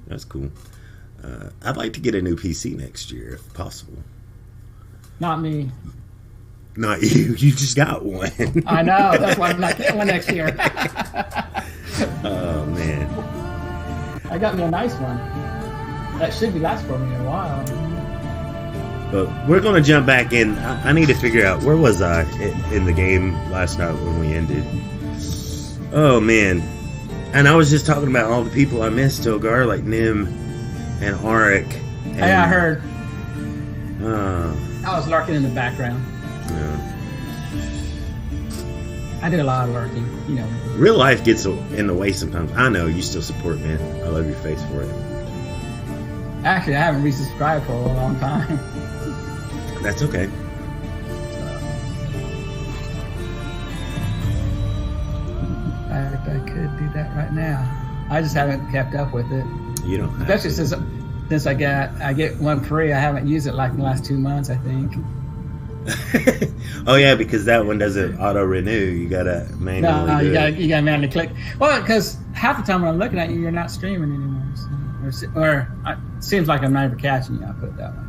That's cool. I'd like to get a new PC next year if possible. Not me. Not you. You just got one. I know. That's why I'm not getting one next year. Oh, man. I got me a nice one. That should be last for me a while. But we're going to jump back in. I need to figure out, where was I in the game last night when we ended? Oh, man. And I was just talking about all the people I missed, Togar, like Nim and Arik. And, Hey, I heard. I was lurking in the background. Yeah. I do a lot of lurking, you know. Real life gets in the way sometimes. I know, you still support, man. I love your face for it. Actually, I haven't resubscribed for a long time. That's okay. In fact, I could do that right now. I just haven't kept up with it. You don't have Especially to. since I get one free. I haven't used it like in the last 2 months, I think. Oh yeah, because that one doesn't auto renew. You gotta manually. No, do you it. gotta manually click. Well, because half the time when I'm looking at you, you're not streaming anymore. So, or it seems like I'm not ever catching you. I'll put it that way.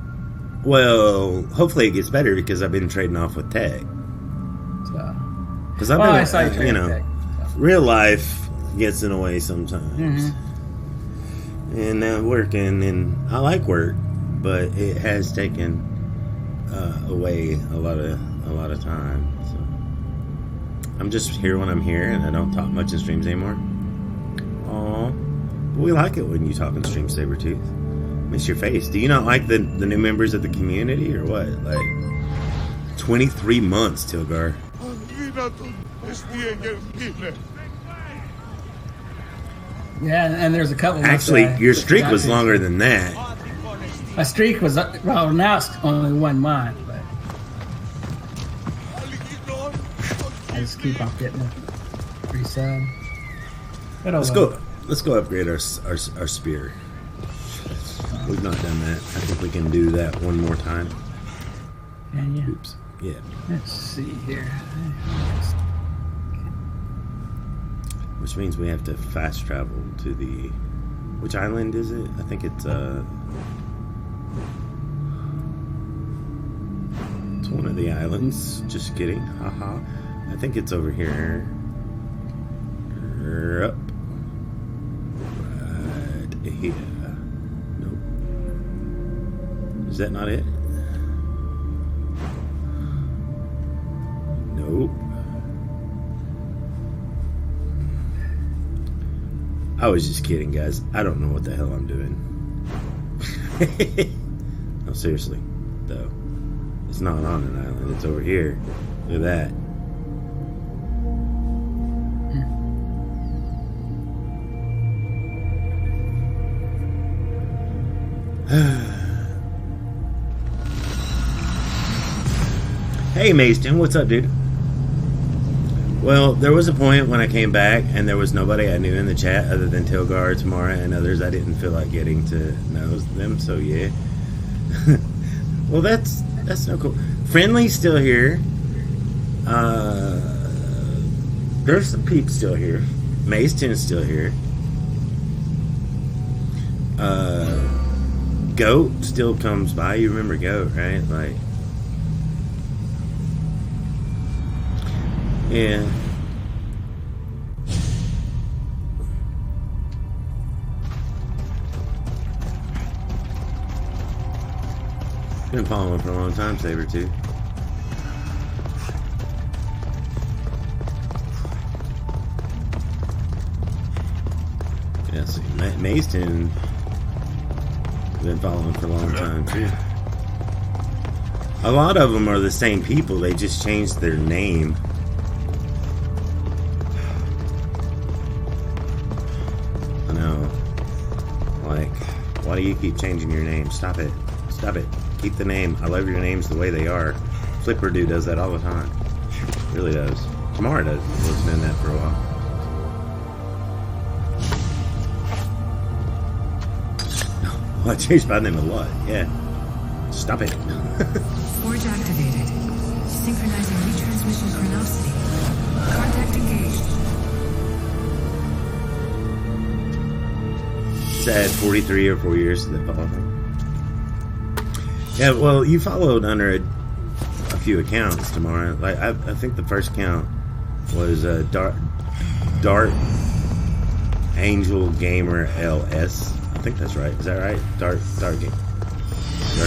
Well, hopefully it gets better because I've been trading off with tech. So, Because I've I saw you been, trading you know, tech, so. real life gets in the way sometimes. And working, and I like work, but it has taken away a lot of time. So I'm just here when I'm here, and I don't talk much in streams anymore. Aw, but we like it when you talk in stream, Sabretooth. Miss your face. Do you not like the new members of the community, or what? Like 23 months, Tilgar. Yeah, and there's a couple. Actually, your streak was longer than that. My streak was well. Now it's only 1 month, but I just keep on getting a free sub. Let's go upgrade our spear. We've not done that. I think we can do that one more time. Yeah. Oops. Yeah. Let's see here. Which means we have to fast travel to the... Which island is it? I think it's it's one of the islands. Just kidding. Haha. I think it's over here. Up. Right here. Nope. Is that not it? Nope. I was just kidding, guys. I don't know what the hell I'm doing. No, seriously, though. It's not on an island. It's over here. Look at that. Hey, Mason. What's up, dude? Well, there was a point when I came back and there was nobody I knew in the chat other than Tilgar, Tamara, and others. I didn't feel like getting to know them, so yeah. Well, that's no cool. Friendly's still here. There's some peeps still here. Mayston's still here. Goat still comes by. You remember Goat, right? Like, yeah. Been following for a long time, Sabretooth. Yeah, see, Mayston been following for a long time too. A lot of them are the same people. They just changed their name. I know. Like, why do you keep changing your name? Stop it. Stop it. Keep the name. I love your names the way they are. Flipper Dude does that all the time. Really does. Tamara does. Was doing that for a while. Well, I changed my name a lot. Yeah. Stop it. Forge activated. Synchronizing retransmission chronicity. Contact engaged. Is said 43 or 4 years that follow. Yeah, well, you followed under a few accounts tomorrow. Like I think the first count was Dark Angel Gamer LS. I think that's right. Is that right? Dark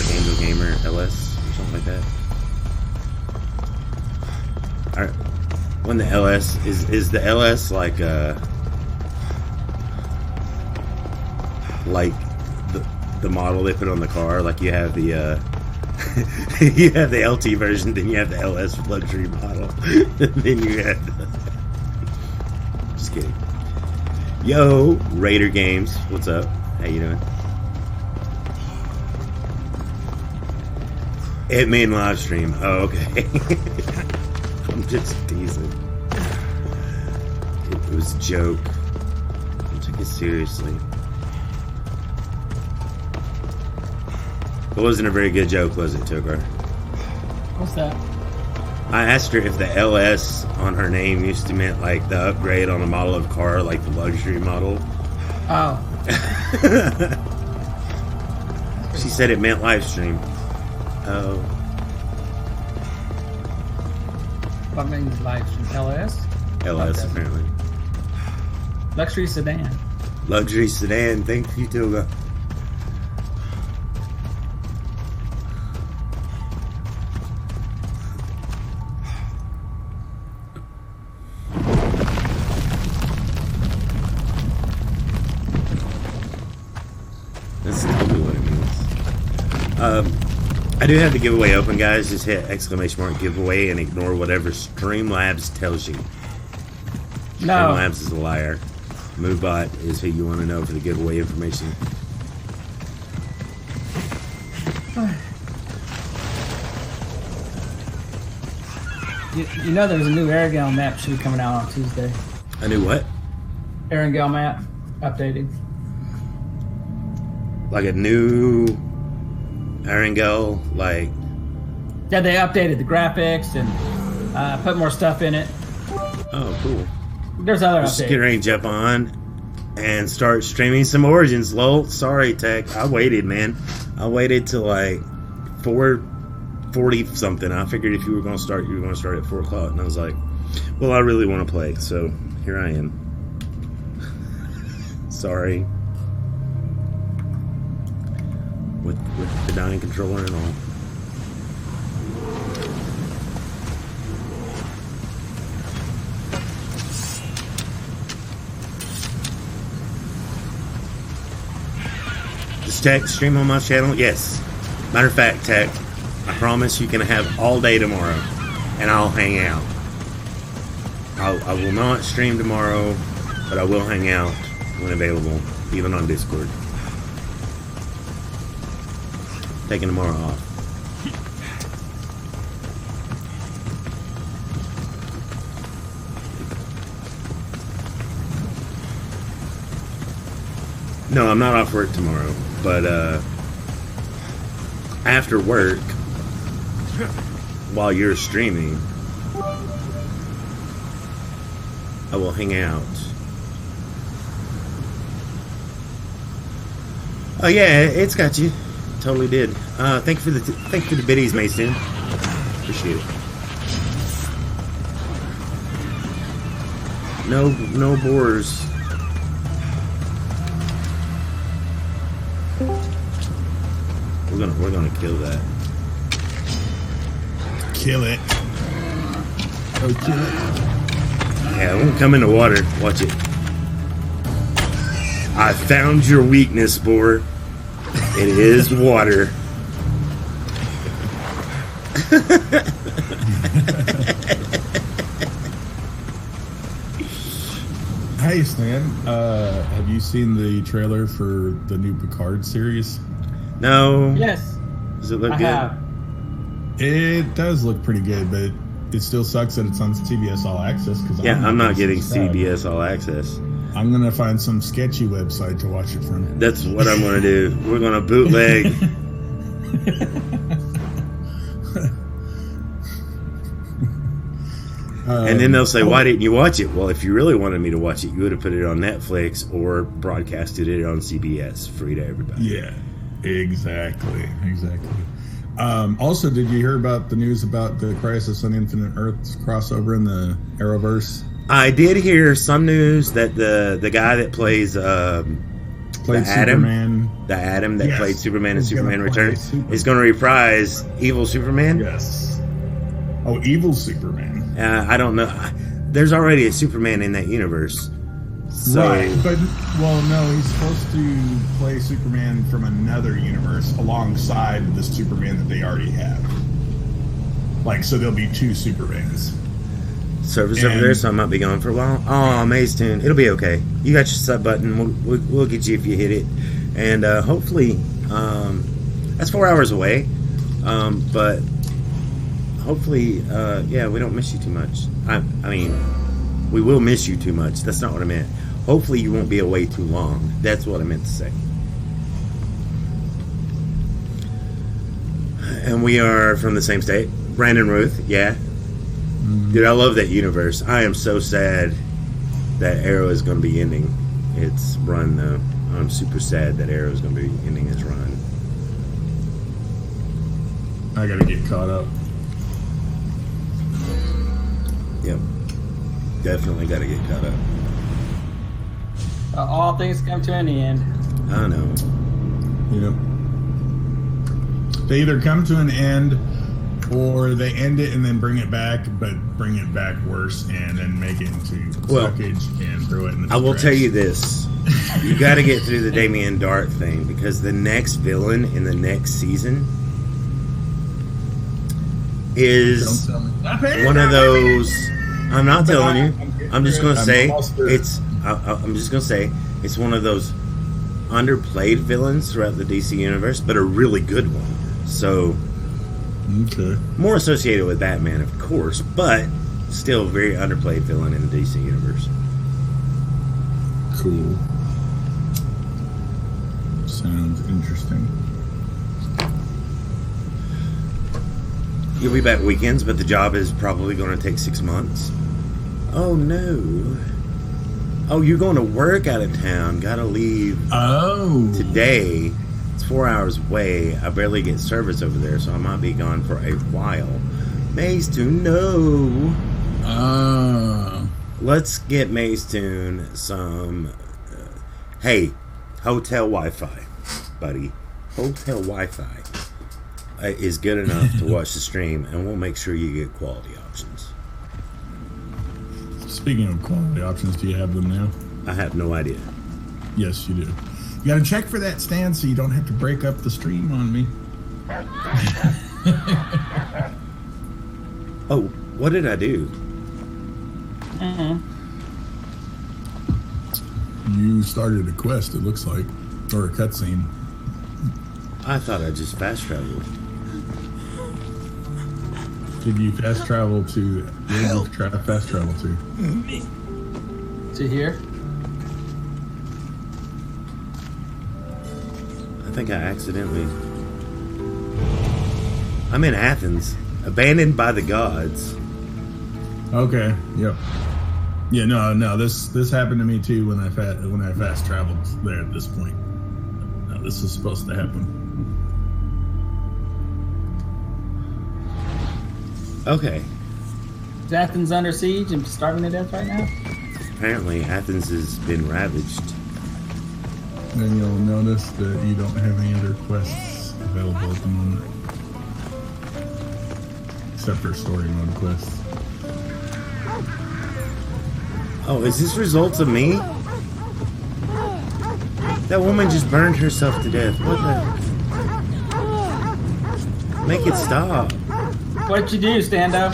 Angel Gamer LS or something like that. All right. When the LS is the LS like the model they put on the car, like you have the you have the LT version, then you have the LS luxury model, and then you have the... Just kidding. Yo, Raider Games, what's up? How you doing? Hitman live stream. Oh, okay. I'm just teasing. It was a joke. Don't take it seriously. It wasn't a very good joke, was it, Togar? What's that? I asked her if the LS on her name used to mean like the upgrade on a model of car, like the luxury model. Oh. She said it meant live stream. Oh. What means live stream? LS? LS, apparently. Luxury sedan. Luxury sedan. Thank you, Toga. That's totally what it means. I do have the giveaway open, guys. Just hit ! giveaway and ignore whatever Streamlabs tells you. No. Streamlabs is a liar. MoveBot is who you want to know for the giveaway information. You know there's a new Aragel map should be coming out on Tuesday. A new what? Aragel map updated. Like a new Erangel, like... Yeah, they updated the graphics and put more stuff in it. Oh, cool. There's other Just updates. get ready to jump on and start streaming some Origins, lol. Sorry, Tech. I waited, man. I waited till like 4:40 something. I figured if you were going to start, you were going to start at 4 o'clock. And I was like, well, I really want to play, so here I am. Sorry. With the dining controller and all. Does Tech stream on my channel? Yes. Matter of fact, Tech, I promise you can have all day tomorrow, and I'll hang out. I will not stream tomorrow, but I will hang out when available, even on Discord. Taking tomorrow off. No, I'm not off work tomorrow, but after work, while you're streaming, I will hang out. Oh yeah, it's got you. Totally did. Thank you for the biddies, Mason. Appreciate it. No boars. We're gonna kill that. Kill it. Oh, kill it. Yeah, it won't come in the water. Watch it. I found your weakness, Boar. It is water. Hey, Stan. Have you seen the trailer for the new Picard series? No. Yes. Does it look I good? have. It does look pretty good, but it still sucks that it's on CBS All Access. Yeah, I'm not getting CBS All Access. I'm gonna find some sketchy website to watch it from. That's what I'm gonna do. We're gonna bootleg. And then they'll say, why didn't you watch it? Well, if you really wanted me to watch it, you would have put it on Netflix or broadcasted it on CBS, free to everybody. Yeah, exactly. Also, did you hear about the news about the Crisis on Infinite Earths crossover in the Arrowverse? I did hear some news that the guy that plays Played Superman. The Atom that played Superman and He's Superman gonna play Returns Superman. is going to reprise Evil Superman. Yes. Oh, evil Superman. I don't know. There's already a Superman in that universe. So, Right, but, well, no, he's supposed to play Superman from another universe alongside the Superman that they already have. Like, so there'll be two Supermans. Service over there, so I might be gone for a while. Oh, Maze Tune. It'll be okay. You got your sub button. We'll get you if you hit it. And hopefully, that's 4 hours away. But hopefully, yeah, we don't miss you too much. I mean, we will miss you too much. That's not what I meant. Hopefully, you won't be away too long. That's what I meant to say. And we are from the same state. Brandon Ruth, yeah. Dude, I love that universe. I am so sad that Arrow is going to be ending its run, though. I'm super sad that Arrow is going to be ending its run. I gotta get caught up. Yep. Definitely got to get caught up. All things come to an end. I know. Yep. They either come to an end or they end it and then bring it back, but bring it back worse and then make it into suckage and throw it in the I will trash. tell you this. You got to get through the Damien Dart thing because the next villain in the next season is one of those. I'm not telling you. I'm just going to say it's. I'm just going to say it's one of those underplayed villains throughout the DC universe, but a really good one. So, okay, more associated with Batman, of course, but still a very underplayed villain in the DC universe. Cool. Sounds interesting. You'll be back weekends, but the job is probably going to take 6 months. Oh no! Oh, you're going to work out of town. Got to leave. Oh, today. It's 4 hours away. I barely get service over there, so I might be gone for a while. Maze Tune, no. Let's get Maze Tune some. Hey, hotel Wi-Fi, buddy. Hotel Wi-Fi is good enough to watch the stream, and we'll make sure you get quality options. Speaking of quality options, do you have them now? I have no idea. Yes, you do. You gotta check for that, Stan, so you don't have to break up the stream on me. Oh, what did I do? You started a quest, it looks like, or a cutscene. I thought I just fast traveled. Did you fast travel to? Where did you fast travel to? To here? I think I accidentally. I'm in Athens, abandoned by the gods. Okay. Yep. Yeah. No. This happened to me too when I fast traveled there at this point. No, this is supposed to happen. Okay. Is Athens under siege and starving to death right now? Apparently, Athens has been ravaged. Then you'll notice that you don't have any other quests available at the moment. Except for story mode quests. Oh, is this results of me? That woman just burned herself to death. What the? Make it stop. What'd you do, Stando?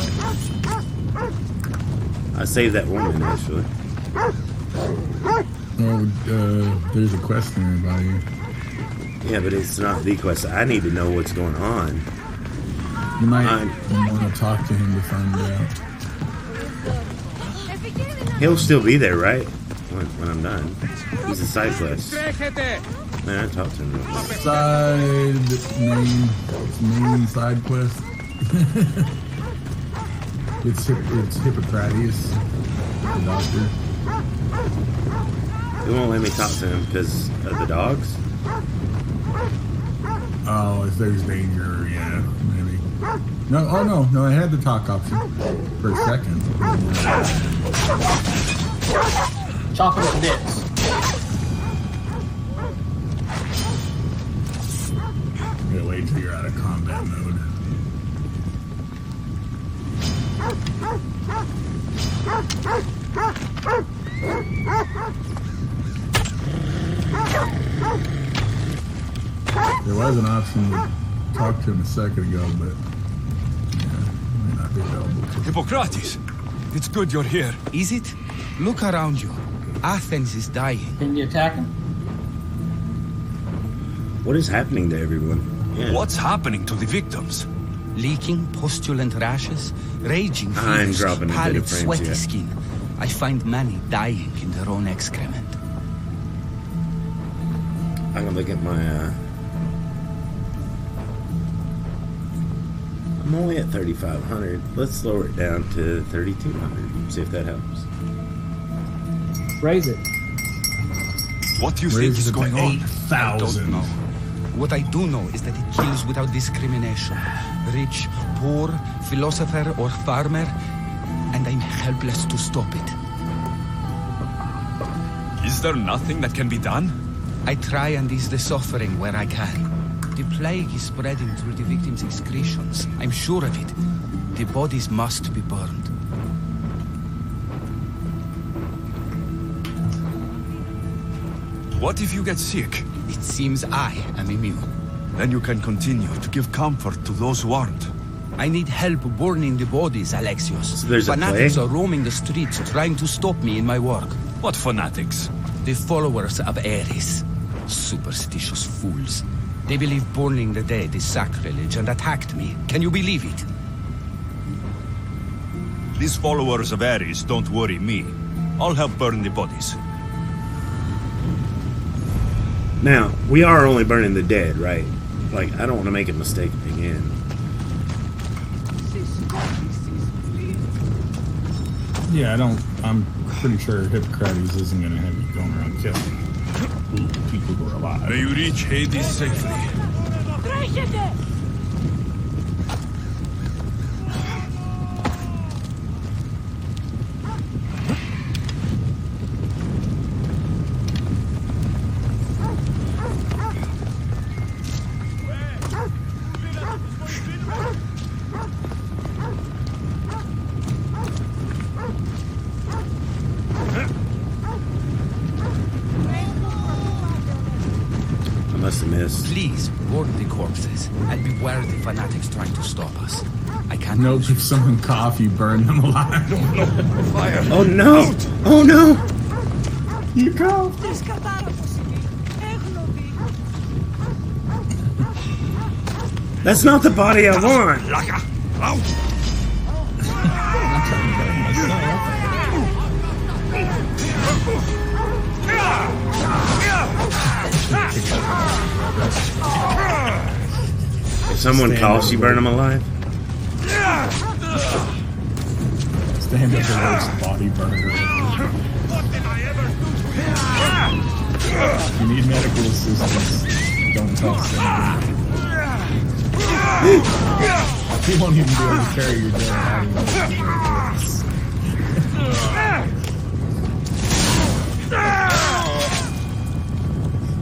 I saved that woman, actually. Oh, there's a quest nearby you. Yeah, but it's not the quest. I need to know what's going on. You might want to talk to him to find out. He'll still be there, right? When I'm done. He's a side quest. Man, I talked to him. Main side quest. It's Hippocrates, the doctor. They won't let me talk to him because of the dogs. Oh, if there's danger, yeah, maybe. No, I had the talk option for a second. Chop it up dicks. I'm gonna wait till you're out of combat mode. There was an option to talk to him a second ago, but may not be available. Hippocrates, it's good you're here. Is it? Look around you. Athens is dying. Can you attack him? What is happening to everyone? Yeah. What's happening to the victims? Leaking, postulant rashes, raging I'm fevers, dropping a bit pallid, of frames, sweaty yeah. skin. I find many dying in their own excrement. I can look at my. I'm only at 3,500. Let's lower it down to 3,200. See if that helps. Raise it. What do you think is going on? 8,000. know. What I do know is that it kills without discrimination. Rich, poor, philosopher or farmer, and I'm helpless to stop it. Is there nothing that can be done? I try and ease the suffering where I can. The plague is spreading through the victims' excretions. I'm sure of it. The bodies must be burned. What if you get sick? It seems I am immune. Then you can continue to give comfort to those who aren't. I need help burning the bodies, Alexios. So there's a Fanatics plague? are roaming the streets trying to stop me in my work. What fanatics? The followers of Ares. Superstitious fools. They believe burning the dead is sacrilege and attacked me. Can you believe it? These followers of Ares don't worry me. I'll help burn the bodies. Now, we are only burning the dead, right? Like, I don't want to make a mistake again. Yeah, I'm pretty sure Hippocrates isn't going to have you going around killing people who are alive. May you reach Hades safely. I must have missed. Please, burn the corpses, and beware the fanatics trying to stop us. I can't... Nope, if someone cough, you burn them alive. Oh no! Oh no! You cough. That's not the body I want! If someone coughs, you burn them alive? Stand up the worst body burner. If you need medical assistance, don't toss them. You won't even be able to carry your dead body.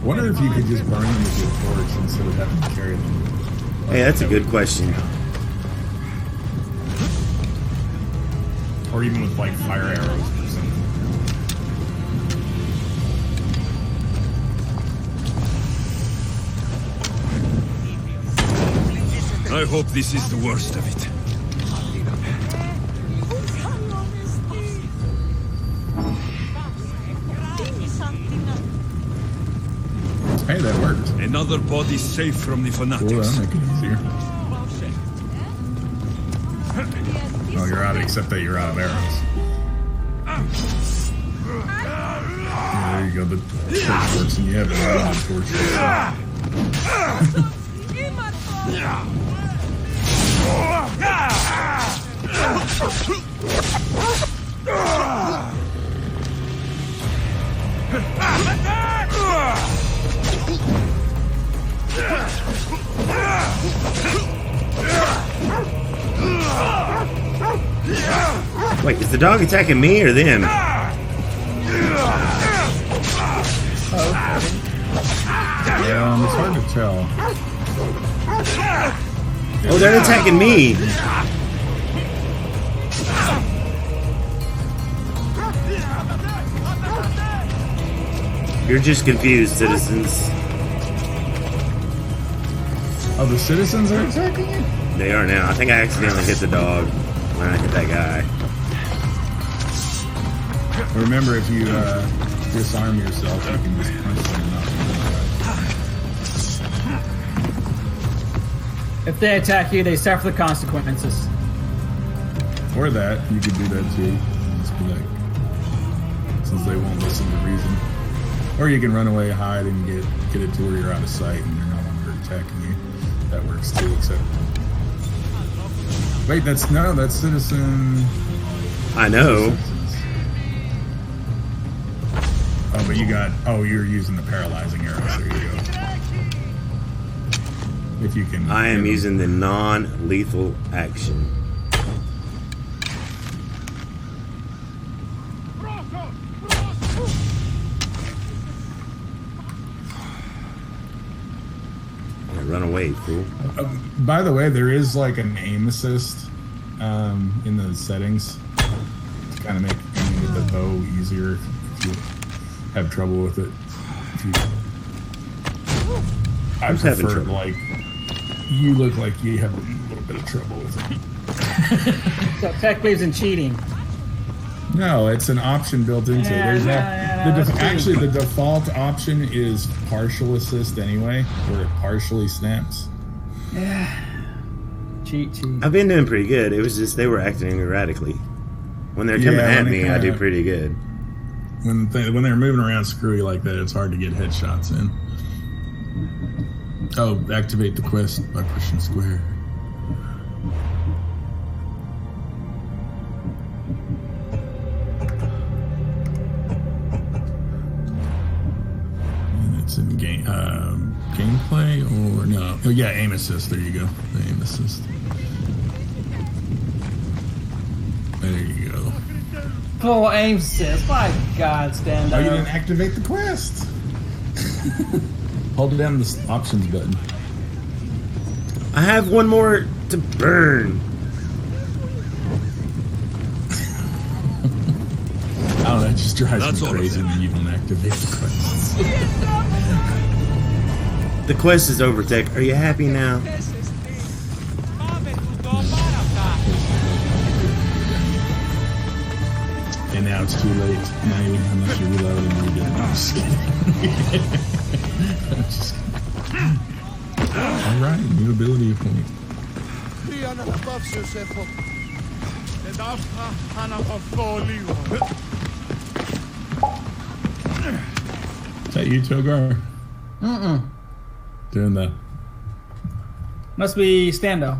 Wonder if you could just burn them with your torch instead of having to carry them. Hey, that's a good question. Or even with like fire arrows or something. I hope this is the worst of it. Hey, that worked. Another body safe from the Cool, fanatics. that'll make it easier. Oh, you're out, except that you're out of arrows. Yeah, there you go, the torch works and you have a torch. Wait, is the dog attacking me or them? It's hard to tell. Oh, they're attacking me. You're just confused, citizens. Oh, the citizens are attacking you? They are now. I think I accidentally hit the dog when I hit that guy. Remember, if you disarm yourself, you can just punch them and knock them out. If they attack you, they suffer the consequences. Or that, you could do that too. Just be like, since they won't listen to reason. Or you can run away, hide, and get it to where you're out of sight and they're no longer attacking you. That works too, except... Wait, that's citizen... I know. Oh, but you're using the paralyzing arrows. There you go. If you can... I am using the non-lethal action. Run away, fool. By the way, there is like an aim assist in the settings to kind of make aiming with the bow easier if you have trouble with it. I prefer, like, you look like you have a little bit of trouble with it. So tech believes in cheating. No, it's an option built into it. Actually, the default option is partial assist anyway, where it partially snaps. Yeah. Cheat. I've been doing pretty good. It was just they were acting erratically. When they're coming at me, I do pretty good. When they're moving around screwy like that, it's hard to get headshots in. Oh, activate the quest by pushing square. It's in gameplay or no? Oh yeah, aim assist. There you go. The aim assist. There you go. Full aim assist. My God, Stando. Oh, you didn't activate the quest. Hold down the options button. I have one more to burn. I don't know, it just drives me crazy when you don't activate the quest. The quest is over, Tech. Are you happy now? And now it's too late. Now you, unless you reload and read it. I'm just kidding. I'm just kidding. Alright, new ability point. Is that you, Togar? Doing the... Must be Stando.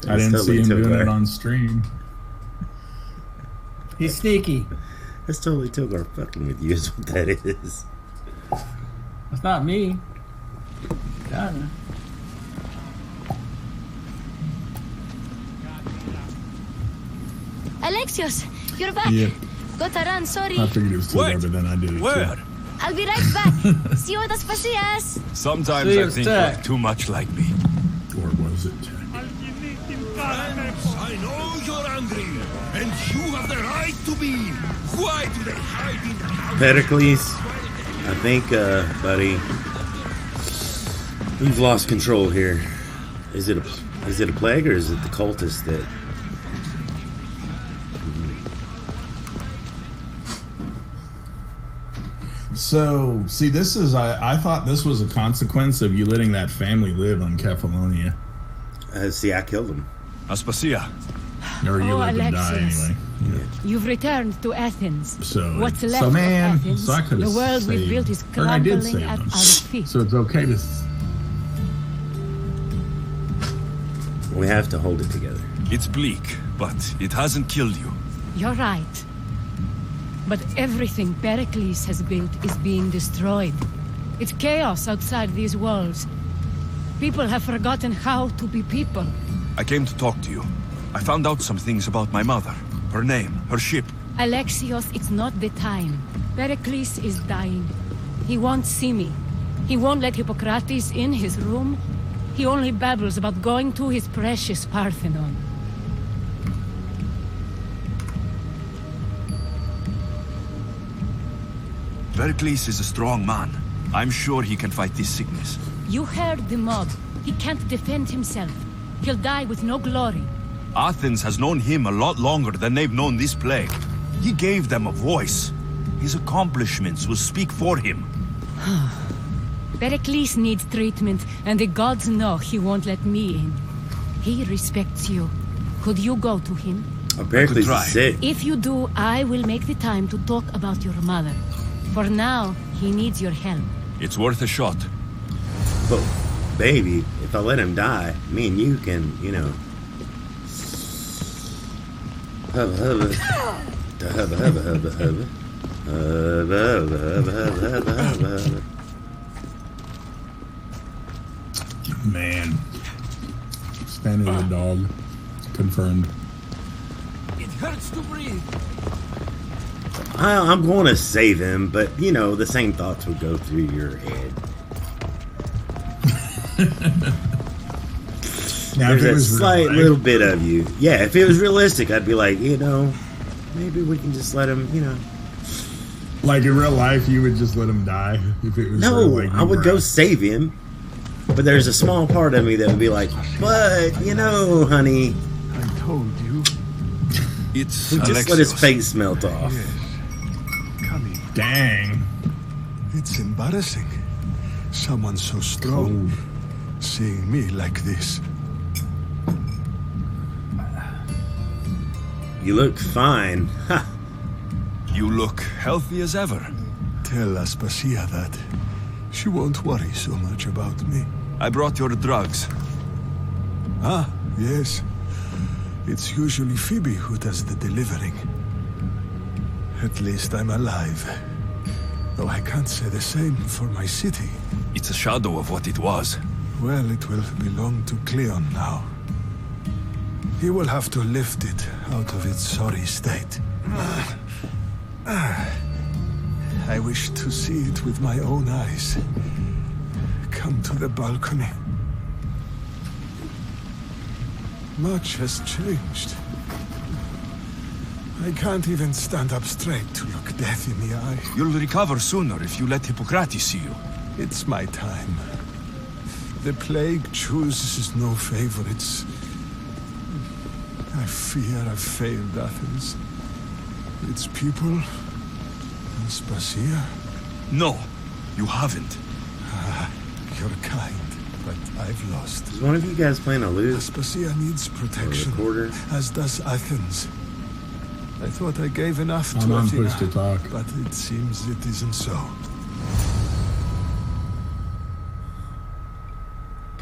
I didn't see him doing it on stream. He's sneaky. That's totally Togar fucking with you is what that is. That's not me. God. Alexios, you're back. Yeah. Got to run, sorry. I figured it was Togar, but then I did it Where? too. I'll be right back. See you at the Spasias. Sometimes See I you, think Tech. you're too much like me. Or was it? I know you're angry, and you have the right to be. Why do they hide in the house? Pericles, I think, buddy, we've lost control here. Is it a plague or is it the cultist that? So, see, this is, I thought this was a consequence of you letting that family live on Kefalonia. See, I killed him. Aspasia. Or you let them die Alexios. anyway. Yeah. You've returned to Athens. So, What's left so of man, Athens, so I could have the world we've built is or I did crumbling save at them. our feet. So it's okay to We have to hold it together. It's bleak, but it hasn't killed you. You're right. But everything Pericles has built is being destroyed. It's chaos outside these walls. People have forgotten how to be people. I came to talk to you. I found out some things about my mother. Her name, her ship. Alexios, it's not the time. Pericles is dying. He won't see me. He won't let Hippocrates in his room. He only babbles about going to his precious Parthenon. Pericles is a strong man. I'm sure he can fight this sickness. You heard the mob. He can't defend himself. He'll die with no glory. Athens has known him a lot longer than they've known this plague. He gave them a voice. His accomplishments will speak for him. Pericles needs treatment, and the gods know he won't let me in. He respects you. Could you go to him? Pericles is sick. If you do, I will make the time to talk about your mother. For now, he needs your help. It's worth a shot. But, baby, if I let him die, me and you can, you know... Hubba hubba. Hubba hubba hubba hubba. Hubba hubba hubba hubba hubba hubba. Man. Stando the dog. Confirmed. It hurts to breathe. I'm going to save him, but, you know, the same thoughts would go through your head. Now, There's a slight little bit of you. Yeah, if it was realistic, I'd be like, you know, maybe we can just let him, you know. Like in real life, you would just let him die? If it was No, like I would go save him. But there's a small part of me that would be like, but, you know, honey. I told you. It's Just let his face melt off. Yes. Come in. Dang. It's embarrassing. Someone so strong seeing me like this. You look fine. Ha! You look healthy as ever. Tell Aspasia that. She won't worry so much about me. I brought your drugs. Ah, yes. It's usually Phoebe who does the delivering. At least I'm alive. Though I can't say the same for my city. It's a shadow of what it was. Well, it will belong to Cleon now. He will have to lift it out of its sorry state. I wish to see it with my own eyes. Come to the balcony. Much has changed. I can't even stand up straight to look death in the eye. You'll recover sooner if you let Hippocrates see you. It's my time. The plague chooses no favorites. I fear I've failed Athens. Its people, Aspasia. No, you haven't. You're kind, but I've lost. Is one of you guys playing a lose? Aspasia needs protection, recorder? as does Athens. I thought I gave enough I'm to on Athena, push to talk. but it seems it isn't so.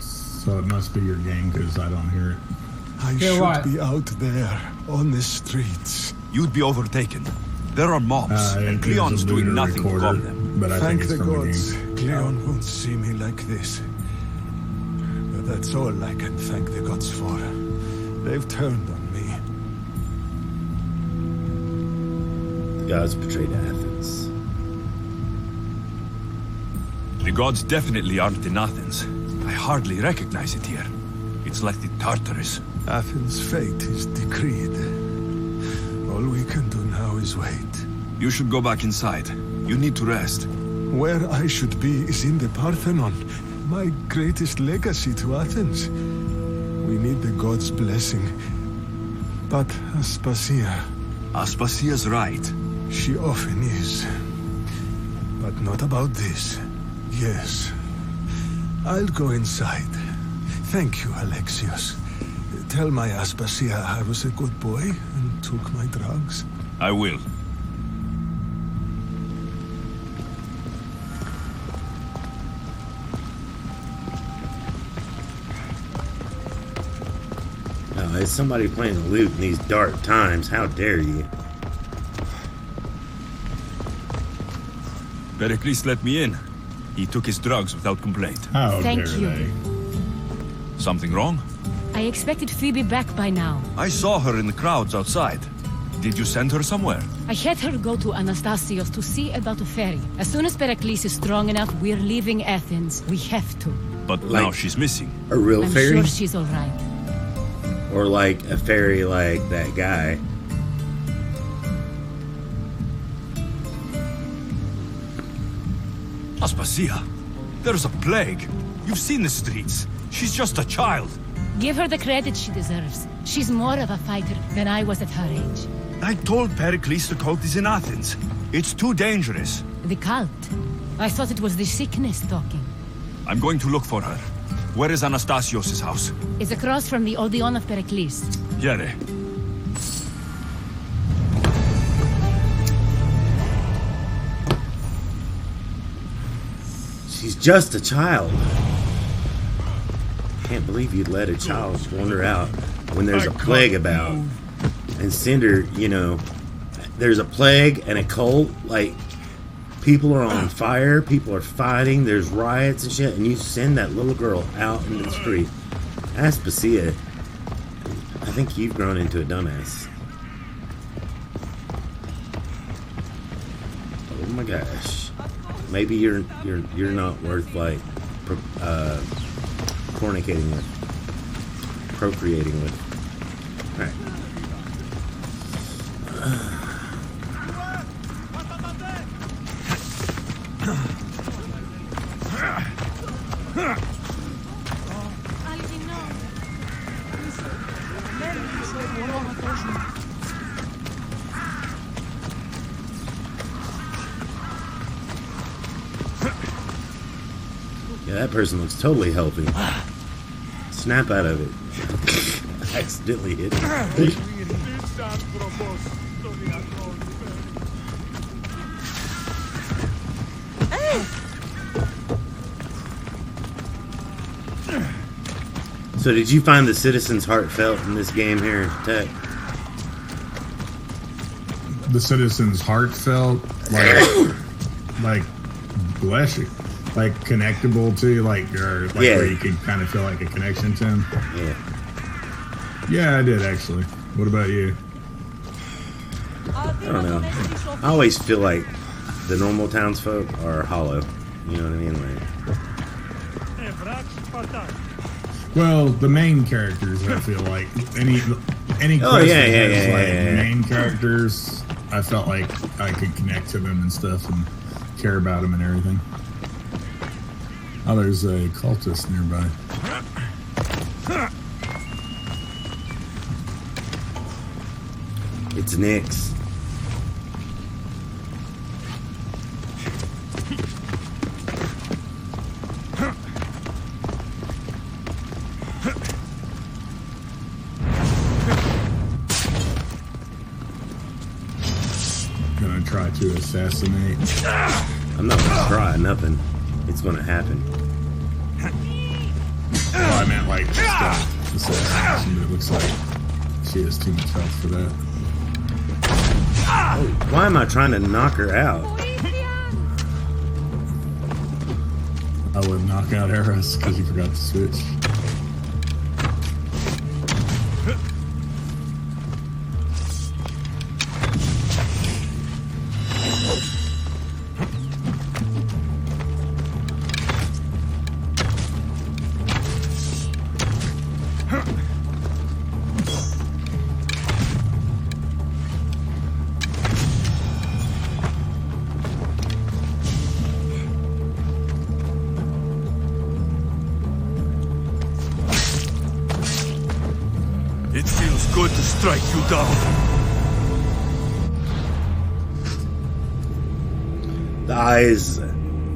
So it must be your game because I don't hear it. I Hear should what? be out there on the streets. You'd be overtaken. There are mobs, and It is Cleon's a doing lunar nothing to recorder, calm them. But I Thank think it's the from gods, the game. Cleon won't see me like this. But that's all I can thank the gods for. They've turned on me. The gods betrayed Athens. The gods definitely aren't in Athens. I hardly recognize it here. It's like the Tartarus. Athens' fate is decreed. All we can do now is wait. You should go back inside. You need to rest. Where I should be is in the Parthenon, my greatest legacy to Athens. We need the gods' blessing. But Aspasia, Aspasia's right. she often is. But not about this. Yes. I'll go inside. Thank you, Alexios. Tell my Aspasia I was a good boy and took my drugs. I will. is somebody playing the lute in these dark times? How dare you? Pericles let me in. He took his drugs without complaint. How Thank dare you. they? Something wrong? I expected Phoebe back by now. I saw her in the crowds outside. Did you send her somewhere? I had her go to Anastasios to see about a ferry. As soon as Pericles is strong enough, we're leaving Athens. We have to. But now she's missing. A real I'm fairy? sure she's all right. Or like a fairy like that guy? Aspasia, there's a plague. You've seen the streets. She's just a child. Give her the credit she deserves. She's more of a fighter than I was at her age. I told Pericles the cult is in Athens. It's too dangerous. The cult? I thought it was the sickness talking. I'm going to look for her. Where is Anastasios' house? It's across from the Odeon of Pericles. Yere. She's just a child. Can't believe you'd let a child wander out when there's a plague about. And Cinder, you know, there's a plague and a cult. Like, people are on fire, people are fighting, there's riots and shit, and you send that little girl out into the street. Aspasia, I think you've grown into a dumbass. Oh my gosh. Maybe you're not worth like fornicating with, procreating with. All right. Yeah, that person looks totally healthy. Snap out of it. I accidentally hit it. So did you find the citizens heartfelt in this game here, Tech? The citizens heartfelt, like bless you, like connectable to, like, or like Yeah. where you could kind of feel like a connection to them. Yeah. Yeah, I did actually. What about you? I don't know. I always feel like the normal townsfolk are hollow. You know what I mean? Like, Well, the main characters, I feel like any Oh, quest yeah, that yeah, has, yeah, like, yeah. main characters, I felt like I could connect to them and stuff and care about them and everything. Oh, there's a cultist nearby. it's Nyx. Gonna try to assassinate. I'm not gonna try nothing. It's gonna happen. Well, I meant like just assassination, but it looks like she has too much health for that. Oh, why am I trying to knock her out? I would knock out arrows because you forgot to switch. It feels good to strike you down. The eyes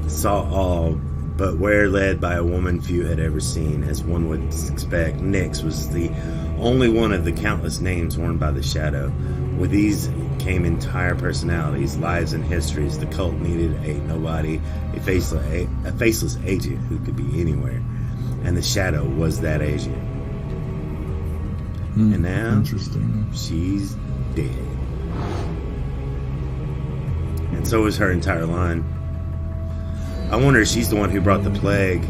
saw all, but were led by a woman few had ever seen. As one would expect, Nyx was the only one of the countless names worn by the Shadow. With these came entire personalities, lives, and histories. The cult needed a nobody, a faceless agent who could be anywhere. And the Shadow was that agent. And now interesting. she's dead. And so is her entire line. I wonder if she's the one who brought the plague.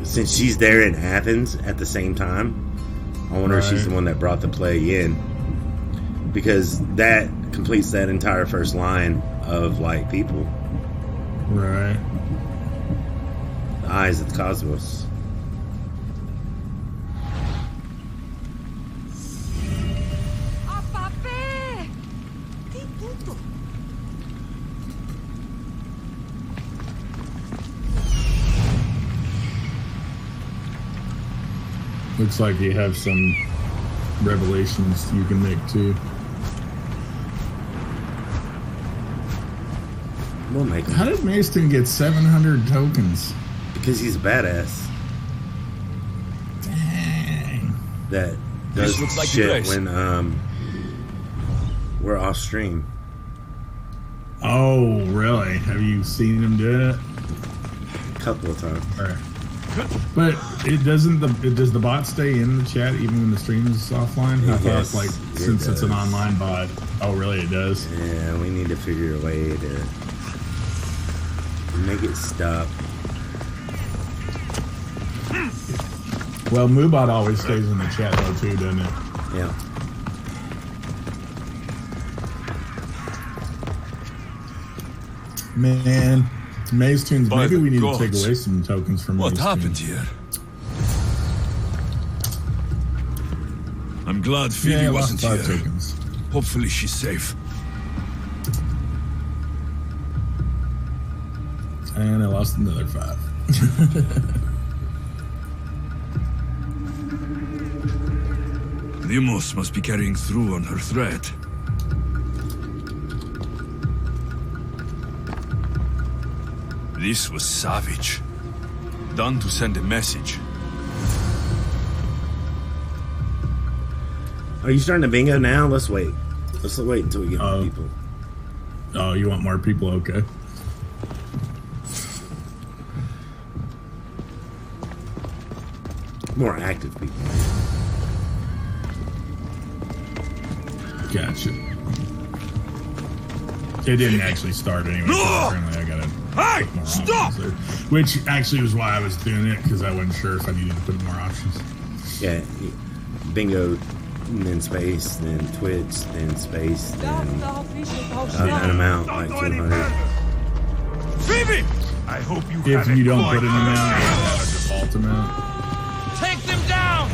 Since she's there in Athens at the same time, I wonder if she's the one that brought the plague in. Because that completes that entire first line of light people. Right. The eyes of the cosmos. Looks like you have some revelations you can make too. We'll make How did Mason get 700 tokens? Because he's a badass. Dang. That This does looks like the shit place. when we're off stream. Oh, really? Have you seen him do it? A couple of times. All right. But it doesn't. Does the bot stay in the chat even when the stream is offline? I Yes, thought, like, it since it's an does. online bot. Oh, really? It does. Yeah, we need to figure a way to make it stop. Well, Moobot always stays in the chat though too, doesn't it? Yeah. Man, Maze Tunes. By Maybe the we need gods. to take away some tokens from What Maze happened Tunes. here? I'm glad Yeah, Phoebe I lost wasn't 5 here. tokens. Hopefully she's safe. And I lost another 5. Limos must be carrying through on her threat. This was savage. Done to send a message. Are you starting to bingo now? Let's wait. Let's wait until we get more people. Oh, you want more people? Okay. More active people. Gotcha. It didn't actually start anyway. So apparently I gotta put more options there. Which actually was why I was doing it, because I wasn't sure if I needed to put more options. Yeah. Bingo, and then space, then Twitch, then space, then an amount like 200. Phoebe! I hope you If you don't put an amount, you have a default amount. Take them down!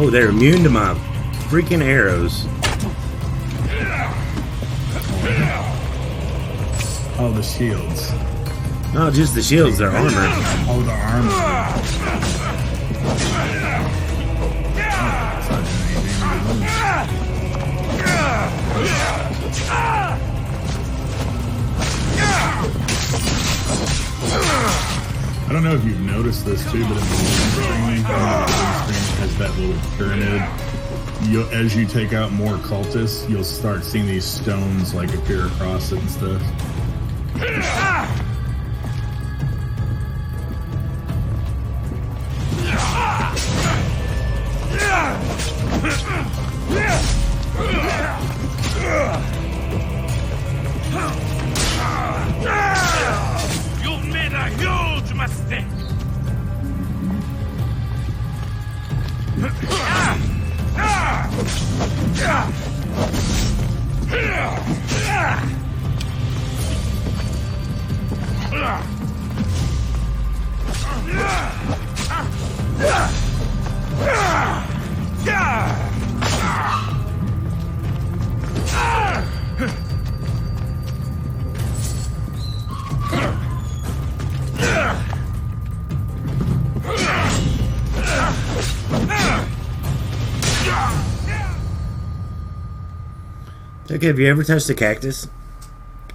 Oh, they're immune to my freaking arrows. Oh, the shields. Not just the shields, their armor. Oh, the armor. I don't know if you've noticed this too, but in the screen has that little pyramid. As you take out more cultists, you'll start seeing these stones like appear across it and stuff. You've made a huge mistake! Okay, have you ever touched a cactus?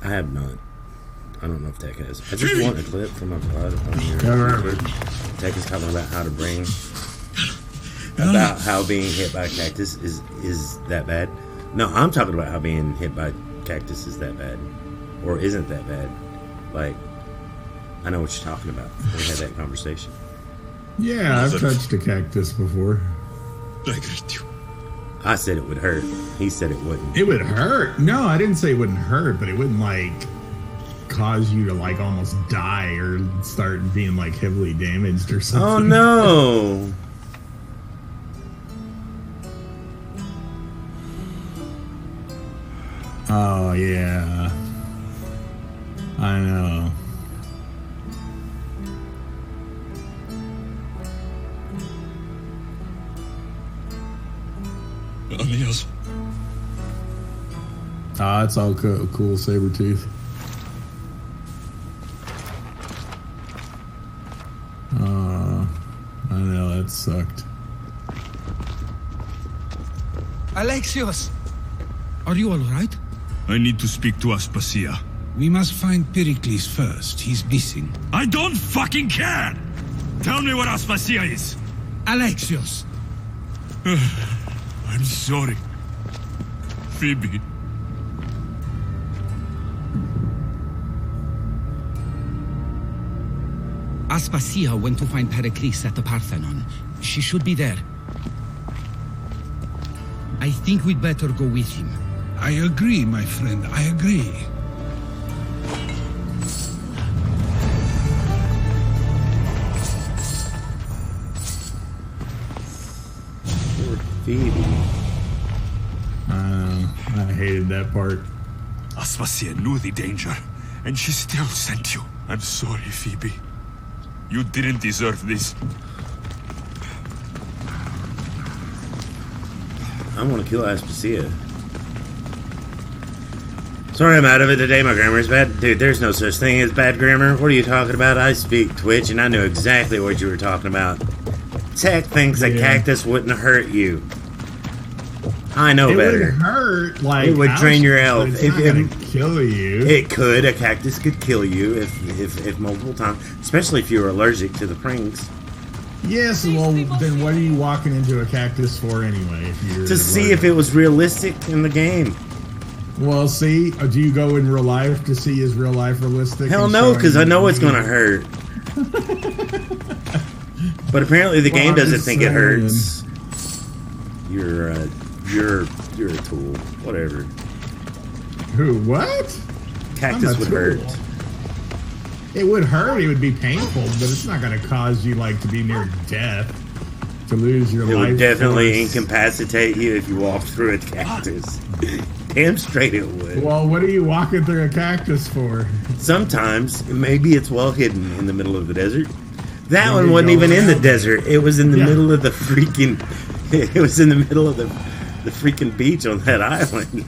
I have not. I don't know if Tech has. I just want a clip from my pod on your Tech is talking about how to bring about how being hit by a cactus is that bad. No, I'm talking about how being hit by cactus is that bad, or isn't that bad. Like, I know what you're talking about. We had that conversation. Yeah, I've touched a cactus before. I said it would hurt. He said it wouldn't. It would hurt. No, I didn't say it wouldn't hurt, but it wouldn't like cause you to like almost die or start being like heavily damaged or something. Oh no. Oh yeah. I know. Adios. Ah, it's all cool, Sabretooth. I know, that sucked. Alexios! Are you alright? I need to speak to Aspasia. We must find Pericles first. He's missing. I don't fucking care! Tell me where Aspasia is! Alexios! I'm sorry. Phoebe. Aspasia went to find Pericles at the Parthenon. She should be there. I think we'd better go with him. I agree, my friend. I agree. Poor Phoebe. I hated that part. Aspasia knew the danger, and she still sent you. I'm sorry, Phoebe. You didn't deserve this. I want to kill Aspasia. Sorry I'm out of it today, my grammar's bad. Dude, there's no such thing as bad grammar. What are you talking about? I speak Twitch, and I knew exactly what you were talking about. Tech thinks a cactus wouldn't hurt you. I know better. It would hurt, like... It would drain your health. It's not gonna kill you. It could. A cactus could kill you if multiple times. Especially if you were allergic to the prings. Yes, well, then what are you walking into a cactus for anyway? If you're to see if it was realistic in the game. Well, see, do you go in real life to see is real life realistic? Hell no, because I know it's going to hurt. But apparently the game doesn't think it hurts. You're a tool. Whatever. Who? What? Cactus would hurt. It would hurt. It would be painful, but it's not going to cause you like to be near death, to lose your life. It would definitely incapacitate you if you walked through a cactus. Damn straight it would. Well, what are you walking through a cactus for? Sometimes maybe it's well hidden in the middle of the desert. That one wasn't even in the desert. It was in the middle of the freaking. It was in the middle of the freaking beach on that island.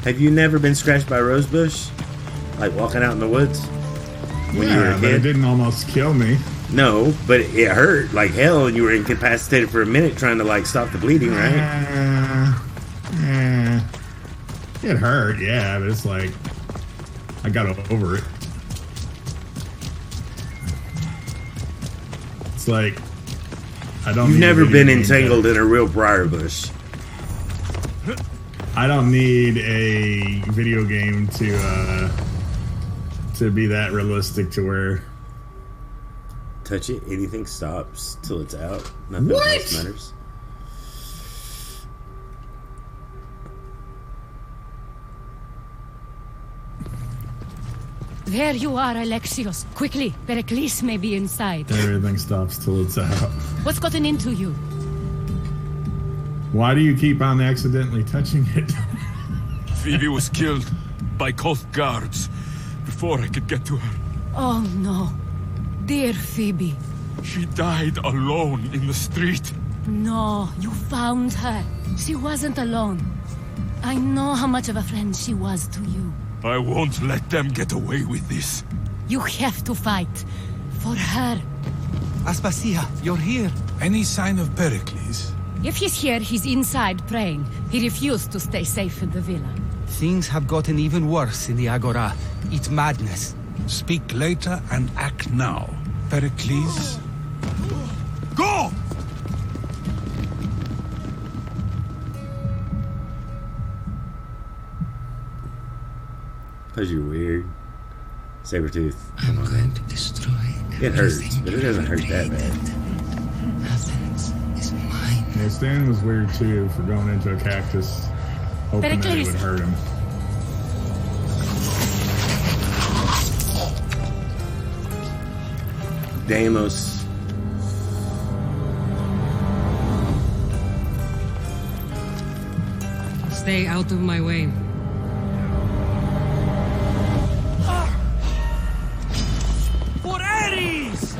Have you never been scratched by a rosebush? Like walking out in the woods? When you were a kid? But it didn't almost kill me. No, but it hurt like hell, and you were incapacitated for a minute trying to like stop the bleeding, right? It hurt, yeah, but it's like I got over it. It's like I don't. You've never been entangled in a real briar bush. I don't need a video game to be that realistic to where. Touch it, anything stops till it's out. Nothing else matters. There you are, Alexios. Quickly, Pericles may be inside. Everything stops till it's out. What's gotten into you? Why do you keep on accidentally touching it? Phoebe was killed by cult guards before I could get to her. Oh no. Dear Phoebe. She died alone in the street. No, you found her. She wasn't alone. I know how much of a friend she was to you. I won't let them get away with this. You have to fight. For her. Aspasia, you're here. Any sign of Pericles? If he's here, he's inside praying. He refused to stay safe in the villa. Things have gotten even worse in the Agora. It's madness. Speak later and act now. Pericles? Go! Because you're weird. Sabretooth. I'm going to destroy It hurts, but it doesn't hurt that bad. Athens is mine. Yeah, Stan was weird too for going into a cactus, hoping that it would hurt him. Deimos. Stay out of my way. For Ares!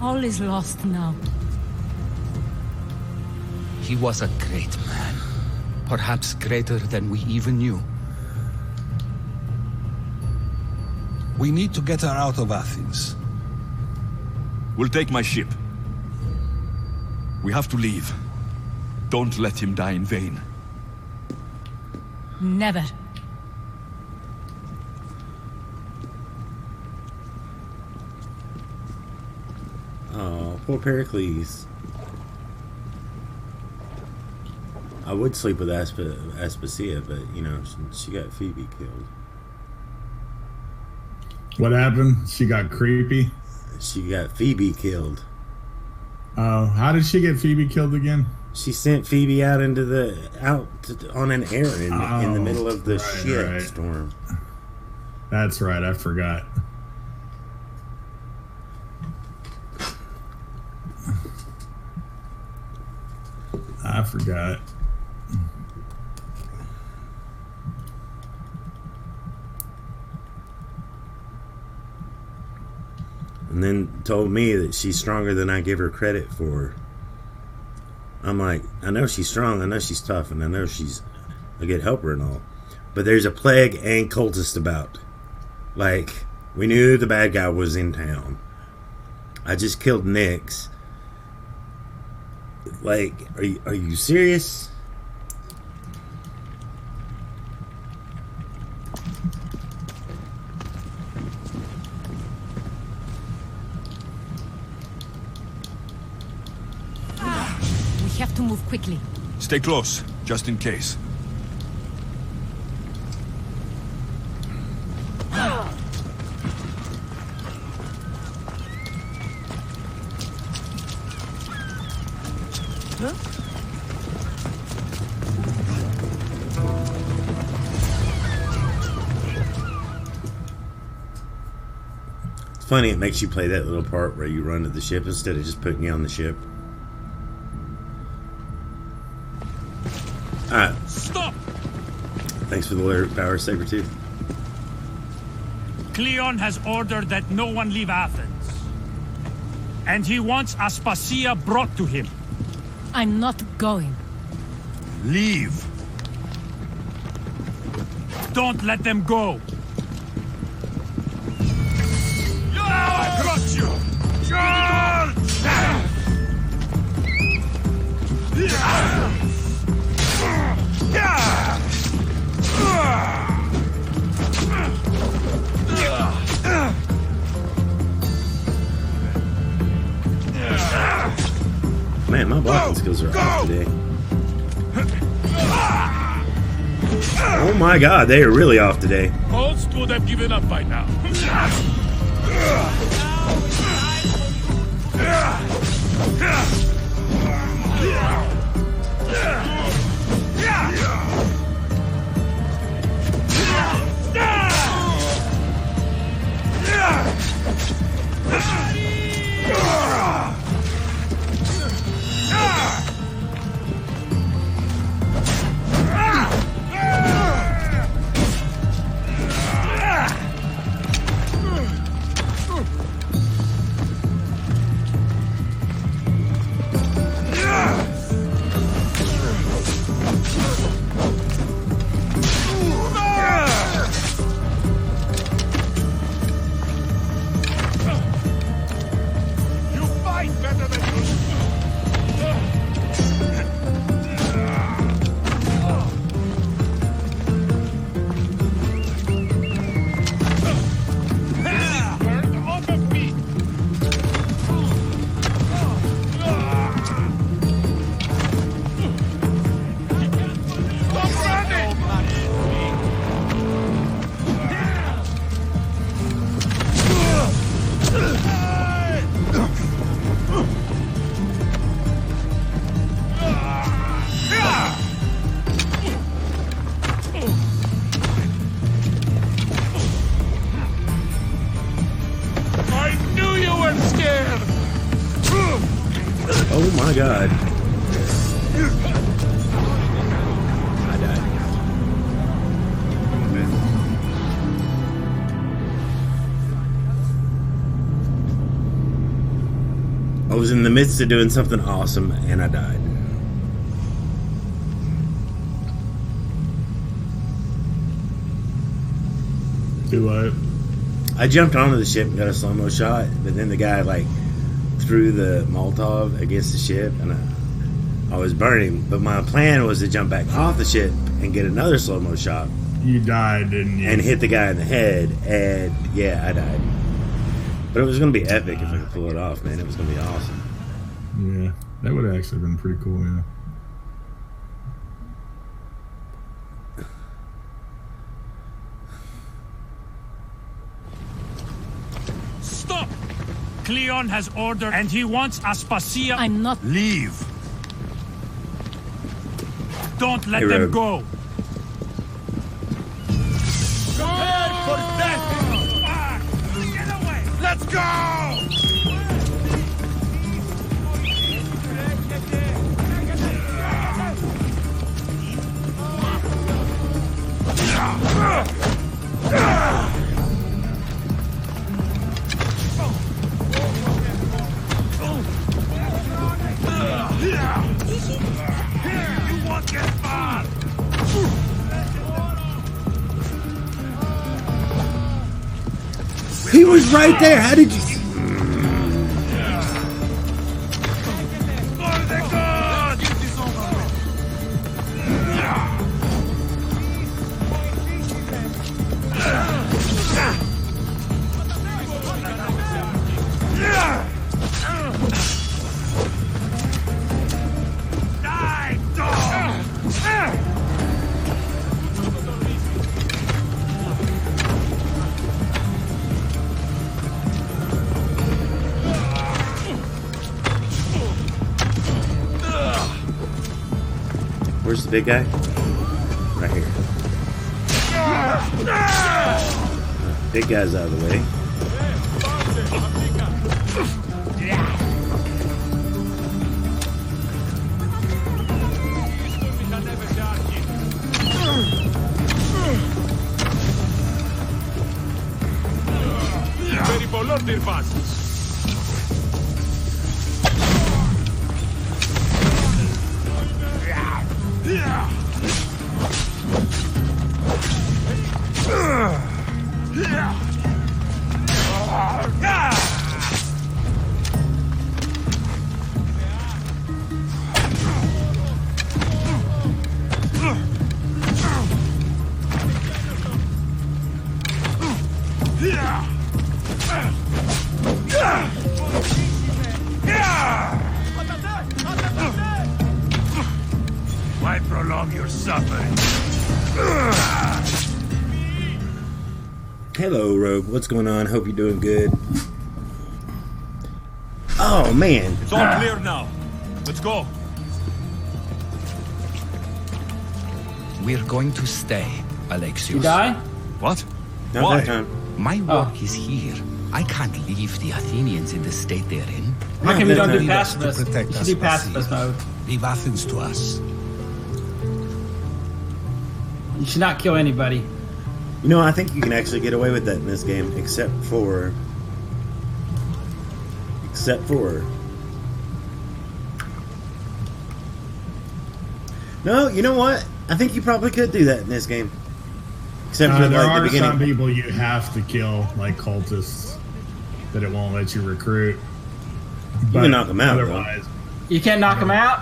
All is lost now. He was a great man. Perhaps greater than we even knew. We need to get her out of Athens. We'll take my ship. We have to leave. Don't let him die in vain. Never. Oh, poor Pericles. I would sleep with Aspasia, but, you know, she got Phoebe killed. What happened? She got creepy? She got Phoebe killed. Oh, how did she get Phoebe killed again? She sent Phoebe out into on an errand in the middle of the shit storm. That's right, I forgot. I forgot. And then told me that she's stronger than I give her credit for. I'm like, I know she's strong, I know she's tough, and I know she's a good helper and all. But there's a plague and cultist about. Like, we knew the bad guy was in town. I just killed Nyx. Like, are you serious? We have to move quickly. Stay close, just in case. It's funny, it makes you play that little part where you run to the ship instead of just putting you on the ship. Alright. Stop! Thanks for the alert, Power Sabretooth. Cleon has ordered that no one leave Athens. And he wants Aspasia brought to him. I'm not going. Leave. Don't let them go. I got you! Charge! Man, my blocking skills are off today. Oh my god, they are really off today. Most would have given up by now. God. I died. I was in the midst of doing something awesome and I died. Do what? I jumped onto the ship and got a slow-mo shot, but then the guy like threw the Molotov against the ship and I was burning. But my plan was to jump back off the ship and get another slow-mo shot. You died, didn't you? And hit the guy in the head, and yeah, I died. But it was going to be epic if I could pull it off, man. It was going to be awesome. Yeah, that would have actually been pretty cool, yeah. Stop! Cleon has ordered, and he wants Aspasia. I'm not. Leave. Don't let Hey, them Rogue. go. Prepare for death! Get away! Let's go! You won't get far! He was right there. How did you? For the gods! Die, dog! Where's the big guy? Right here. Big guy's out of the way. Why prolong your suffering? Hello, Rogue. What's going on? Hope you're doing good. Oh, man. It's all clear now. Let's go. We're going to stay, Alexios. You die? What? Not Why? that time. My work is here. I can't leave the Athenians in the state they're in. How come you don't do Need us to pacifist? protect You should us, do pacifist mode. Leave Athens to us. You should not kill anybody. You know, I think you can actually get away with that in this game, except for... No, you know what? I think you probably could do that in this game. Except for There like the are beginning. some people you have to kill, like cultists, that it won't let you recruit. You can knock them out, though. Otherwise, You can't knock him out?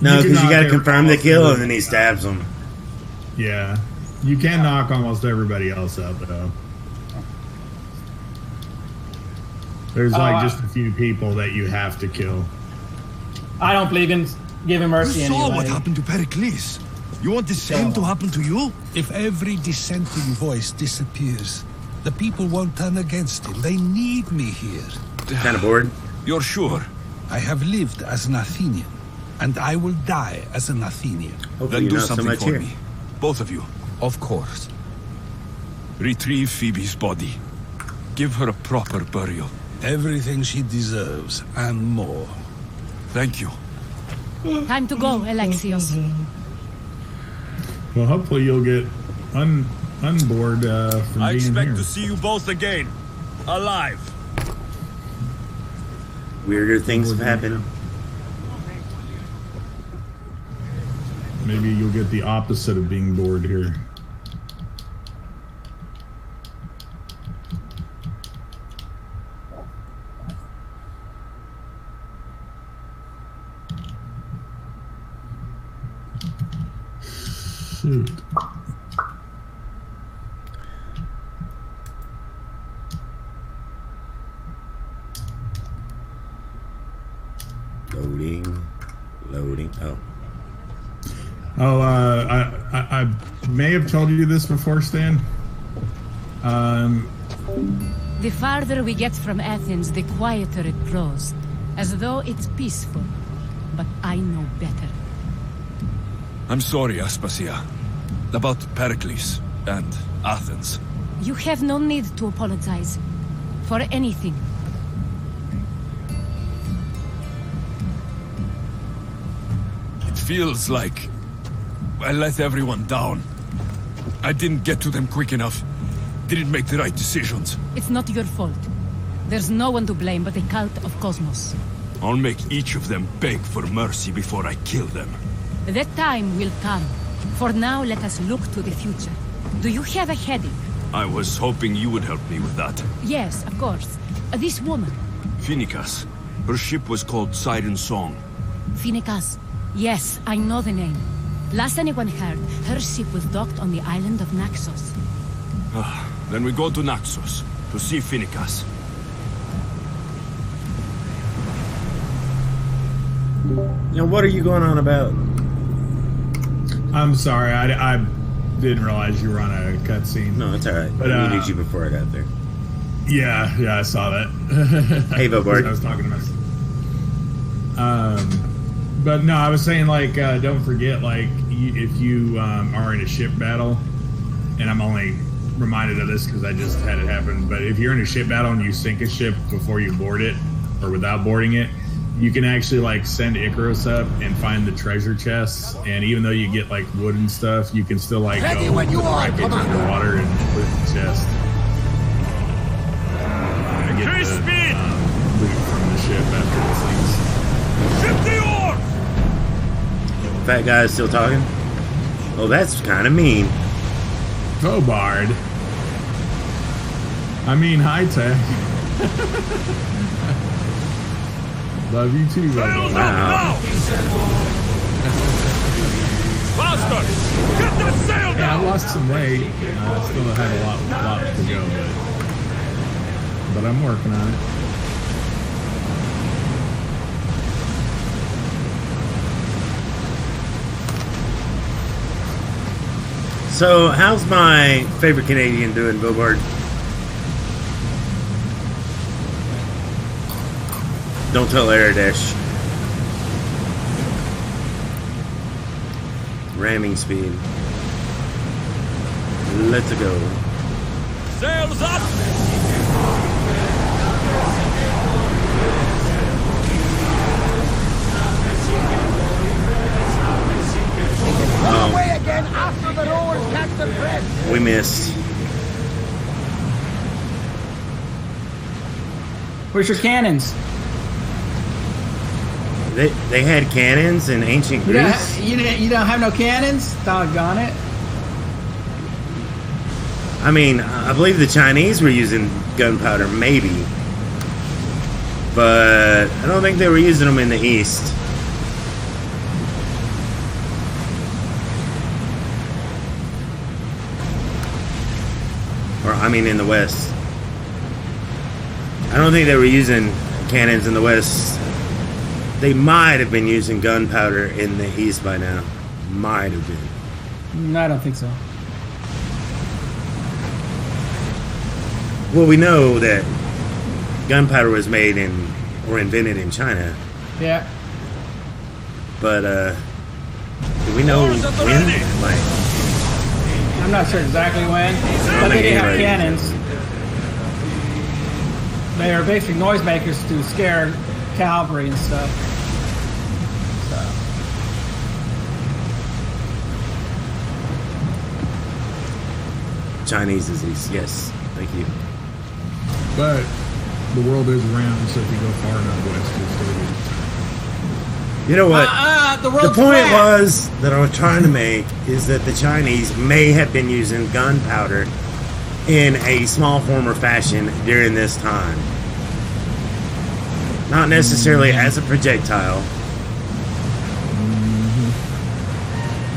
No, You can because you knock got to every- confirm the kill and then he stabs them. yeah, you can knock almost everybody else out though. There's like just a few people that you have to kill. I don't believe in giving mercy You saw anyway. what happened to Pericles. You want the same to happen to you? If every dissenting voice disappears, the people won't turn against him. They need me here. Kind of bored. You're sure? I have lived as an Athenian, and I will die as an Athenian. Hopefully Then you're do not so something much for here. me. Both of you. Of course. Retrieve Phoebe's body. Give her a proper burial. Everything she deserves, and more. Thank you. Time to go, Alexios. Well, hopefully you'll get unboard from I being expect here. to see you both again. Alive. Weirder things have happened. Maybe you'll get the opposite of being bored here. Shoot. Loading. Oh, I may have told you this before, Stan. The farther we get from Athens, the quieter it grows. As though it's peaceful. But I know better. I'm sorry, Aspasia. About Pericles and Athens. You have no need to apologize. For anything. It feels like I let everyone down. I didn't get to them quick enough. Didn't make the right decisions. It's not your fault. There's no one to blame but the cult of Cosmos. I'll make each of them beg for mercy before I kill them. That time will come. For now, let us look to the future. Do you have a headache? I was hoping you would help me with that. Yes, of course. This woman. Phoenicas. Her ship was called Siren Song. Phoenicas. Yes, I know the name. Last anyone heard, her ship was docked on the island of Naxos. Then we go to Naxos to see Phoenicas. Now, what are you going on about? I'm sorry, I didn't realize you were on a cutscene. No, it's alright. But, I muted you before I got there. Yeah, I saw that. Hey, Bobart. I was talking to myself. But no, I was saying, like, don't forget, like, if you are in a ship battle, and I'm only reminded of this because I just had it happen, but if you're in a ship battle and you sink a ship before you board it, or without boarding it, you can actually, like, send Icarus up and find the treasure chests, and even though you get, like, wood and stuff, you can still, like, Ready go when you put the are, wreckage underwater and put it in the chest. And get the loot from the ship after it sinks. Ship the ore! Fat guy is still talking? Oh, that's kind of mean. Bobard. I mean, high tech. Love you too, Bobard. Wow. Faster! Get that sail Yeah, down! I lost some weight. I still had a lot to go, but I'm working on it. So, how's my favorite Canadian doing, Bobard? Don't tell Aradesh. Ramming speed. Let's go. Sails up! Run away again after the rowers catch the thread. We missed. Where's your cannons? They had cannons in ancient Greece? You don't have no cannons? Doggone it. I mean, I believe the Chinese were using gunpowder, maybe. But I don't think they were using them in the East. Or, I mean, in the West. I don't think they were using cannons in the West. They might have been using gunpowder in the East by now. Might have been. No, I don't think so. Well, we know that gunpowder was made in or invented in China. Yeah. But do we know when? Like, I'm not sure exactly when, but they did have cannons. they are basically noisemakers to scare cavalry and stuff. Chinese disease, yes. Thank you. But the world is round, so if you go far enough west, you'll still be. You know what? The point was that I was trying to make is that the Chinese may have been using gunpowder in a small form or fashion during this time. Not necessarily as a projectile.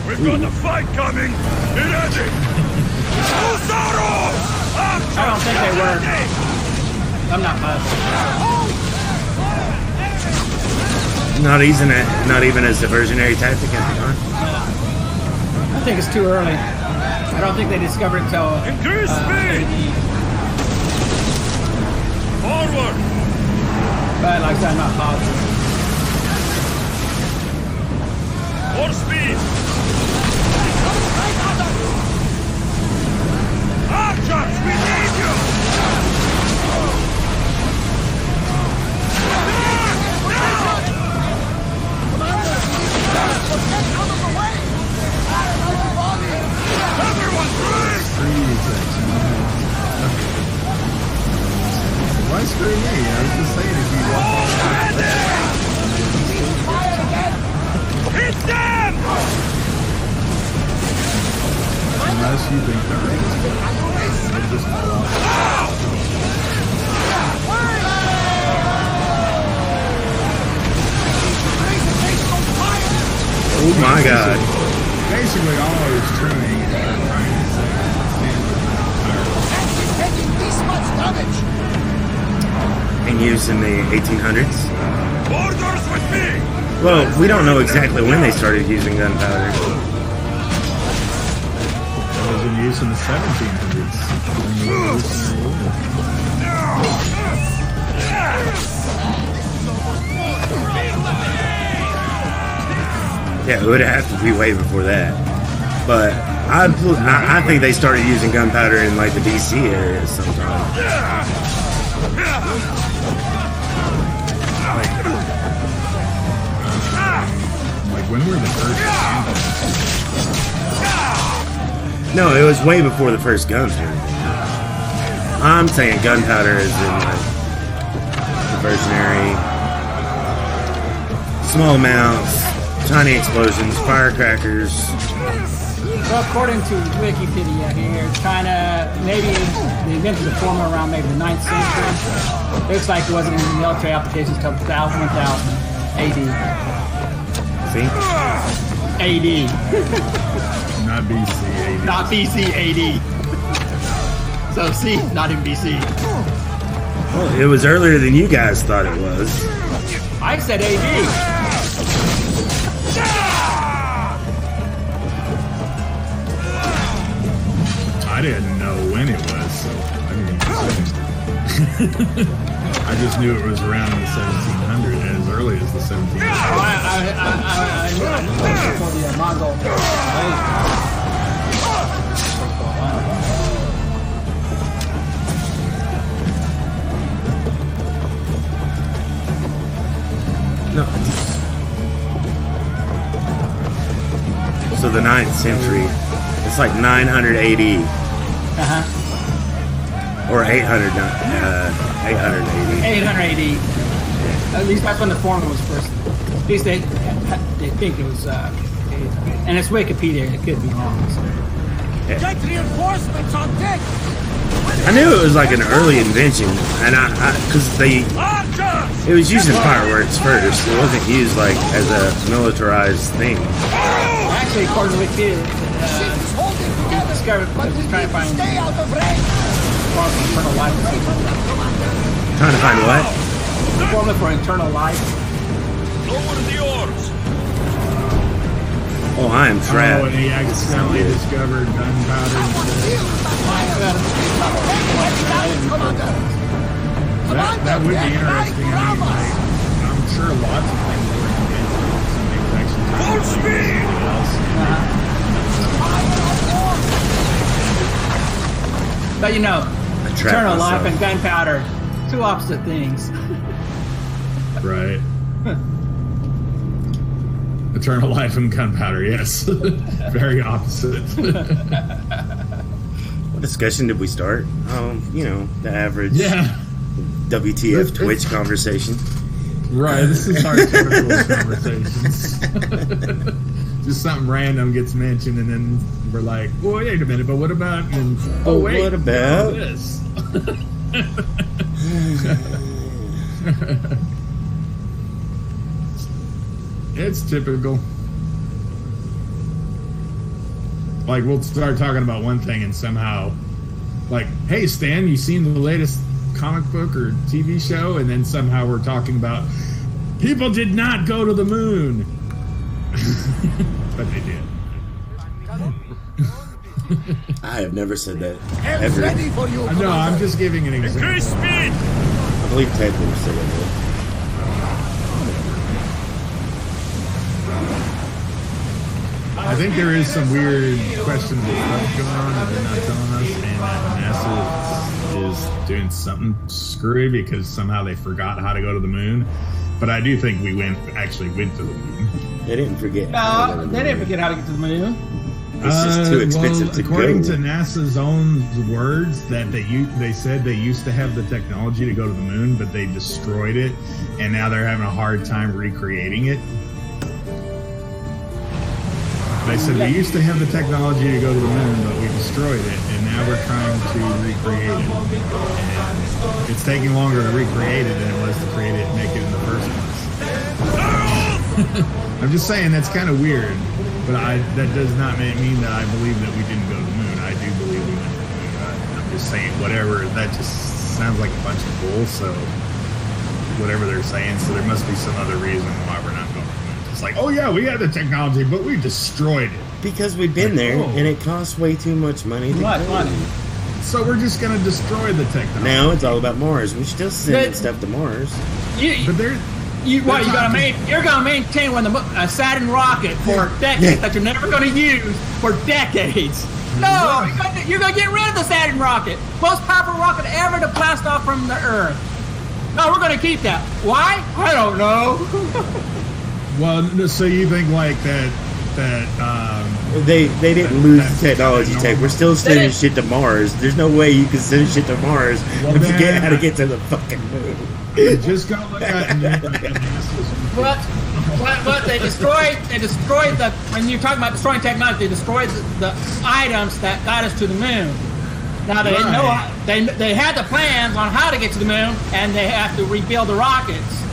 We've got the fight coming! Get at it! I don't think they were. I'm not positive. Not even as diversionary tactic at the time. I think it's too early. I don't think they discovered it until increase speed. Forward. But like I said, I'm not positive. More speed. Archers, we need you. Why screw me? I was just saying if you walk hit them! Unless you think they're right. They'll just fall off. Oh my god. Basically all I was trying to say taking this much damage. In use in the 1800s? Orders with me! Well, we don't know exactly when they started using gunpowder. It was in use in the 1700s. Yeah, it would have to be way before that. But I think they started using gunpowder in like the DC area sometime. Like when were the first? No, it was way before the first guns were. I'm saying gunpowder is in like diversionary, small amounts, tiny explosions, firecrackers. Well, according to Wikipedia here, China, maybe they invented the formula around maybe the 9th century. Looks like it wasn't in military applications until 1000 AD. See? AD. Not BC AD. Not BC AD. So C, not in BC. Well, it was earlier than you guys thought it was. I said AD. I didn't know when it was, so I didn't even say. I just knew it was around the 1700s, as early as the 1700s. I knew it before the Mongol. No. So the 9th century, it's like 900 AD. Or 800 AD. 800 AD. At least that's when the formula was first. At least they think it was. And it's Wikipedia. It could be wrong. So. Yeah. Get reinforcements on deck. I knew it was like an early invention, and because it was used in fireworks first. It wasn't used like as a militarized thing. Actually, according to Wikipedia, he discovered because he's trying to find eternal life. Trying to find what? Formula for eternal life. Lower the oars. Oh, I am trapped. Oh, and he accidentally discovered gunpowder. That would be interesting. I mean, like, I'm sure lots of things were invented. Something actually full speed. But you know, eternal life and gunpowder Two opposite things. Right. Eternal life and gunpowder, yes. Very opposite. What discussion did we start? You know, the average WTF Twitch conversation. Right, this is our typical conversations. Just something random gets mentioned, and then we're like, well, wait a minute, but what about... And, wait, what about this? It's typical. Like, we'll start talking about one thing and somehow, like, hey, Stan, you seen the latest comic book or TV show? And then somehow we're talking about people did not go to the moon. But they did. I have never said that. Ever. Ready for you, no, I'm just giving an example. I believe Ted would have said it. I think there is some weird questions stuff going on that they're not telling us, and that NASA is doing something screwy because somehow they forgot how to go to the moon. But I do think we actually went to the moon. They didn't forget. No, they didn't forget how to get to the moon. It's just too expensive to go. According to NASA's own words, that they said they used to have the technology to go to the moon, but they destroyed it, and now they're having a hard time recreating it. They said we used to have the technology to go to the moon, but we destroyed it, and now we're trying to recreate it. And it's taking longer to recreate it than it was to create it and make it in the first place. I'm just saying that's kind of weird, but that does not mean that I believe that we didn't go to the moon. I do believe we went to the moon. I'm just saying whatever. That just sounds like a bunch of bull. So whatever they're saying, so there must be some other reason why we're not going. It's like, oh yeah, we had the technology, but we destroyed it. Because we've been there, and it costs way too much money. So we're just going to destroy the technology. Now it's all about Mars. We're still sending stuff to Mars. You're gonna maintain a Saturn rocket for decades that you're never gonna use for decades. No, you're gonna get rid of the Saturn rocket, most powerful rocket ever to blast off from the Earth. No, we're gonna keep that. Why? I don't know. Well, so you think like that they didn't lose the technology tech. We're still sending shit to Mars. There's no way you can send shit to Mars and forget how to get to the fucking moon. Just go look at But they destroyed the, when you're talking about destroying technology, they destroyed the items that got us to the moon. Now they know they had the plans on how to get to the moon, and they have to rebuild the rockets.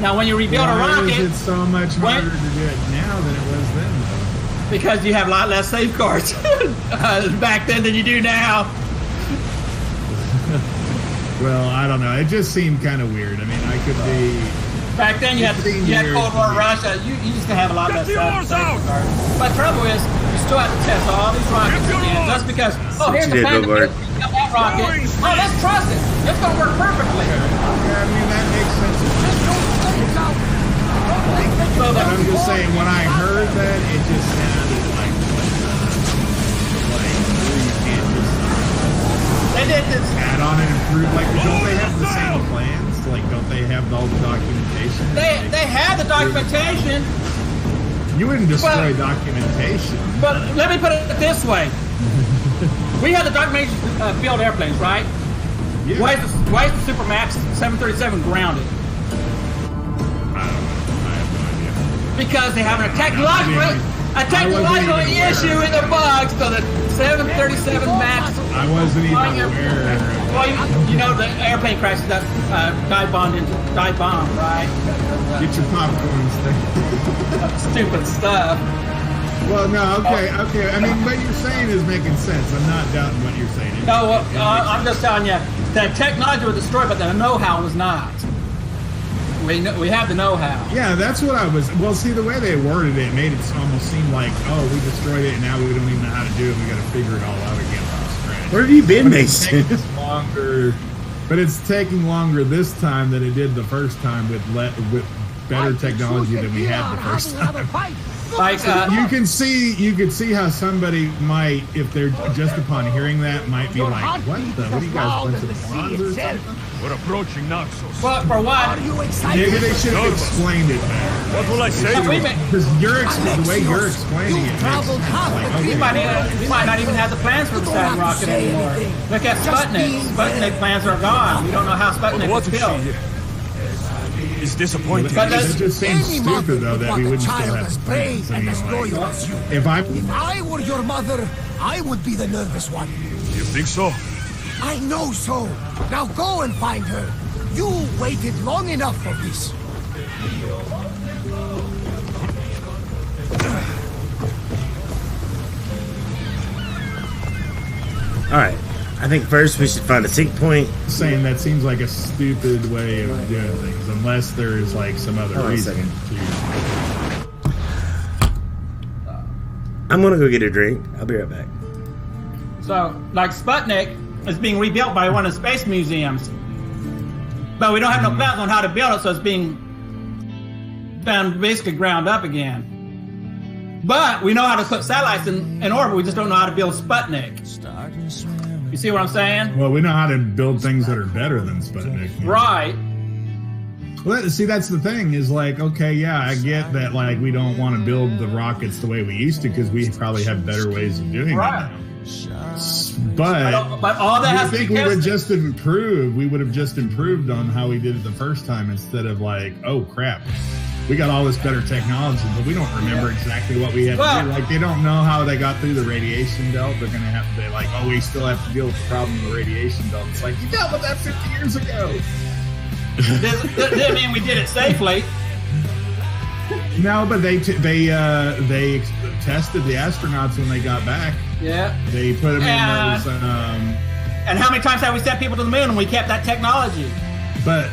Now when you rebuild a rocket, why is it so much harder to do it now than it was then, though? Because you have a lot less safeguards back then than you do now. Well, I don't know. It just seemed kind of weird. I mean, I could be... Back then, you had Cold War Russia. You used to have a lot less safeguards. But the trouble is, you still have to test all these rockets again. Just because, here's the plan to build that rocket. Oh, let's trust it. It's going to work perfectly. Yeah, I mean, that makes sense. But I'm just saying, when I heard that, it just sounded like you can't just they did this add on and improve. Like, don't they have the same plans? Like, don't they have all the documentation? They had the documentation. You wouldn't destroy documentation. But let me put it this way: we had the documentation to build airplanes, right? Yeah. Why is the Supermax 737 grounded? Because they have a technological issue in the bug, so the 737 MAX. I wasn't even aware. Well, you know the airplane crash that dive bomb, right? Get your popcorn stick. Stupid stuff. Well, no, okay. I mean, what you're saying is making sense. I'm not doubting what you're saying. No, I'm just telling you that technology was destroyed, but the know-how was not. We have the know-how. Yeah, that's what I was... Well, see, the way they worded it made it almost seem like, oh, we destroyed it and now we don't even know how to do it. We got to figure it all out again from scratch. Where have you been, Mason? But it's taking longer this time than it did the first time with better technology than we had the first time. Like you can see how somebody might, if they're just upon hearing that, might be like, "What are you guys, bunch of morons or something?" We're approaching Naxos. Well, for what? Maybe they should have explained it better. What will I say? Because the way you're explaining it, We might not even have the plans for the Saturn rocket anymore. Look at Sputnik. Sputnik plans are gone. We don't know how Sputnik was built. Is disappointing. But it just seems stupid, though, that we wouldn't still have plans. I mean, if I were your mother, I would be the nervous one. You think so? I know so. Now go and find her. You waited long enough for this. All right. I think first we should find a sync point. Saying that seems like a stupid way of doing things, unless there is like some other reason. I'm gonna go get a drink. I'll be right back. So, like Sputnik is being rebuilt by one of the space museums, but we don't have no plans on how to build it, so it's being done basically ground up again. But we know how to put satellites in orbit. We just don't know how to build Sputnik. You see what I'm saying? Well, we know how to build things that are better than Sputnik. Right. Well, see, that's the thing is like, okay, yeah, I get that, like, we don't want to build the rockets the way we used to because we probably have better ways of doing it now. But all that has I think we would just improve. We would have just improved on how we did it the first time instead of like, oh crap, we got all this better technology, but we don't remember exactly what we had to do. Like, they don't know how they got through the radiation belt. They're going to have to be like, oh, we still have to deal with the problem of the radiation belt. It's like, you dealt with that 50 years ago. Doesn't mean we did it safely. No, but they tested the astronauts when they got back. Yeah. They put them in those. And how many times have we sent people to the moon and we kept that technology? But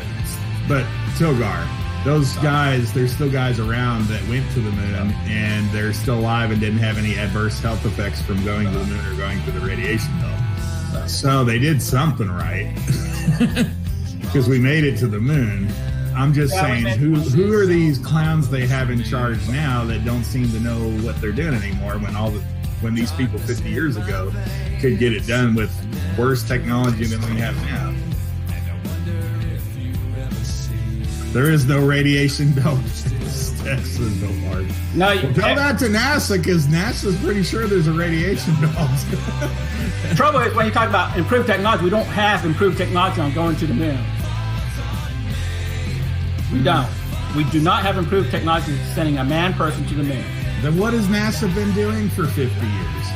Tilgar, those guys, there's still guys around that went to the moon and they're still alive and didn't have any adverse health effects from going to the moon or going through the radiation belt. So they did something right. Because we made it to the moon. I'm just saying, who are these clowns they have in charge now that don't seem to know what they're doing anymore when these people 50 years ago could get it done with worse technology than we have now? There is no radiation belt. That's so hard. No, tell that to NASA because NASA's pretty sure there's a radiation belt. The trouble is when you talk about improved technology, we don't have improved technology on going to the moon. We don't. We do not have improved technology sending a manned person to the moon. Then what has NASA been doing for 50 years?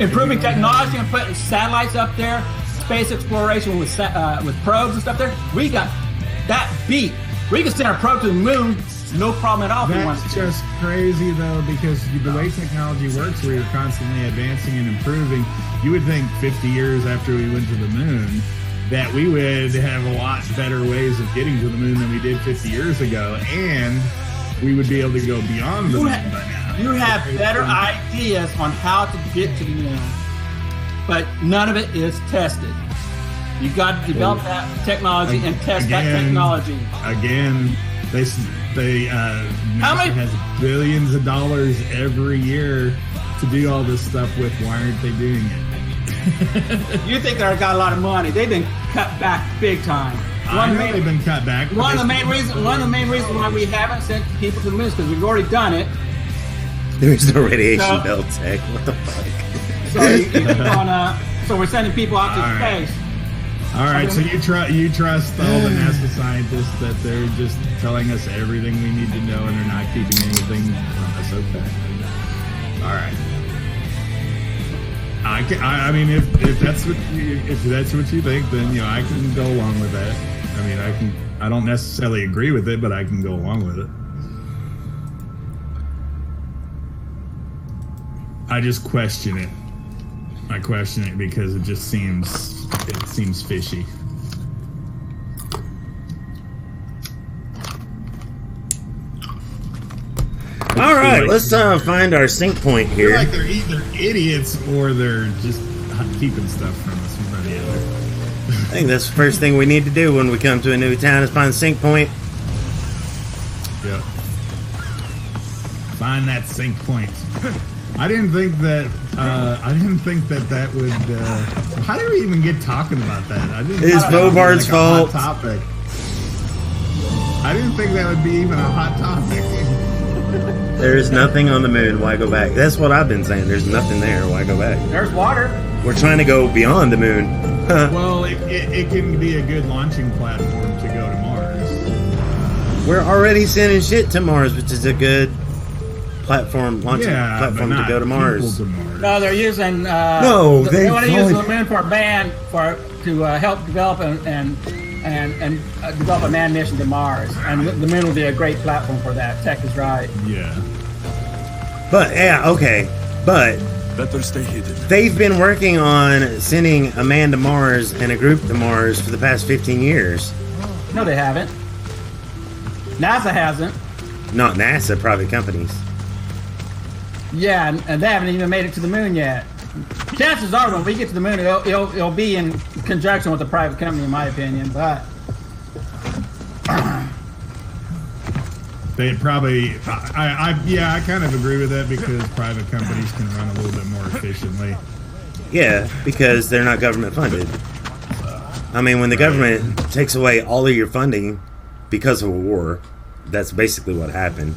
Improving technology and putting satellites up there, space exploration with probes and stuff there. We got that beat. We can send our probe to the moon, no problem at all. That's just crazy though, because the way technology works, where you're constantly advancing and improving, you would think 50 years after we went to the moon, that we would have a lot better ways of getting to the moon than we did 50 years ago, and we would be able to go beyond the moon by now. You have better ideas on how to get to the moon, but none of it is tested. You got to develop that technology and test that technology. Again, NASA has billions of dollars every year to do all this stuff with. Why aren't they doing it? You think they've got a lot of money? They've been cut back big time. They've been cut back. One of the main reasons why we haven't sent people to the moon is because we've already done it. There's no radiation belt tech. What the fuck? So we're sending people out to space. All right, so you trust all the NASA scientists that they're just telling us everything we need to know and they're not keeping anything from us. Okay. All right. I mean, if that's what you think, then I can go along with that. I mean, I don't necessarily agree with it, but I can go along with it. I just question it. I question it because it just seems fishy. All right, let's find our sync point here. I feel like they're either idiots or they're just keeping stuff from us one or the other. I think that's the first thing we need to do when we come to a new town is find a sync point. Yep. Find that sync point. I didn't think that. That would. How did we even get talking about that? I didn't. It's Bobard's fault. Topic. I didn't think that would be even a hot topic. There's nothing on the moon. Why go back? That's what I've been saying. There's nothing there. Why go back? There's water. We're trying to go beyond the moon. Well, it can be a good launching platform to go to Mars. We're already sending shit to Mars, which is a good launching platform to go to Mars. No, they're using. They want to use the moon for a to help develop and develop a manned mission to Mars, and the moon will be a great platform for that. Tech is right. Yeah. But better stay hidden. They've been working on sending a man to Mars and a group to Mars for the past 15 years. No, they haven't. NASA hasn't. Not NASA, private companies. Yeah, and they haven't even made it to the moon yet. Chances are, when we get to the moon, it'll be in conjunction with a private company, in my opinion. But they probably, I kind of agree with that because private companies can run a little bit more efficiently. Yeah, because they're not government funded. I mean, when the government takes away all of your funding because of a war, that's basically what happened.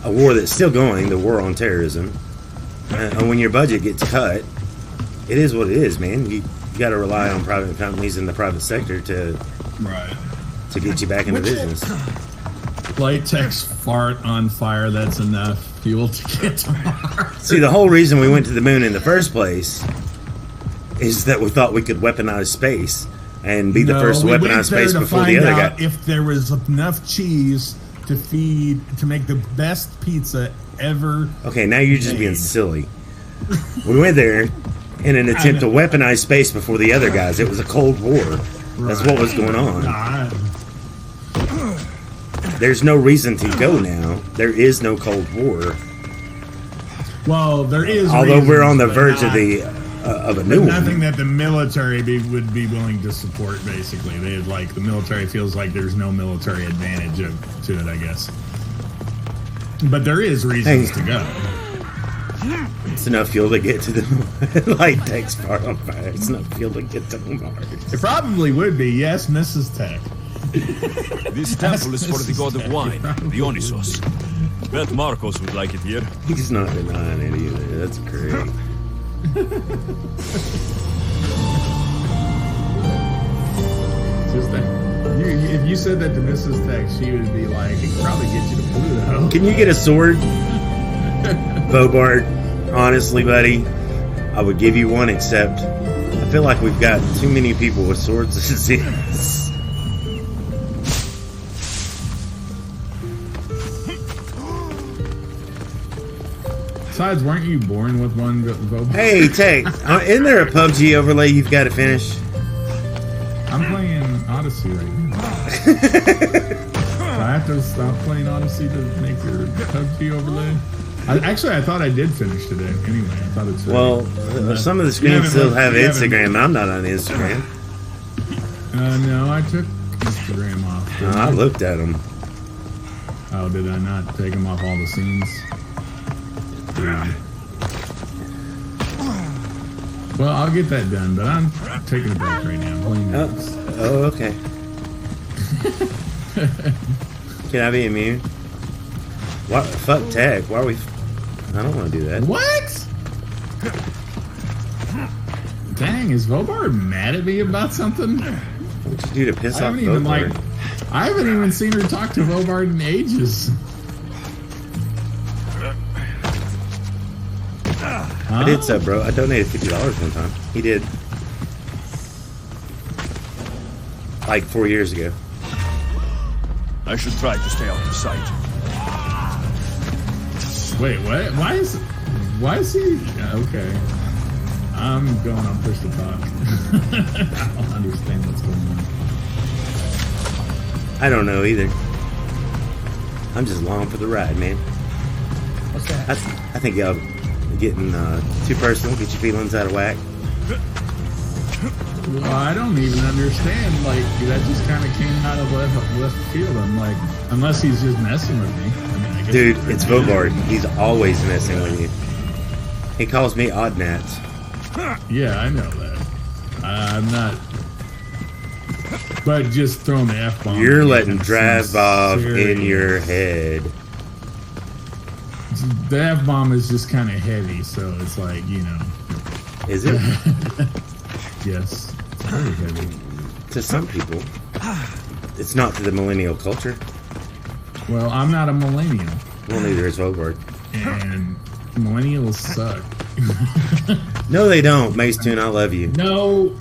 A war that's still going, the war on terrorism. And when your budget gets cut, it is what it is, man. You got to rely on private companies in the private sector to get you back into business. Flight techs fart on fire, that's enough fuel to get to Mars. See, the whole reason we went to the moon in the first place is that we thought we could weaponize space and be the first to weaponize space before the other guy. If there was enough cheese to make the best pizza ever. Okay, now you're just being silly. We went there in an attempt to weaponize space before the other guys. It was a Cold War. That's what was going on. There's no reason to go now. There is no Cold War. Well, there is. Although we're on the verge of a new one. Nothing that the military would be willing to support. Basically, the military feels like there's no military advantage to it, I guess. But there is reasons to go. It's enough fuel to get to the light takes fart on fire. It's enough fuel to get to Mars. It probably would be, yes, Mrs. Tech. This temple is for the god of wine, Dionysos. Bet Marcos would like it here. He's not denying it either. That's great. Just that. If you said that to Mrs. Tech, she would be like, "It could probably get you to Pluto." Can you get a sword, Bobart? Honestly, buddy, I would give you one. Except, I feel like we've got too many people with swords as it is. Besides, weren't you born with one? Hey, Tech, isn't there a PUBG overlay you've got to finish? I'm playing Odyssey right now. I have to stop playing Odyssey to make your PUBG overlay. I thought I did finish today. Anyway, I thought it's... Well, some of the screens still have Instagram. I'm not on Instagram. No, I took Instagram off. I looked at them. Oh, did I not take them off all the scenes? Yeah. Well, I'll get that done, but I'm taking a break right now. I'm playing okay. Can I be immune? What? Fuck tech. Why are we... I don't want to do that. What? Dang, is Vobard mad at me about something? What'd you do to piss off Vobard? I haven't even seen her talk to Vobard in ages. I did so, bro. I donated $50 one time. He did. Like 4 years ago. I should try to stay out of sight. Wait, what? Why is he... Okay. I'm going on push to talk. I don't understand what's going on. I don't know either. I'm just along for the ride, man. What's that? I think y'all getting too personal, get your feelings out of whack. Well, I don't even understand. Like, that just kind of came out of left field. I'm like, unless he's just messing with me. I mean, I guess Dude, it's Vogard. He's always messing with you. He calls me odd nats. Yeah, I know that. I'm not. But just throwing the F-bomb. You're letting drive off in your head. The F-bomb is just kind of heavy, so it's like, you know. Is it? Yes. It's very heavy. To some people. It's not to the millennial culture. Well, I'm not a millennial. Well, neither is Vogard. And millennials suck. No, they don't. Macetoon, I love you. No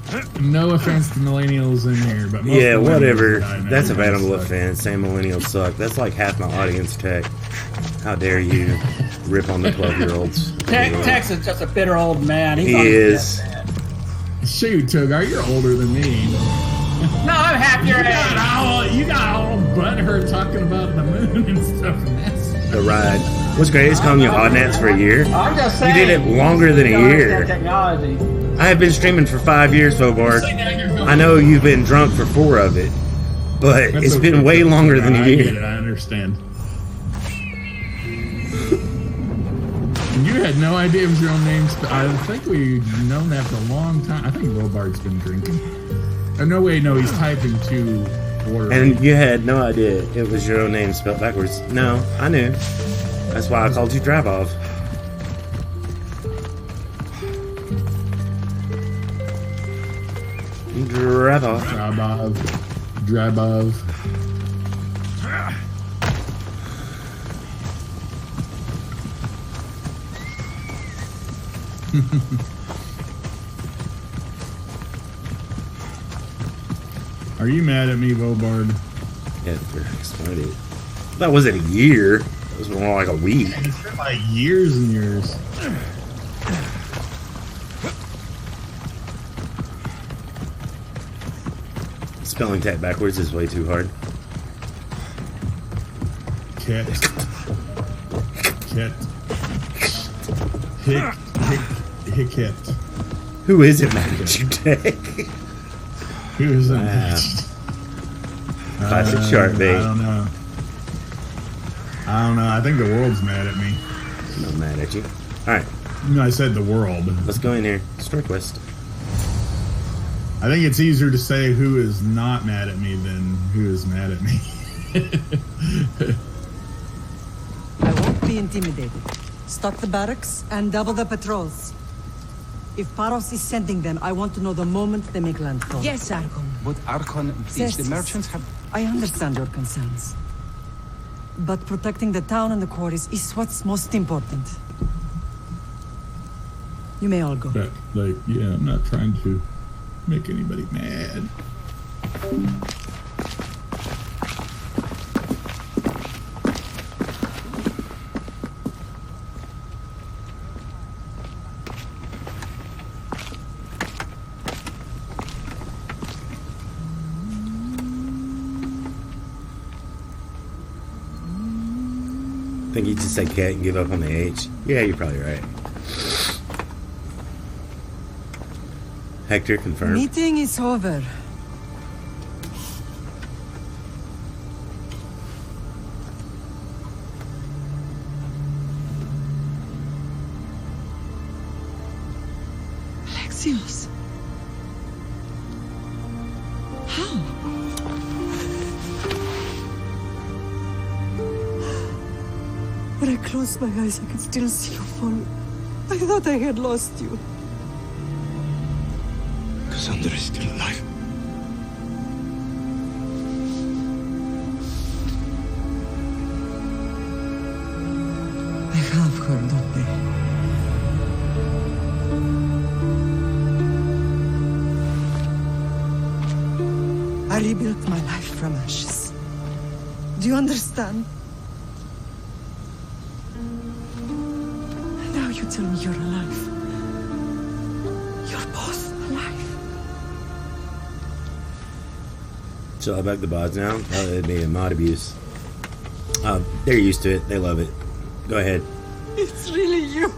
offense to millennials in here, but most yeah, whatever. That's a valuable offense. Saying millennials suck. That's like half my audience, Tech. How dare you rip on the 12-year-olds? Tex is just a bitter old man. He is. Shoot, Togar, you're older than me. No, I'm half your age. You got all butthurt talking about the moon and stuff. The ride. What's great is calling you odd nats for a year. I'm just saying. You did it longer than a year. Technology. I have been streaming for 5 years, Vogard. I know you've been drunk for 4 of it, but it's been way longer than a year. I understand. You had no idea it was your own name. I think we've known that for a long time. I think Lobard's been drinking. Oh, no, wait, no, he's typing to order. And you had no idea it was your own name spelled backwards. No, I knew. That's why I called you Drive Off. Drive Off. Drive Off. Drive Off. Are you mad at me, Vobard? Yeah, explain it. That wasn't a year. It was more like a week. It's been like years and years. Spelling tech backwards is way too hard. Cat. Cat. Hicket. Who is it mad at you, Tech? Who is it? Wow. Classic shark bait. I don't know. I think the world's mad at me. I'm not mad at you. Alright. No, I said the world. Let's go in here. Story quest. I think it's easier to say who is not mad at me than who is mad at me. I won't be intimidated. Stock the barracks and double the patrols. If Paros is sending them, I want to know the moment they make landfall. Yes, Archon. But Archon, please, the merchants have... I understand your concerns. But protecting the town and the quarries is what's most important. You may all go. But, yeah, I'm not trying to make anybody mad. I think you just say cat and give up on the H. Yeah, you're probably right. Hector, confirmed. Meeting is over. Alexios. How? When I closed my eyes, I could still see you fall. I thought I had lost you. Cassandra is still alive. I have her, don't they? I rebuilt my life from ashes. Do you understand? Now you tell me you're alive. You're both alive. Shall I bug the bots now? Oh, it'd be a mod abuse. They're used to it. They love it. Go ahead. It's really you.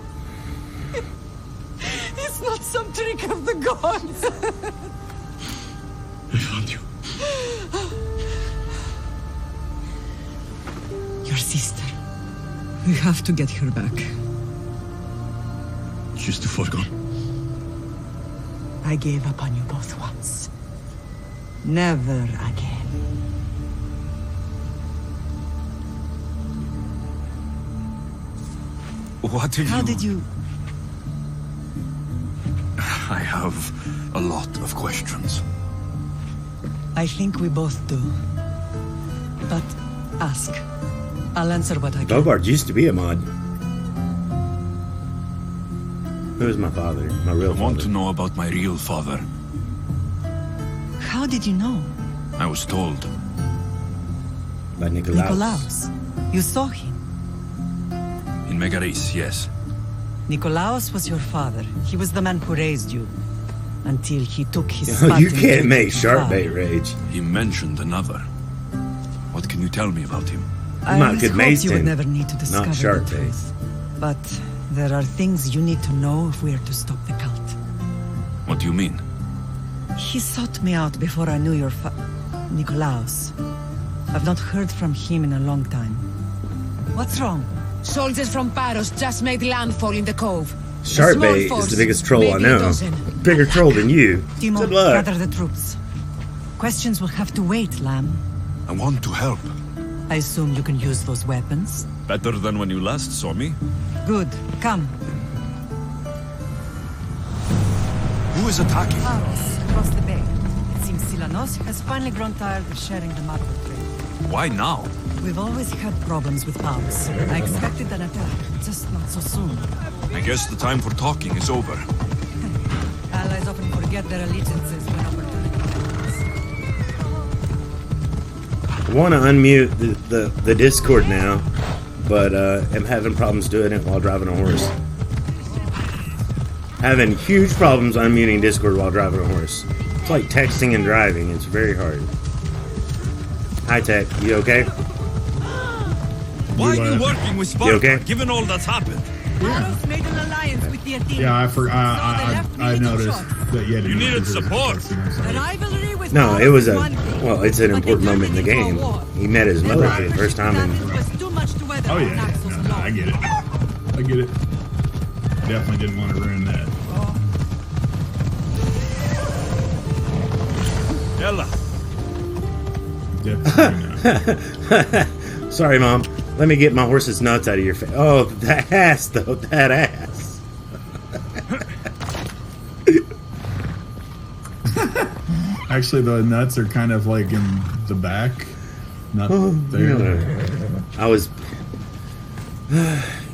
It's not some trick of the gods. Your sister. We have to get her back. She's too far gone. I gave up on you both once. Never again. What have How did you... I have a lot of questions. I think we both do. But ask. I'll answer what I can. Bogart used to be a mod. Who is my father? My real father. I want to know about my real father. How did you know? I was told. By Nikolaus. Nikolaus. You saw him. In Megaris, yes. Nikolaus was your father. He was the man who raised you. Until he took his Oh, spot you in can't make Drake's Sharpbait trial. rage. He mentioned another. What can you tell me about him? I Not always good hoped mason, you would never need to discover not the Sharpbait. truth. But there are things you need to know if we are to stop the cult. What do you mean? He sought me out before I knew your Nikolaus. I've not heard from him in a long time. What's wrong? Soldiers from Paros just made landfall in the cove. Sharpbait is the biggest troll I know. Bigger troll than you. Timo, Good luck. gather the troops. Questions will have to wait, Lamb. I want to help. I assume you can use those weapons. Better than when you last saw me. Good. Come. Who is attacking? Paros, across the bay. It seems Silanos has finally grown tired of sharing the marble trade. Why now? We've always had problems with Paros. I expected an attack, just not so soon. I guess the time for talking is over. Allies often forget their allegiances when opportunity comes. I want to unmute the Discord now, but I'm having problems doing it while driving a horse. Having huge problems unmuting Discord while driving a horse. It's like texting and driving. It's very hard. Hi, Tech. You okay? Why are you working with Sparta, okay? given all that's happened? Paros made an alliance with the Athenians. Yeah, I noticed that you had to You needed support. The rivalry with No, Paros it was is a one thing, well. It's an but important moment in the game. He met his mother for the first time, and was too much to weather Oh on yeah, Naxos no, law. I get it. I get it. Definitely didn't want to ruin that. Ella. Definitely not. sorry, Mom. Let me get my horse's nuts out of your face. Oh, that ass, though. That ass. Actually, the nuts are kind of like in the back, not there. Yeah. I was.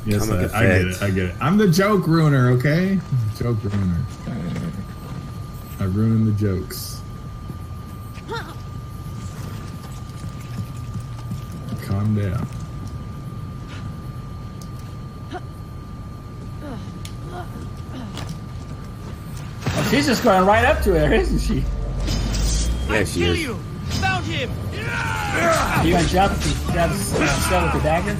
Yes, Comic I get it. effect. I get it. I'm the joke ruiner, okay? Joke ruiner. I ruin the jokes. Calm down. Oh, she's just going right up to her, isn't she? Yeah, she is. You found him. Are you gonna jump if he grabs Stell with the dagger?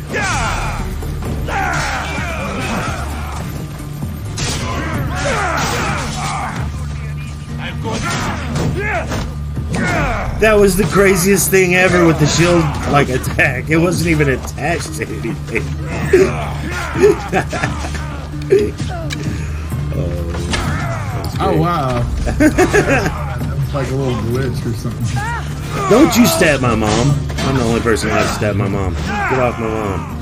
I'm going. That was the craziest thing ever with the shield like attack. It wasn't even attached to anything. Oh wow! Like a little glitch or something. Don't you stab my mom. I'm the only person allowed to stab my mom. Get off my mom.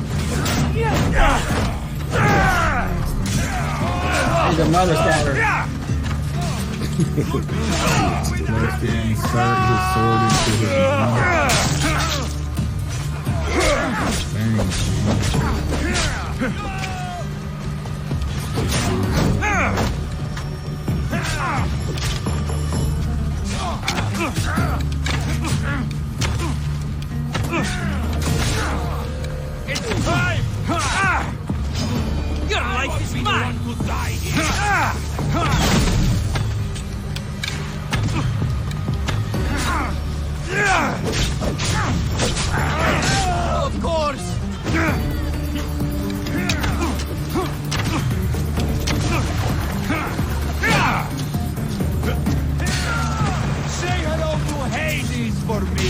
He's a mother stabber. Left hand, insert his sword into his mouth. It's time. Your life is mine. To die of course. Say hello to Hades for me.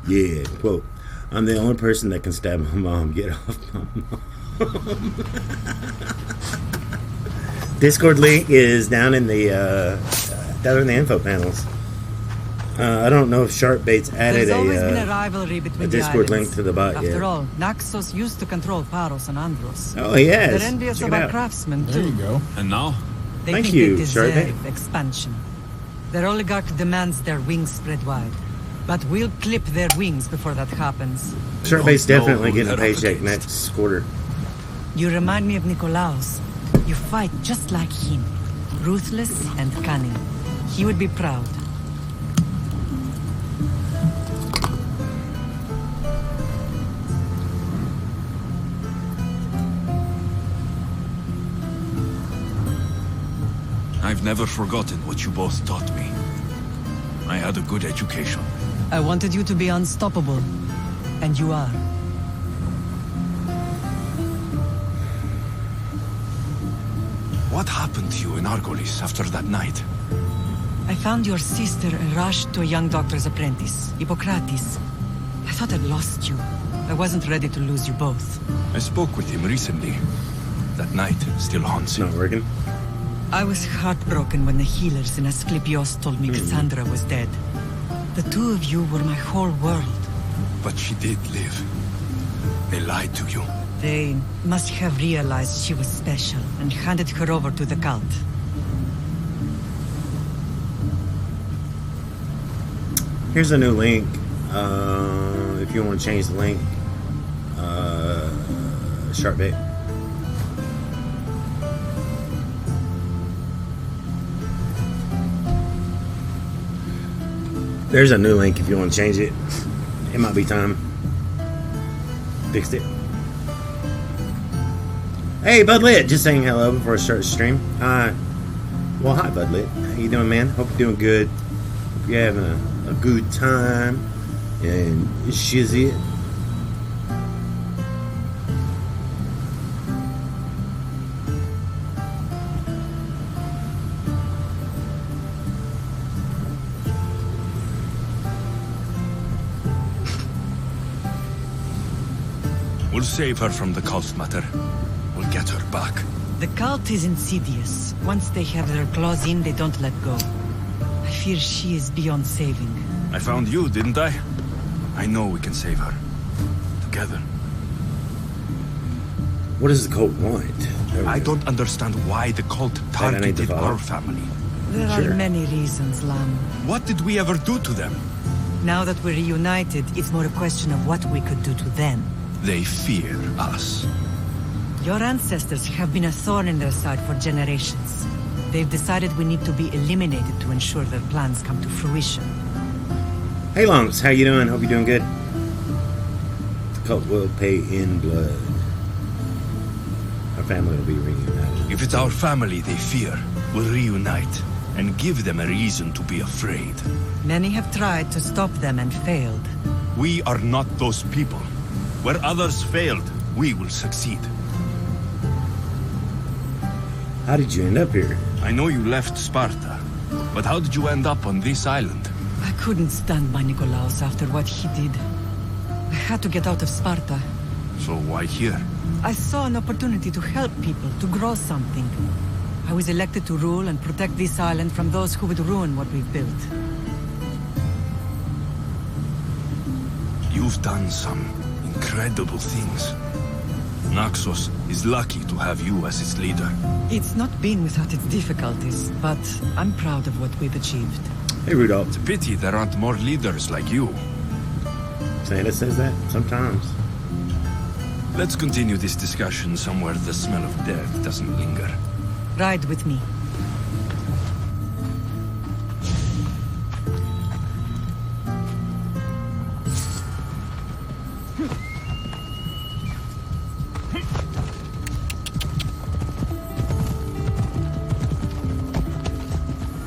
Yeah, quote, I'm the only person that can stab my mom. Get off my mom. Discord link is down in the info panels. I don't know if Sharpbait's added There's always been a rivalry between the Discord link islands. to the bot yet. After all, Naxos used to control Paros and Andros. Oh, yes. They're envious Check of it our out. craftsmen, too. There you go. And now? They Thank think you, they deserve Sharpbait. expansion. Their oligarch demands their wings spread wide. But we'll clip their wings before that happens. Sharpbait's don't know definitely who getting a they're up paycheck against. next quarter. You remind me of Nikolaos. You fight just like him. Ruthless and cunning. He would be proud. I've never forgotten what you both taught me. I had a good education. I wanted you to be unstoppable. And you are. What happened to you in Argolis after that night? I found your sister and rushed to a young doctor's apprentice, Hippocrates. I thought I'd lost you. I wasn't ready to lose you both. I spoke with him recently. That night still haunts him. Not working. I was heartbroken when the healers in Asclepios told me Cassandra was dead. The two of you were my whole world. But she did live. They lied to you. They must have realized she was special and handed her over to the cult. Here's a new link. If you want to change the link, Sharpbait. There's a new link if you want to change it. It might be time. Fixed it. Hey, Bud Lit, just saying hello before I start the stream. Well, hi, Bud Lit. How you doing, man? Hope you're doing good. Hope you're having a good time and shizzy it. We'll save her from the cult matter. We'll get her back. The cult is insidious. Once they have their claws in, they don't let go. I fear she is beyond saving. I found you, didn't I? I know we can save her. Together. What does the cult want? I don't understand why the cult targeted our family. There are many reasons, Lam. What did we ever do to them? Now that we're reunited, it's more a question of what we could do to them. They fear us. Your ancestors have been a thorn in their side for generations. They've decided we need to be eliminated to ensure their plans come to fruition. Hey, Longs, how you doing? Hope you're doing good. The cult will pay in blood. Our family will be reunited. If it's our family they fear, we'll reunite and give them a reason to be afraid. Many have tried to stop them and failed. We are not those people. Where others failed, we will succeed. How did you end up here? I know you left Sparta, but how did you end up on this island? I couldn't stand by Nikolaos after what he did. I had to get out of Sparta. So why here? I saw an opportunity to help people, to grow something. I was elected to rule and protect this island from those who would ruin what we've built. You've done some incredible things. Naxos is lucky to have you as its leader. It's not been without its difficulties, but I'm proud of what we've achieved. Hey, Rudolph. It's a pity there aren't more leaders like you. Santa says that sometimes. Let's continue this discussion somewhere the smell of death doesn't linger. Ride with me.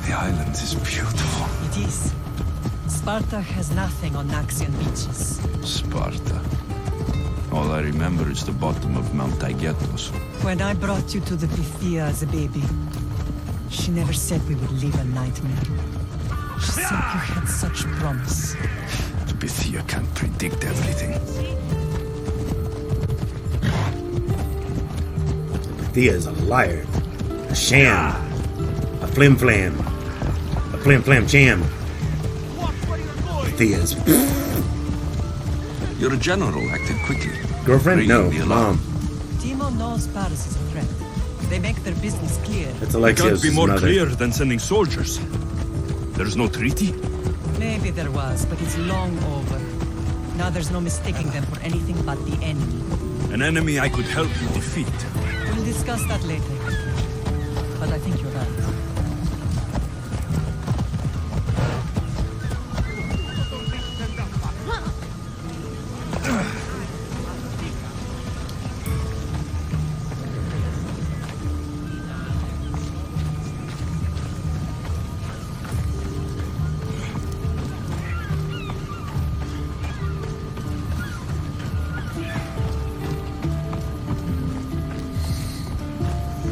The island is beautiful. It is. Sparta has nothing on Naxian beaches. Sparta. All I remember is the bottom of Mount Taygetos. When I brought you to the Pythia as a baby, she never said we would live a nightmare. She said you had such promise. To Bithia can't predict everything. Thea is a liar, a sham, a flim-flam, a flim-flam sham. Thea's Your general acted quickly. girlfriend? No, mom. Timo knows Paris is a threat. They make their business clear. That's It can't Alexios' be more mother. clear than sending soldiers. There's no treaty? Maybe there was, but it's long over. Now there's no mistaking them for anything but the enemy. An enemy I could help you defeat. We'll discuss that later. But I think you're right.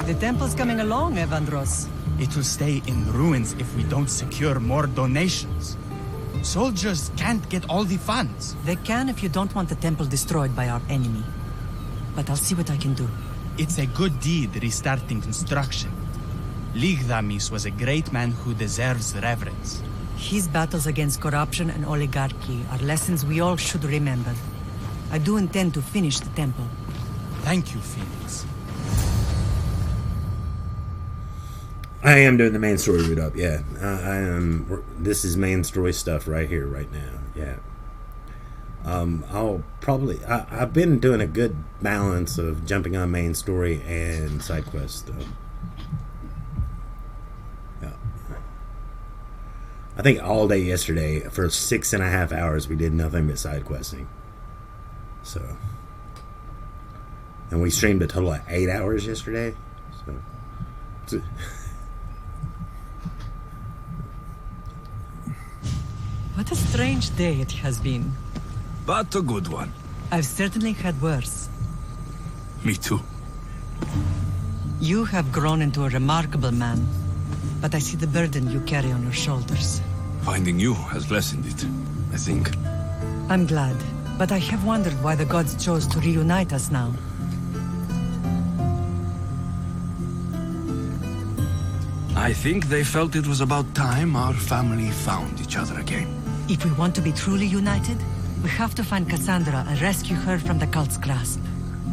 The temple's coming along, Evandros. It will stay in ruins if we don't secure more donations. Soldiers can't get all the funds. They can if you don't want the temple destroyed by our enemy. But I'll see what I can do. It's a good deed restarting construction. Ligdamis was a great man who deserves reverence. His battles against corruption and oligarchy are lessons we all should remember. I do intend to finish the temple. Thank you, Phoenix. I am doing the main story route up, yeah. I am. This is main story stuff right here, right now, yeah. I'll probably. I've been doing a good balance of jumping on main story and side quests, though. Yeah. I think all day yesterday for 6.5 hours we did nothing but side questing. So, and we streamed a total of 8 hours yesterday. So. What a strange day it has been. But a good one. I've certainly had worse. Me too. You have grown into a remarkable man, but I see the burden you carry on your shoulders. Finding you has lessened it, I think. I'm glad, but I have wondered why the gods chose to reunite us now. I think they felt it was about time our family found each other again. If we want to be truly united, we have to find Cassandra and rescue her from the cult's grasp.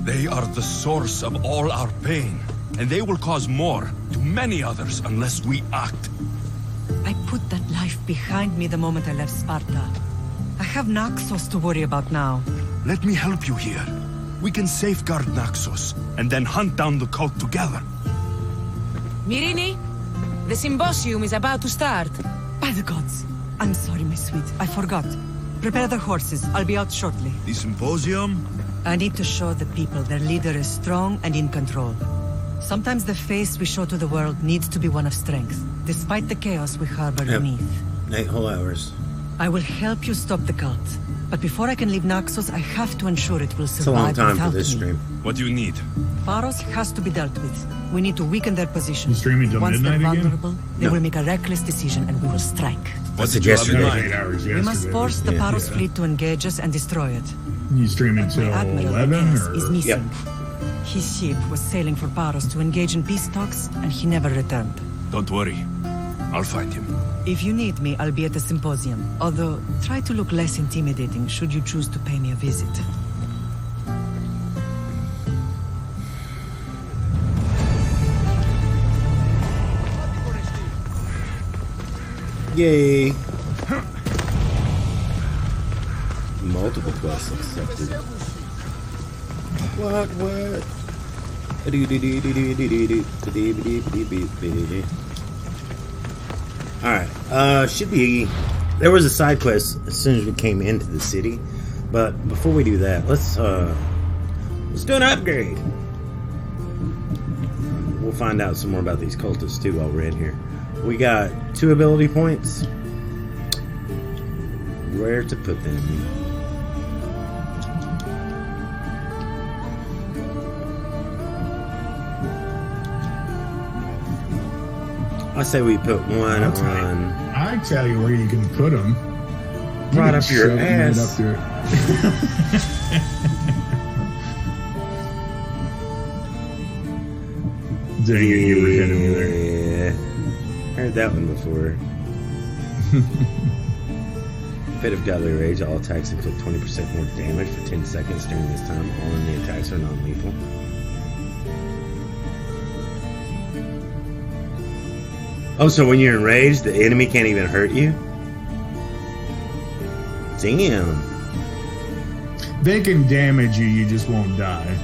They are the source of all our pain, and they will cause more to many others unless we act. I put that life behind me the moment I left Sparta. I have Naxos to worry about now. Let me help you here. We can safeguard Naxos, and then hunt down the cult together. Mirini, the symposium is about to start. By the gods. I'm sorry, my sweet. I forgot. Prepare the horses. I'll be out shortly. The symposium? I need to show the people their leader is strong and in control. Sometimes the face we show to the world needs to be one of strength, despite the chaos we harbor beneath. 8 whole hours. I will help you stop the cult. But before I can leave Naxos, I have to ensure it will It's a long survive time without for this me. stream. What do you need? Pharos has to be dealt with. We need to weaken their position. You streaming till Once they're midnight again? vulnerable, they will make a reckless decision and we will strike. What did you have in mind? 8 hours We must yesterday. force the Yeah. Pharos fleet to engage us and destroy it. You streaming till My admiral 11 Aeneas or? is missing. His ship was sailing for Paros to engage in peace talks, and he never returned. Don't worry. I'll find him. If you need me, I'll be at the symposium. Although, try to look less intimidating should you choose to pay me a visit. Yay! Multiple quests accepted. What? Alright, should be... There was a side quest as soon as we came into the city, but before we do that, let's do an upgrade. We'll find out some more about these cultists too while we're in here. We got 2 ability points. Where to put them? I say we put one on. I tell you where you can put them. right up your Shove it ass. Right up your... Dang it, you were hitting me there. Yeah. Heard that one before. Fit of Godly Rage. All attacks inflict 20% more damage for 10 seconds during this time. All enemy attacks are non-lethal. Oh, so when you're enraged, the enemy can't even hurt you? Damn. They can damage you, you just won't die.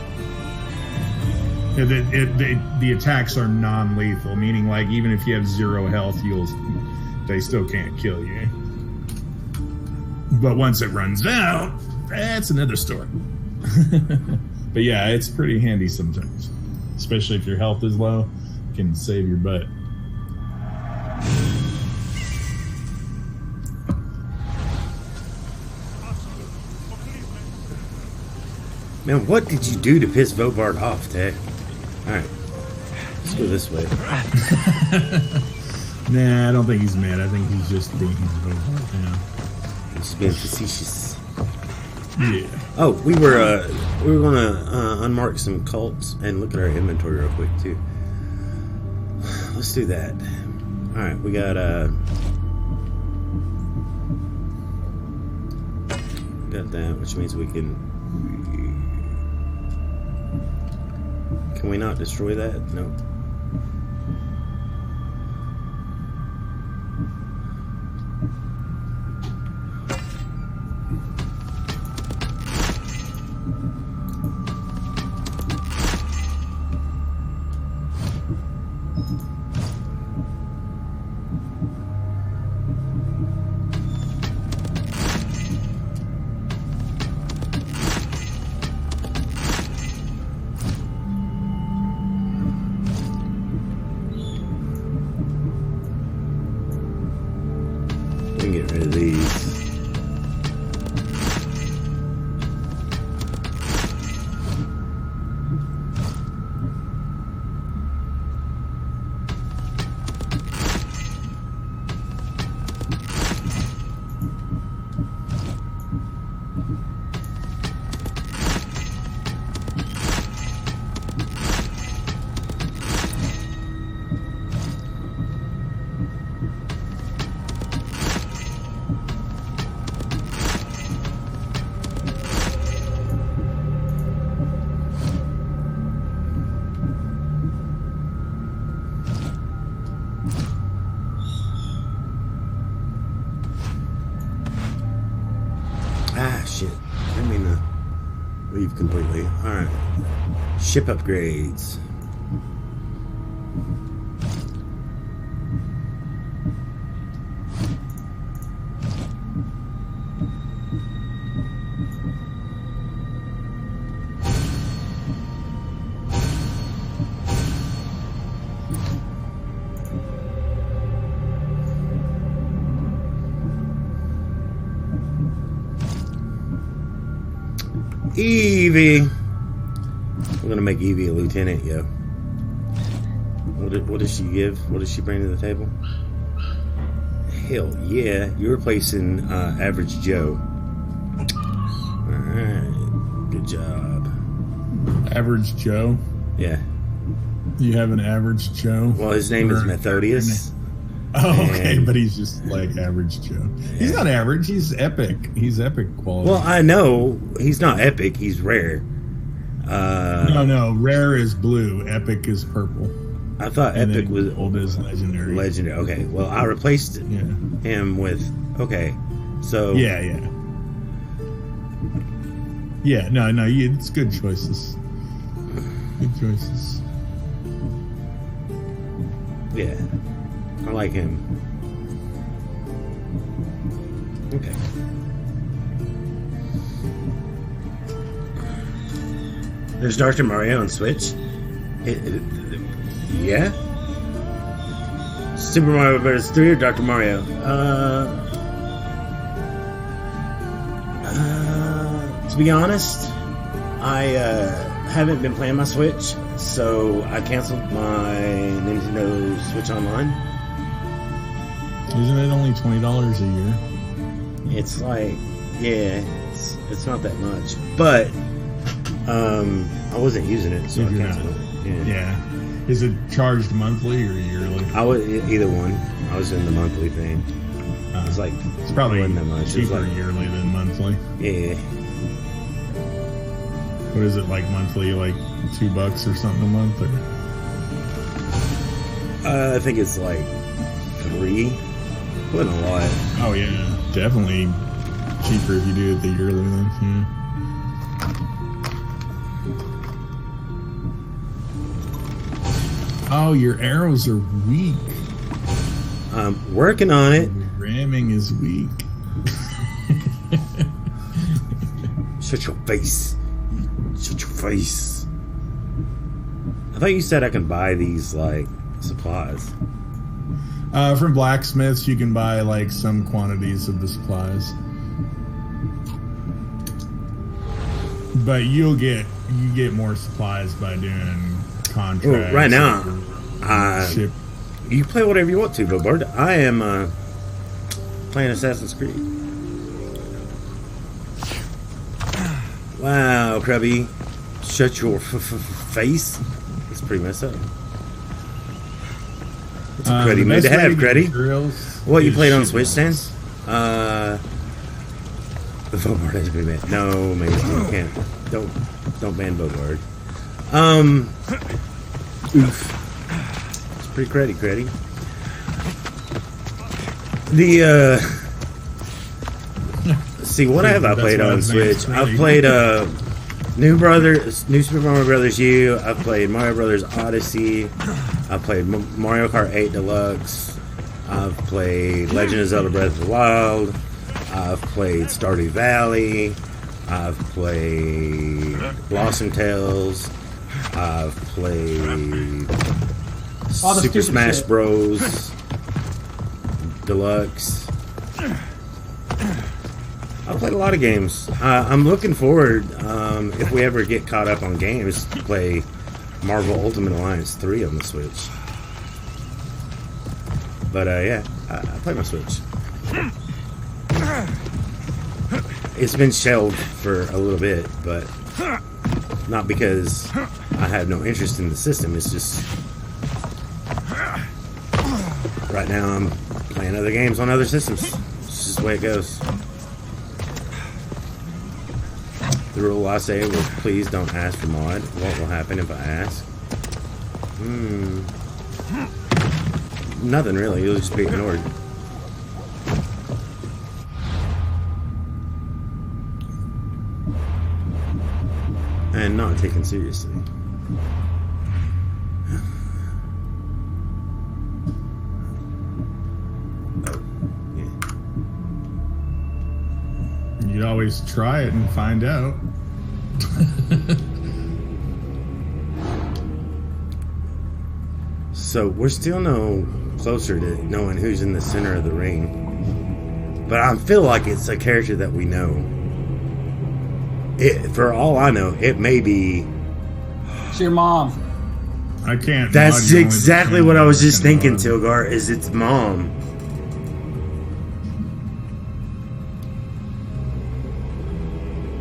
The attacks are non-lethal, meaning like even if you have 0 health, they still can't kill you. But once it runs out, that's another story. But yeah, it's pretty handy sometimes, especially if your health is low. It can save your butt. Man, what did you do to piss Vobard off, Tech? Alright. Let's go this way. Nah, I don't think he's mad. I think he's just being Vobard. He's being facetious. Yeah. Oh, we were gonna unmark some cults and look at our inventory real quick too. Let's do that. Alright, we got that, which means we can we not destroy that? No. Get rid of these. Ah, shit. I didn't mean to leave completely. Alright. Ship upgrades. Evie. We're gonna make Evie a lieutenant, yo. What does she give? What does she bring to the table? Hell yeah. You're replacing Average Joe. Alright. Good job. Average Joe? Yeah. You have an Average Joe? Well, his name is Methodius. Oh, okay, but he's just like Average Joe. He's not average, he's epic. He's epic quality. Well, I know he's not epic, he's rare. No, rare is blue, epic is purple. I thought and epic was old is legendary. Legendary, okay. Well, I replaced him with, okay, so. Yeah, no, it's good choices. Good choices. Yeah. I like him. Okay. There's Dr. Mario on Switch. Yeah? Super Mario Bros. 3 or Dr. Mario? To be honest, I haven't been playing my Switch, so I canceled my Nintendo Switch Online. Isn't it only $20 a year? it's like, yeah, it's not that much. But I wasn't using it, so I canceled it. Yeah. Is it charged monthly or yearly? I was either one. I was in the monthly thing. It's like it's probably wasn't that much. cheaper It was like, yearly than monthly. Yeah. What is it like monthly? Like $2 or something a month? Or? I think it's like 3. Wasn't a lot. Oh yeah, definitely cheaper if you do it the yearly then. Yeah. Oh, your arrows are weak. I'm working on it. Ramming is weak. Shut your face. Shut your face. I thought you said I can buy these, like, supplies. From blacksmiths, you can buy, like, some quantities of the supplies. But you get more supplies by doing contracts. Well, right now, you play whatever you want to, Bobard. I am playing Assassin's Creed. Wow, Krabby. Shut your face. It's pretty messed up. What's a Cruddy made to have, Cruddy? What, you played on Switch stands? The Bobard has been banned. No, maybe you can't. Don't ban Bobard. Oof. It's pretty cruddy. See, what have I played on Switch? I've played New Super Mario Brothers U. I've played Mario Brothers Odyssey. I've played Mario Kart 8 Deluxe. I've played Legend of Zelda Breath of the Wild. I've played Stardew Valley. I've played Blossom Tales. I've played Super Smash Bros. Deluxe. I've played a lot of games. I'm looking forward, if we ever get caught up on games, to play Marvel Ultimate Alliance 3 on the Switch. But yeah, I play my Switch. It's been shelved for a little bit, but not because I have no interest in the system. It's just right now I'm playing other games on other systems. It's just the way it goes. The rule I say was, please don't ask for mod. What will happen if I ask? Nothing really. It'll just be ignored. And not taken seriously. You'd always try it and find out. So we're still no closer to knowing who's in the center of the ring. But I feel like it's a character that we know. For all I know, it may be... It's your mom. I can't... That's exactly what I was just thinking, Tilgar, is its mom.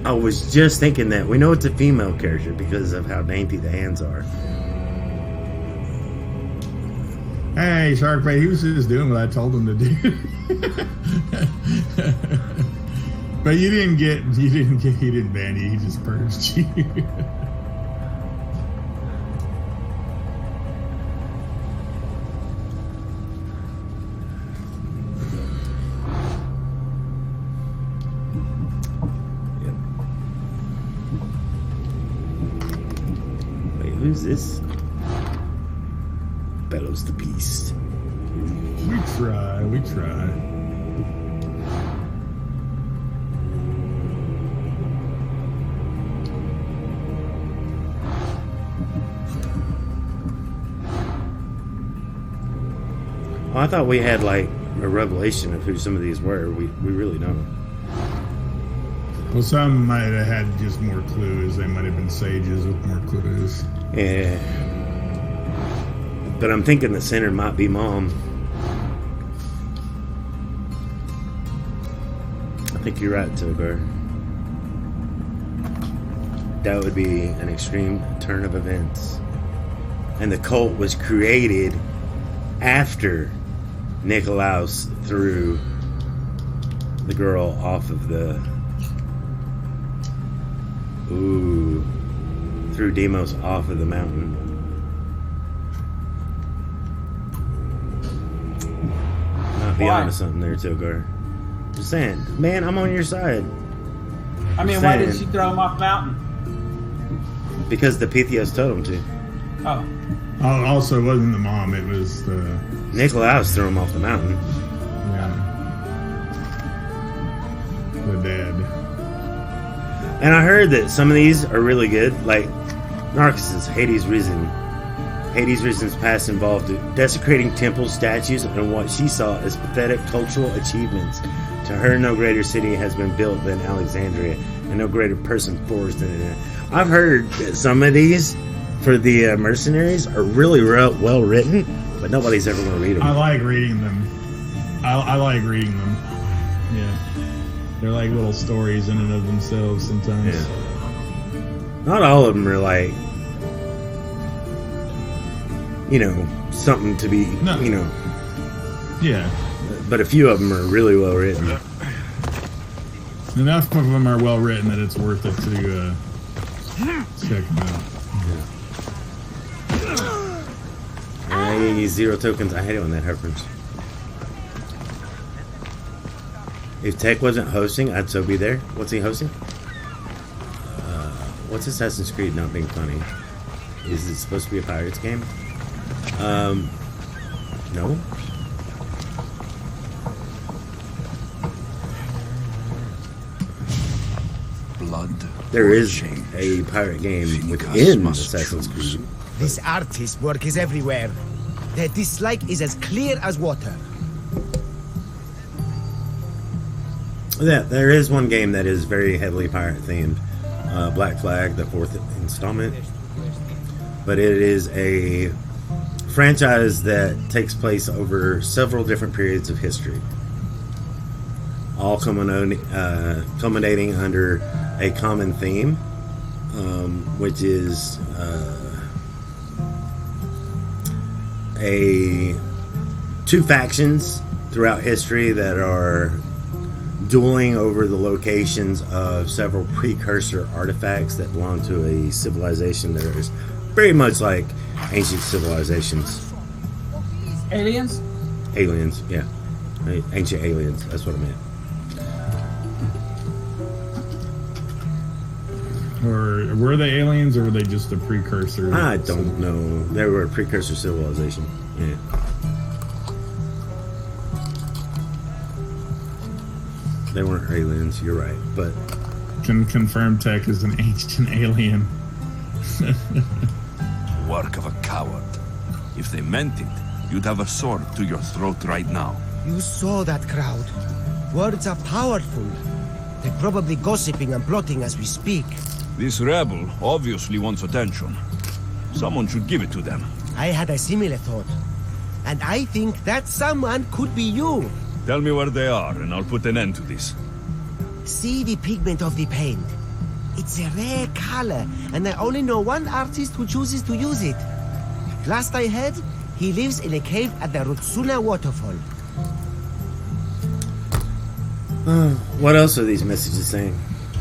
I was just thinking that. We know it's a female character because of how dainty the hands are. Hey, Sharkbait, he was just doing what I told him to do. But he didn't ban you, he just purged you. Who's this? Bellows the Beast. We try. Well, I thought we had like a revelation of who some of these were. We really don't. Well, some might have had just more clues. They might have been sages with more clues. Yeah. But I'm thinking the center might be Mom. think you're right, Tilgar. That would be an extreme turn of events. And the cult was created after Nikolaus threw the girl off of the... Ooh. Threw Demos off of the mountain. Might be onto something there, Tilgar. Just saying. Man, I'm on your side. I mean, why did she throw him off the mountain? Because the Pythios told him to. Oh. Also, it wasn't the mom, it was the... Nikolaus threw him off the mountain. Yeah. The dad. And I heard that some of these are really good, like Narcissus, Hades Risen. Hades Risen's past involved desecrating temples, statues, and what she saw as pathetic cultural achievements. To her, no greater city has been built than Alexandria, and no greater person forged than it. I've heard that some of these, for the mercenaries, are really well written, but nobody's ever going to read them. I like reading them. I like reading them. Yeah. They're like little stories in and of themselves sometimes. Yeah. Not all of them are like, something to be, Yeah. But a few of them are really well written. Enough of them are well written that it's worth it to check them out. Yeah. 0 tokens. I hate it when that happens. If Tech wasn't hosting, I'd so be there. What's he hosting? What's Assassin's Creed not being funny? Is it supposed to be a Pirates game? No. Blood. There is a pirate game within Assassin's Creed. This artist's work is everywhere. Their dislike is as clear as water. Yeah, there is one game that is very heavily pirate themed. Black Flag, the 4th installment. But it is a franchise that takes place over several different periods of history. All culminating under a common theme, which is two factions throughout history that are dueling over the locations of several precursor artifacts that belong to a civilization that is very much like ancient civilizations. Aliens? Aliens, yeah. Ancient aliens, that's what I meant. Or were they aliens, or were they just a precursor? I don't know. They were a precursor civilization. Yeah. They weren't aliens, you're right, but... Can confirm Tech is an ancient alien. Work of a coward. If they meant it, you'd have a sword to your throat right now. You saw that crowd. Words are powerful. They're probably gossiping and plotting as we speak. This rebel obviously wants attention. Someone should give it to them. I had a similar thought. And I think that someone could be you. Tell me where they are, and I'll put an end to this. See the pigment of the paint. It's a rare color, and I only know one artist who chooses to use it. Last I heard, he lives in a cave at the Rutsuna waterfall. What else are these messages saying?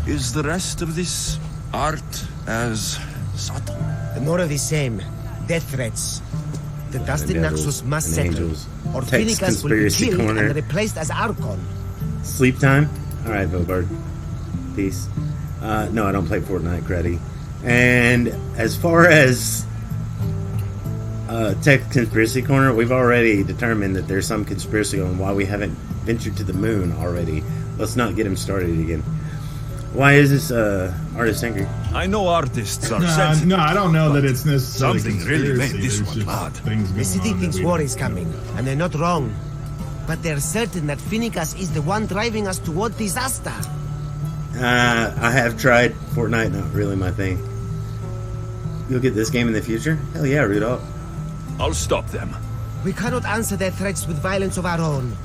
Is the rest of this art as subtle? More of the same. Death threats. The dusty Naxos must settle, or Phoenix will be killed and replaced as Archon. Sleep time? Alright, Vilbard. Peace. No, I don't play Fortnite, Creddy. And as far as Tech Conspiracy Corner, we've already determined that there's some conspiracy on why we haven't ventured to the moon already. Let's not get him started again. Why is this artist angry? I know artists are sensitive. No, I don't know that it's necessarily something really made this one bad. The city thinks war is coming, and they're not wrong. But they're certain that Phoenix is the one driving us toward disaster. I have tried Fortnite, not really my thing. You'll get this game in the future? Hell yeah, Rudolph. I'll stop them. We cannot answer their threats with violence of our own.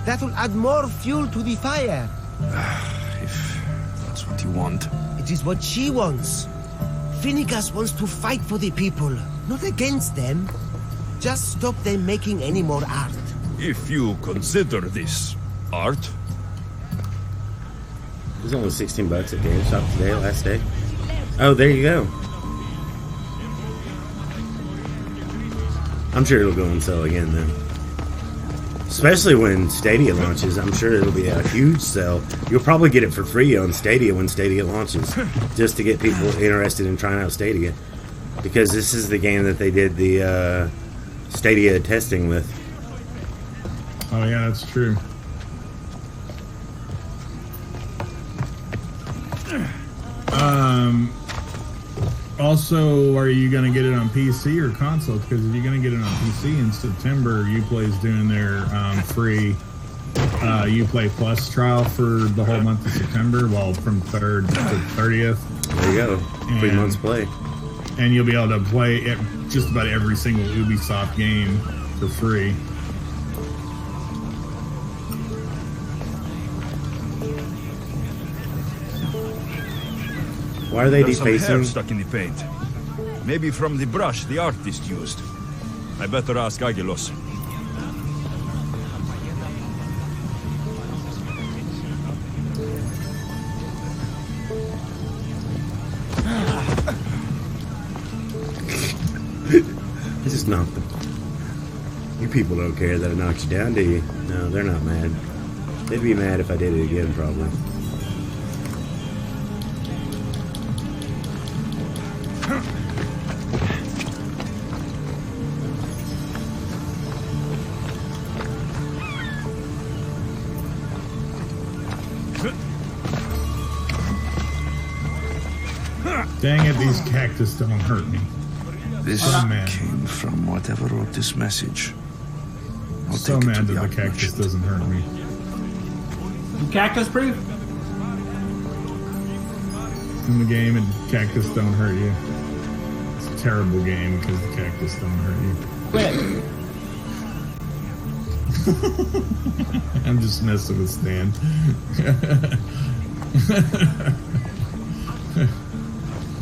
That will add more fuel to the fire. If that's what you want. It is what she wants. Finnegas wants to fight for the people, not against them. Just stop them making any more art. If you consider this art. It was only $16 at GameStop today, last day. Oh, there you go. I'm sure it'll go on sale again then. Especially when Stadia launches, I'm sure it'll be a huge sale. You'll probably get it for free on Stadia when Stadia launches, just to get people interested in trying out Stadia. Because this is the game that they did the Stadia testing with. Oh yeah, that's true. Also, are you going to get it on PC or console? Because if you're going to get it on PC in September, Uplay's doing their free Uplay Plus trial for the whole month of September, well, from 3rd to 30th. There you go. 3 months play. And you'll be able to play just about every single Ubisoft game for free. Why are they There's some hair defacing? stuck in the paint. Maybe from the brush the artist used. I better ask Agilos. I just knocked them. You people don't care that I knocked you down, do you? No, they're not mad. They'd be mad if I did it again, probably. Dang it, these cactus don't hurt me. This came from whatever wrote this message. I'll So take it to mad the that the art cactus merchant. doesn't hurt me. You cactus proof? In the game, and cactus don't hurt you. It's a terrible game because the cactus don't hurt you. Quit. I'm just messing with Stan.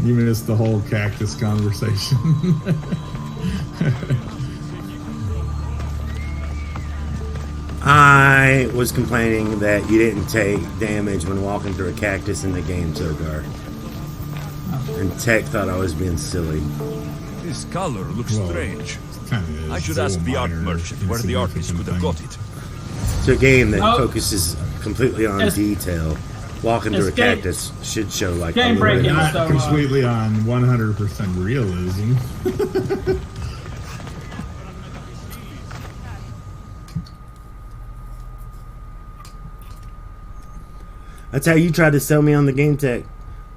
You missed the whole cactus conversation. I was complaining that you didn't take damage when walking through a cactus in the game, Zogar. And Tech thought I was being silly. This color looks strange. Kinda I should so ask the art minor, merchant where the artist could have got it. It's a game that Oh. focuses completely on It's- detail. Walking through a it's game- cactus should show like game a breaking. little bit. Not completely on 100% realism. That's how you tried to sell me on the game tech.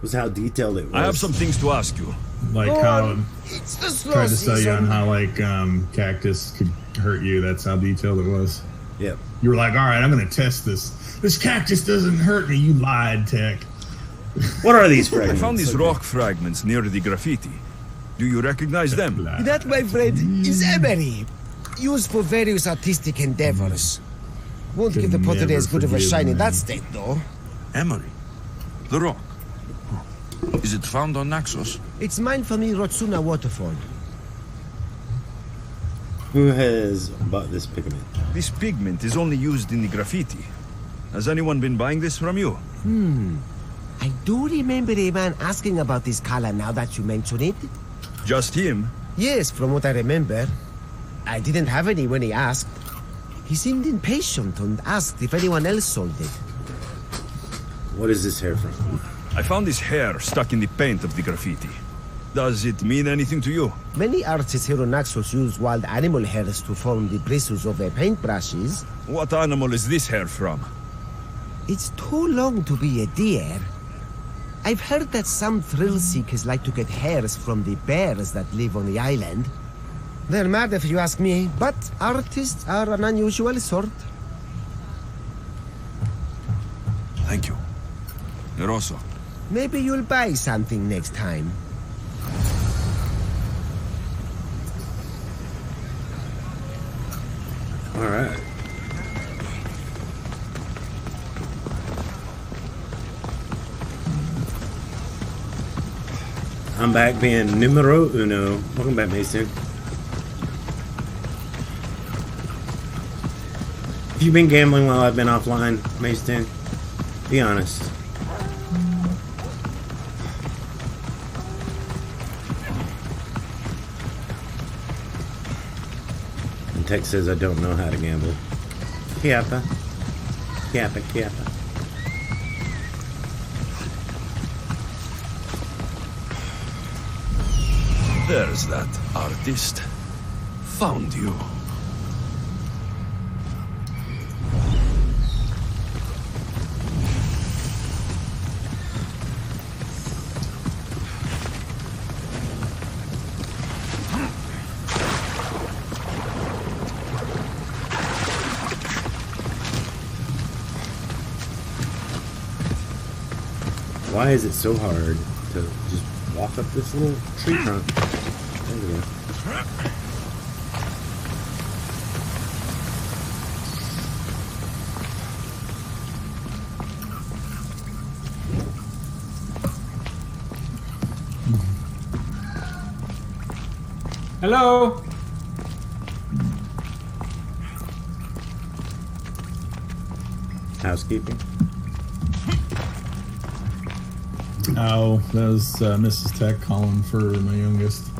Was how detailed it was. I have some things to ask you. Like Go how on. It's the slow tried to sell you on season. how like cactus could hurt you. That's how detailed it was. Yep. You were like, all right, I'm going to test this. This cactus doesn't hurt me. You lied, Tech. What are these I fragments? found these rock fragments near the graffiti. Do you recognize them? That, my friend, is emery. Used for various artistic endeavors. Won't Could give the pottery never as good of a forgive shine in me. that state, though. Emery. The rock. Is it found on Naxos? It's mine from the Rotsuna waterfall. Who has bought this pigment? This pigment is only used in the graffiti. Has anyone been buying this from you? I do remember a man asking about this color now that you mention it. Just him? Yes, from what I remember. I didn't have any when he asked. He seemed impatient and asked if anyone else sold it. What is this hair from? I found this hair stuck in the paint of the graffiti. Does it mean anything to you? Many artists here on Naxos use wild animal hairs to form the bristles of their paintbrushes. What animal is this hair from? It's too long to be a deer. I've heard that some thrill seekers like to get hairs from the bears that live on the island. They're mad if you ask me, but artists are an unusual sort. Thank you. Eroso. Maybe you'll buy something next time. All right. I'm back being numero uno. Welcome back, Mason. Have you been gambling while I've been offline, Mason? Be honest. And Tex says I don't know how to gamble. Kiapa. Kiapa, kiapa. There's that artist. Found you. Why is it so hard to just walk up this little tree trunk? There we go. Hello. Housekeeping. Oh, that was Mrs. Tech calling for my youngest.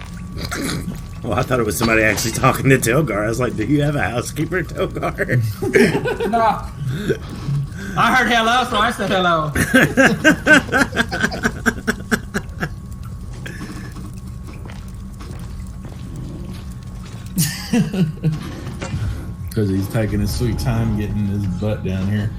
Well, I thought it was somebody actually talking to Telgar. I was like, do you have a housekeeper, Telgar? No. I heard hello, so I said hello. Because he's taking his sweet time getting his butt down here.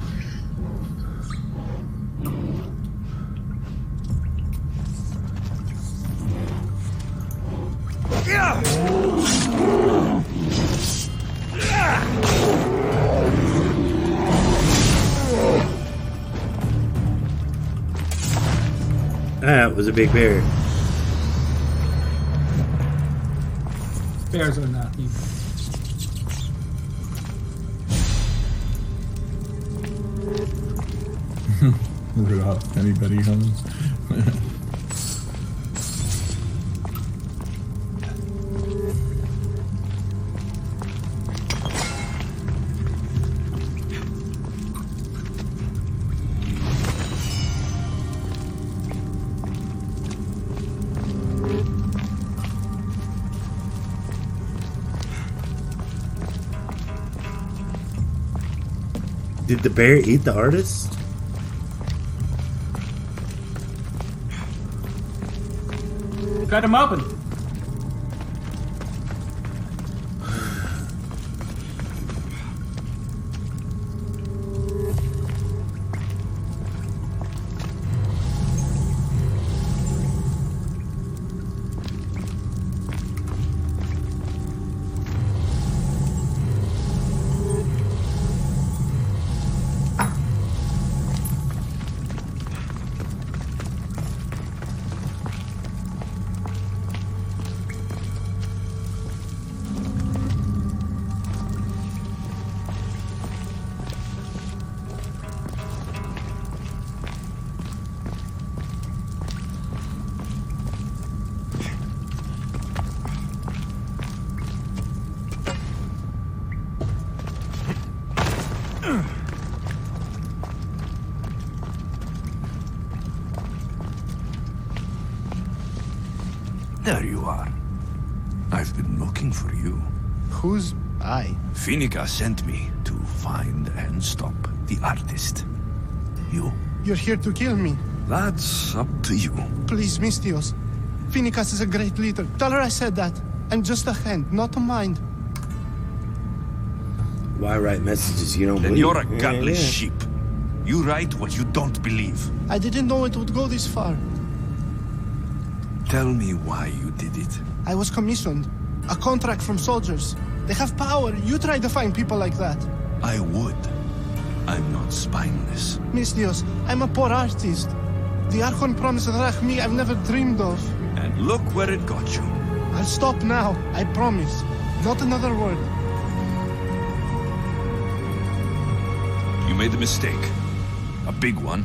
That was a big bear. Bears are not evil. Look at anybody home. Did the bear eat the artist? Cut him open. There you are. I've been looking for you. Who's I? Finica sent me to find and stop the artist. You? You're here to kill me. That's up to you. Please, Mistios. Finicas is a great leader. Tell her I said that. I'm just a hand, not a mind. Why write messages you don't Then believe? you're a godless sheep. You write what you don't believe. I didn't know it would go this far. Tell me why you did it. I was commissioned. A contract from soldiers. They have power. You try to find people like that. I would. I'm not spineless. Mistios, I'm a poor artist. The Archon promised Rachmi I've never dreamed of. And look where it got you. I'll stop now. I promise. Not another word. You made a mistake. A big one.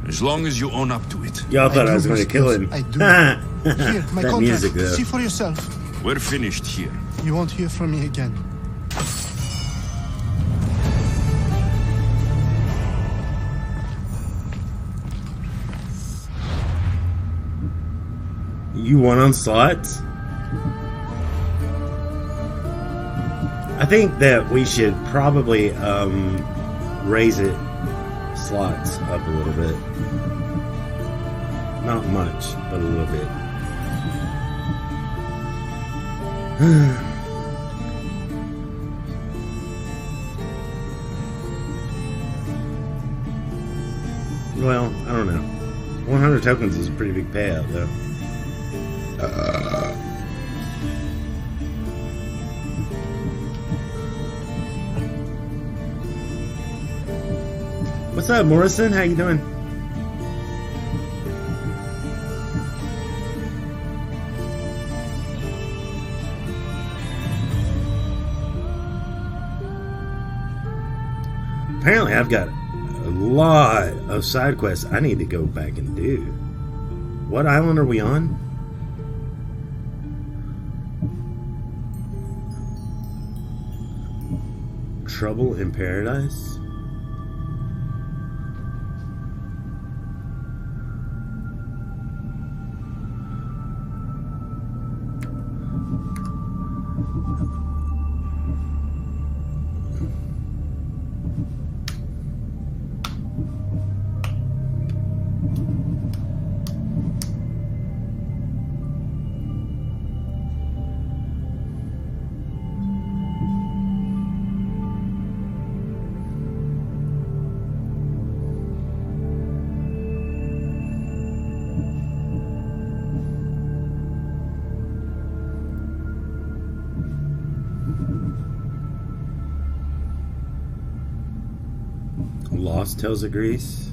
As long as you own up to it. Y'all thought I was going to kill him. I do. Here, my that contract. music, though. See for yourself. We're finished here. You won't hear from me again. You won on slots? I think that we should probably raise it slots up a little bit. Not much, but a little bit. Well, I don't know. 100 tokens is a pretty big payout, though. What's up, Morrison? How you doing? Apparently, I've got a lot of side quests I need to go back and do. What island are we on? Trouble in Paradise? Lost Tales of Greece.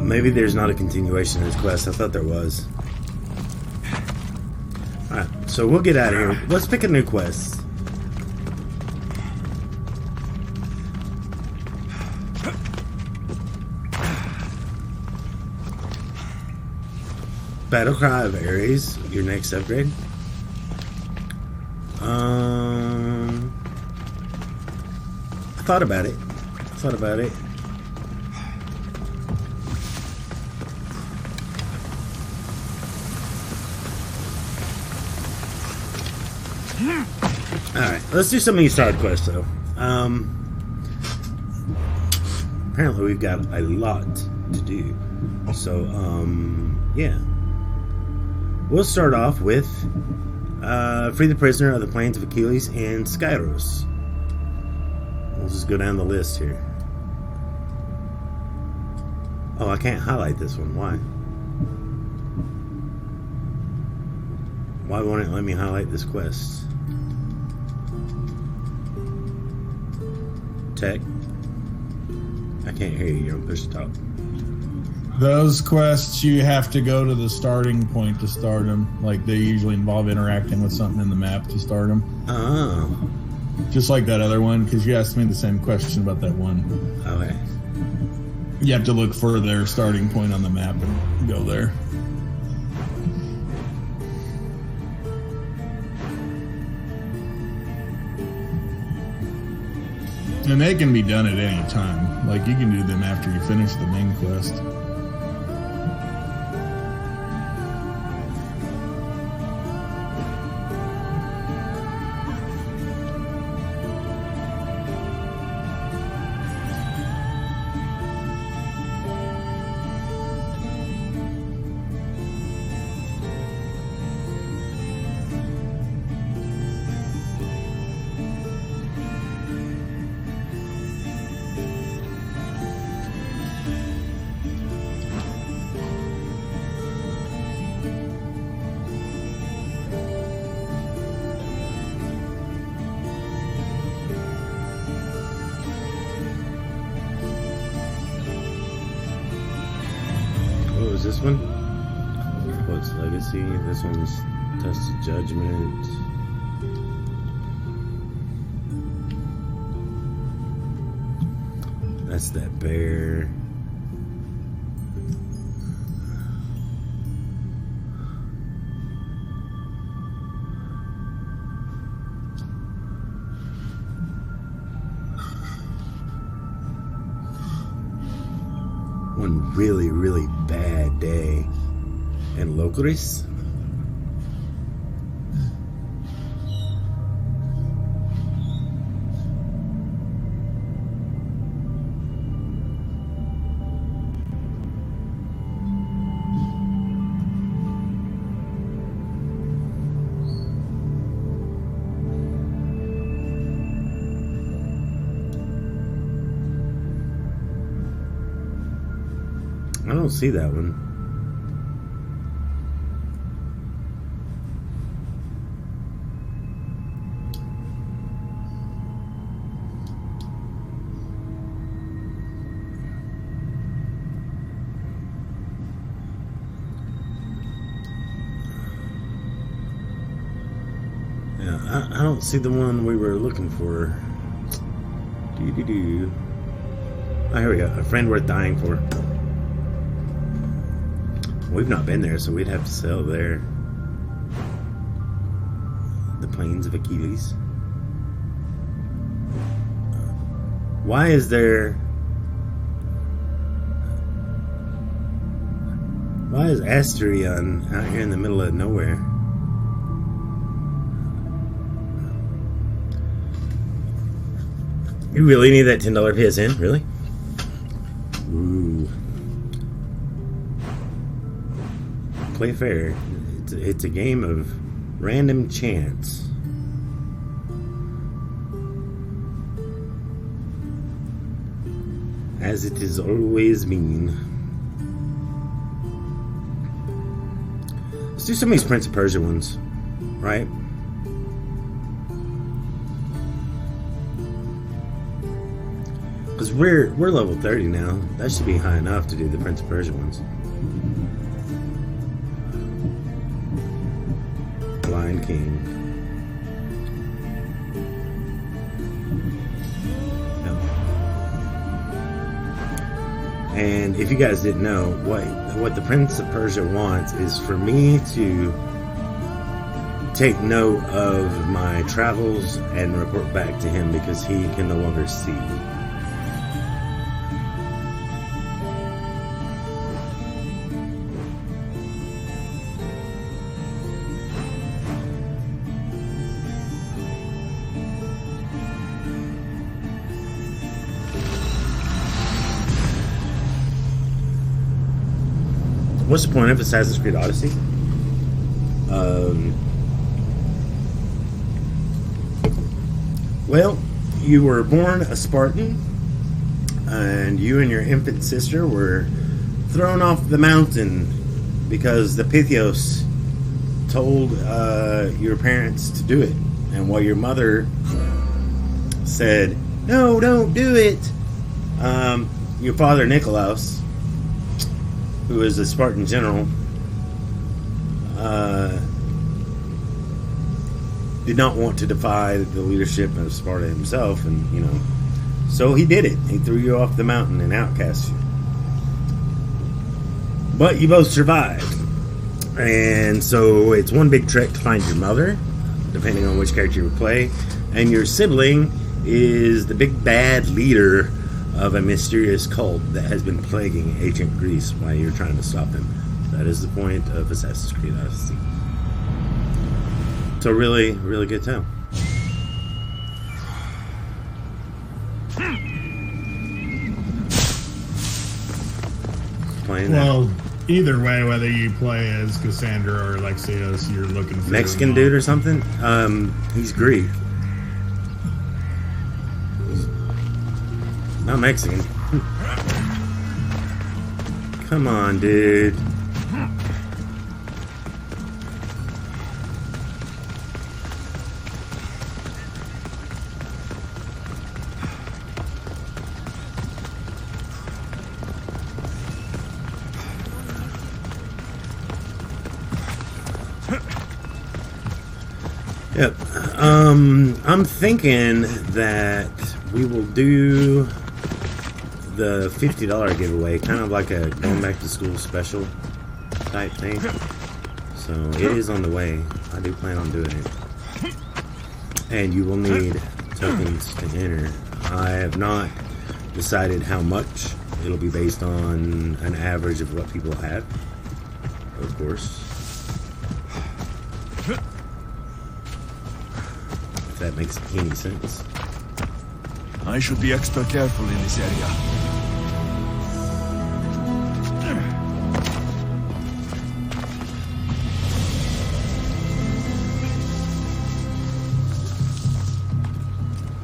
Maybe there's not a continuation of this quest. I thought there was. Alright, so we'll get out of here. Let's pick a new quest. Battle Cry of Ares, your next upgrade. I thought about it. Alright, let's do some of these side quests, though. Apparently we've got a lot to do. So, yeah. We'll start off with free the prisoner of the plains of Achilles and Skyros. We'll just go down the list here. Oh, I can't highlight this one. Why? Why won't it let me highlight this quest? Tech. I can't hear you. You're on push to talk. Those quests, you have to go to the starting point to start them. Like, they usually involve interacting with something in the map to start them. Oh. Just like that other one, because you asked me the same question about that one. Okay. You have to look for their starting point on the map and go there. And they can be done at any time. Like, you can do them after you finish the main quest. This one? What's Legacy? This one's Test of Judgment. That's that bear. One really, really bad day in Locris. I don't see that one. Yeah, I don't see the one we were looking for. Doo-doo-doo. Oh, here we go. A friend worth dying for. We've not been there, so we'd have to sail there. The Plains of Achilles. Why is there... Why is Asterion out here in the middle of nowhere? You really need that $10 PSN? Really? Ooh. Play fair. It's a game of random chance. As it is always been. Let's do some of these Prince of Persia ones, right? Because we're level 30 now. That should be high enough to do the Prince of Persia ones. Blind King. No. And if you guys didn't know, what the Prince of Persia wants is for me to take note of my travels and report back to him because he can no longer see. What's the point of Assassin's Creed Odyssey? Well, you were born a Spartan, and you and your infant sister were thrown off the mountain because the Pythios told your parents to do it. And while your mother said, "No, don't do it," your father, Nikolaos, who is a Spartan general, did not want to defy the leadership of Sparta himself, and so he did it. He threw you off the mountain and outcast you. But you both survived. And so it's one big trek to find your mother, depending on which character you would play. And your sibling is the big bad leader of a mysterious cult that has been plaguing ancient Greece while you're trying to stop them. That is the point of Assassin's Creed Odyssey. So really, really good time. Playing well, either way, whether you play as Cassandra or Alexios, you're looking for Mexican dude or something. He's Greek. He's not Mexican. Come on, dude. Yep. I'm thinking that we will do the $50 giveaway, kind of like a going back to school special type thing. So it is on the way. I do plan on doing it. And you will need tokens to enter. I have not decided how much. It'll be based on an average of what people have, of course. If that makes any sense. I should be extra careful in this area.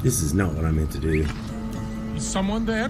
This is not what I meant to do. Is someone there?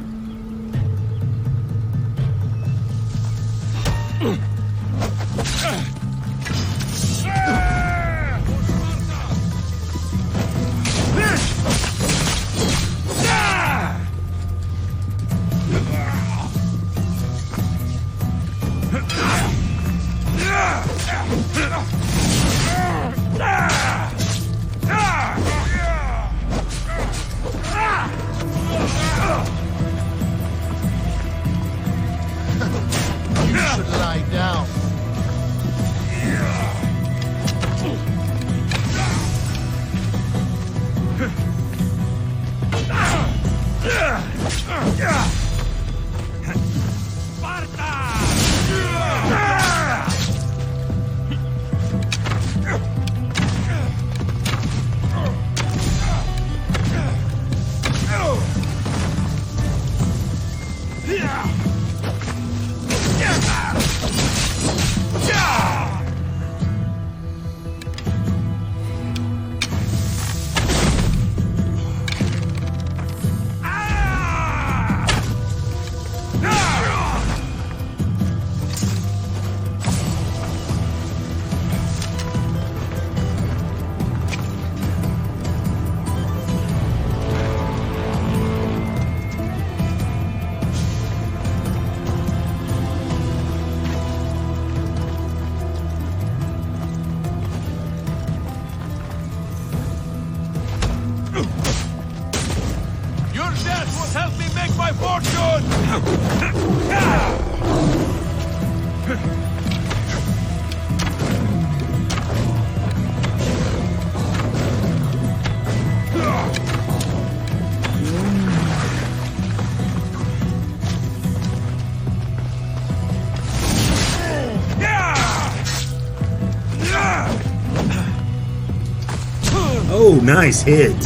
Oh, nice hit.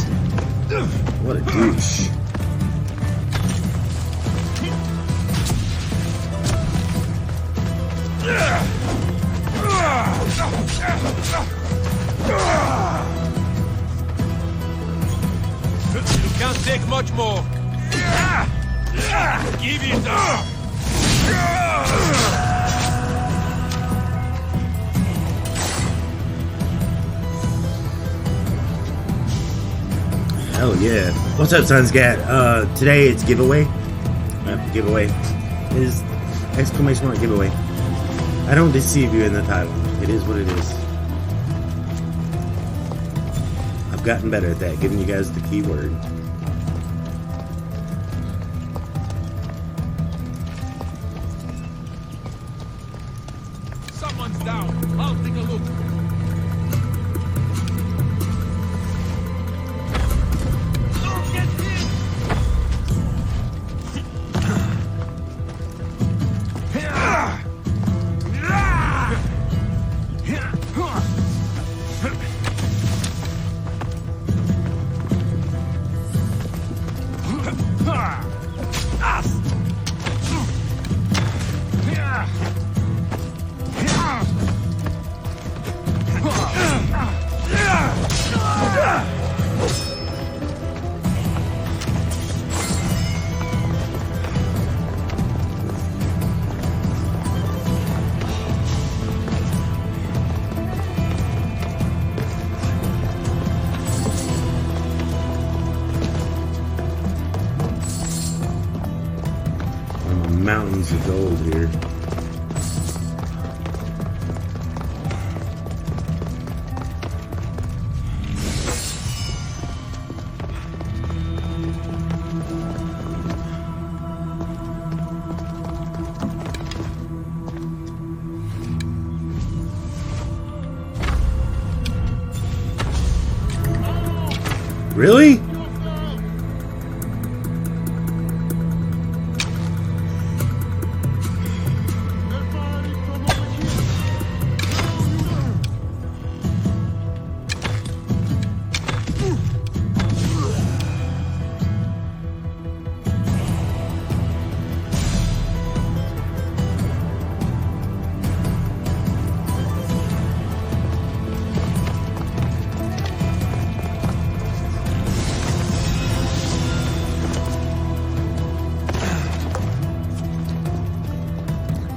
What a douche. You can't take much more. Give it up. Hell yeah. What's up, Sunsgat? Today it's giveaway. Giveaway. It is exclamation mark giveaway. I don't deceive you in the title. It is what it is. gotten better at that, giving you guys the keyword. Someone's down. I'll take a look. Mountains of gold here. Really?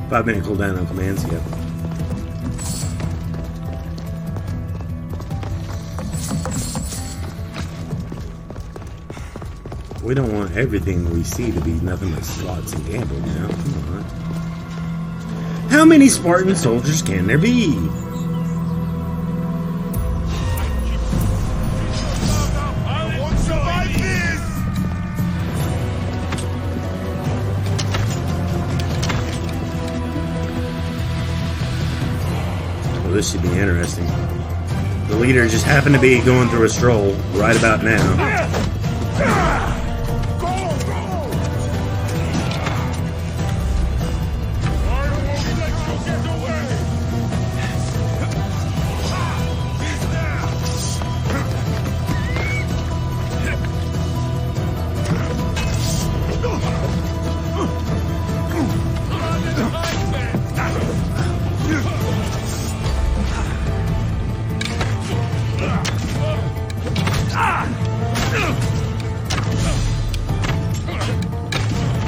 Five-minute cooldown on commands, yep. We don't want everything we see to be nothing but slots and gamble now. Come on. How many Spartan soldiers can there be? Well, this should be interesting. The leader just happened to be going through a stroll right about now.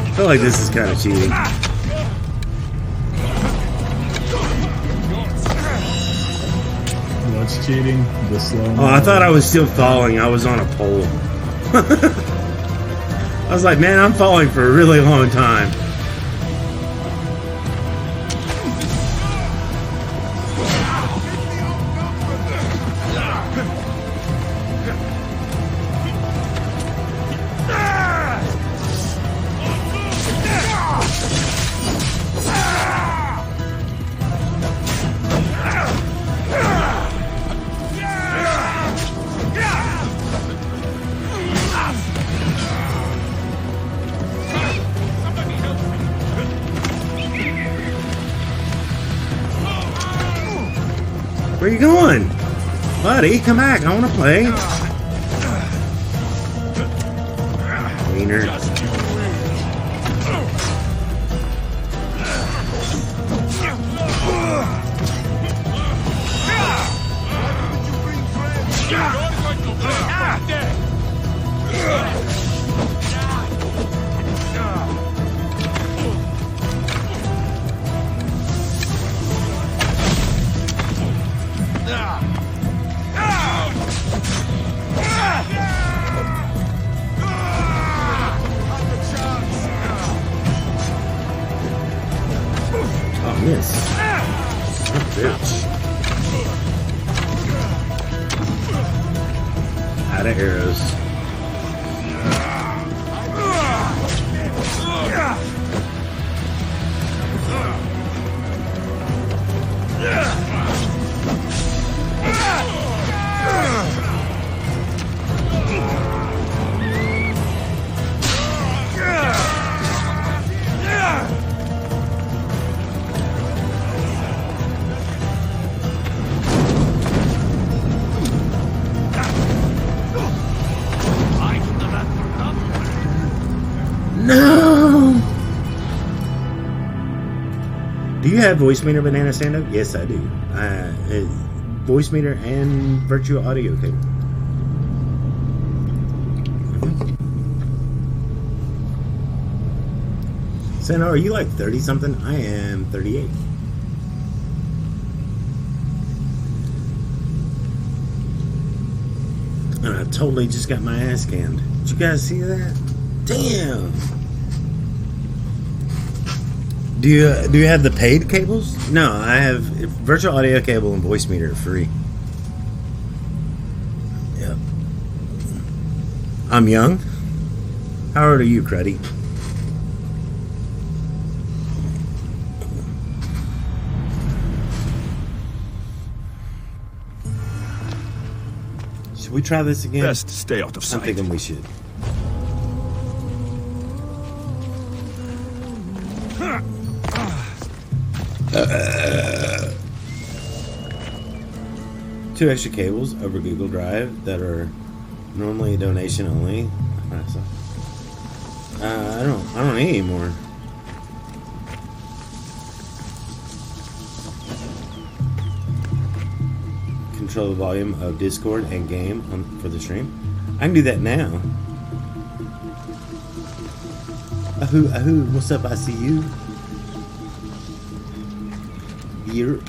I feel like this is kind of cheating. What's cheating? The slow. Oh, I thought I was still falling. I was on a pole. I was like, man, I'm falling for a really long time. Where you going? Buddy, come back. I want to play. Wiener. Miss. What a bitch. Out of arrows. No! Do you have voice meter, Banana Stando? Yes, I do. Voice meter and virtual audio cable. Stando, are you like 30 something? I am 38. And I totally just got my ass scammed. Did you guys see that? Damn. Do you have the paid cables? No, I have virtual audio cable and voice meter free. Yep. I'm young. How old are you, Cruddy? Should we try this again? Best stay out of sight. I'm thinking we should. Two extra cables over Google Drive that are normally donation only. I don't need any more. Control the volume of Discord and game for the stream. I can do that now. Ahoo, what's up? I see you. Here.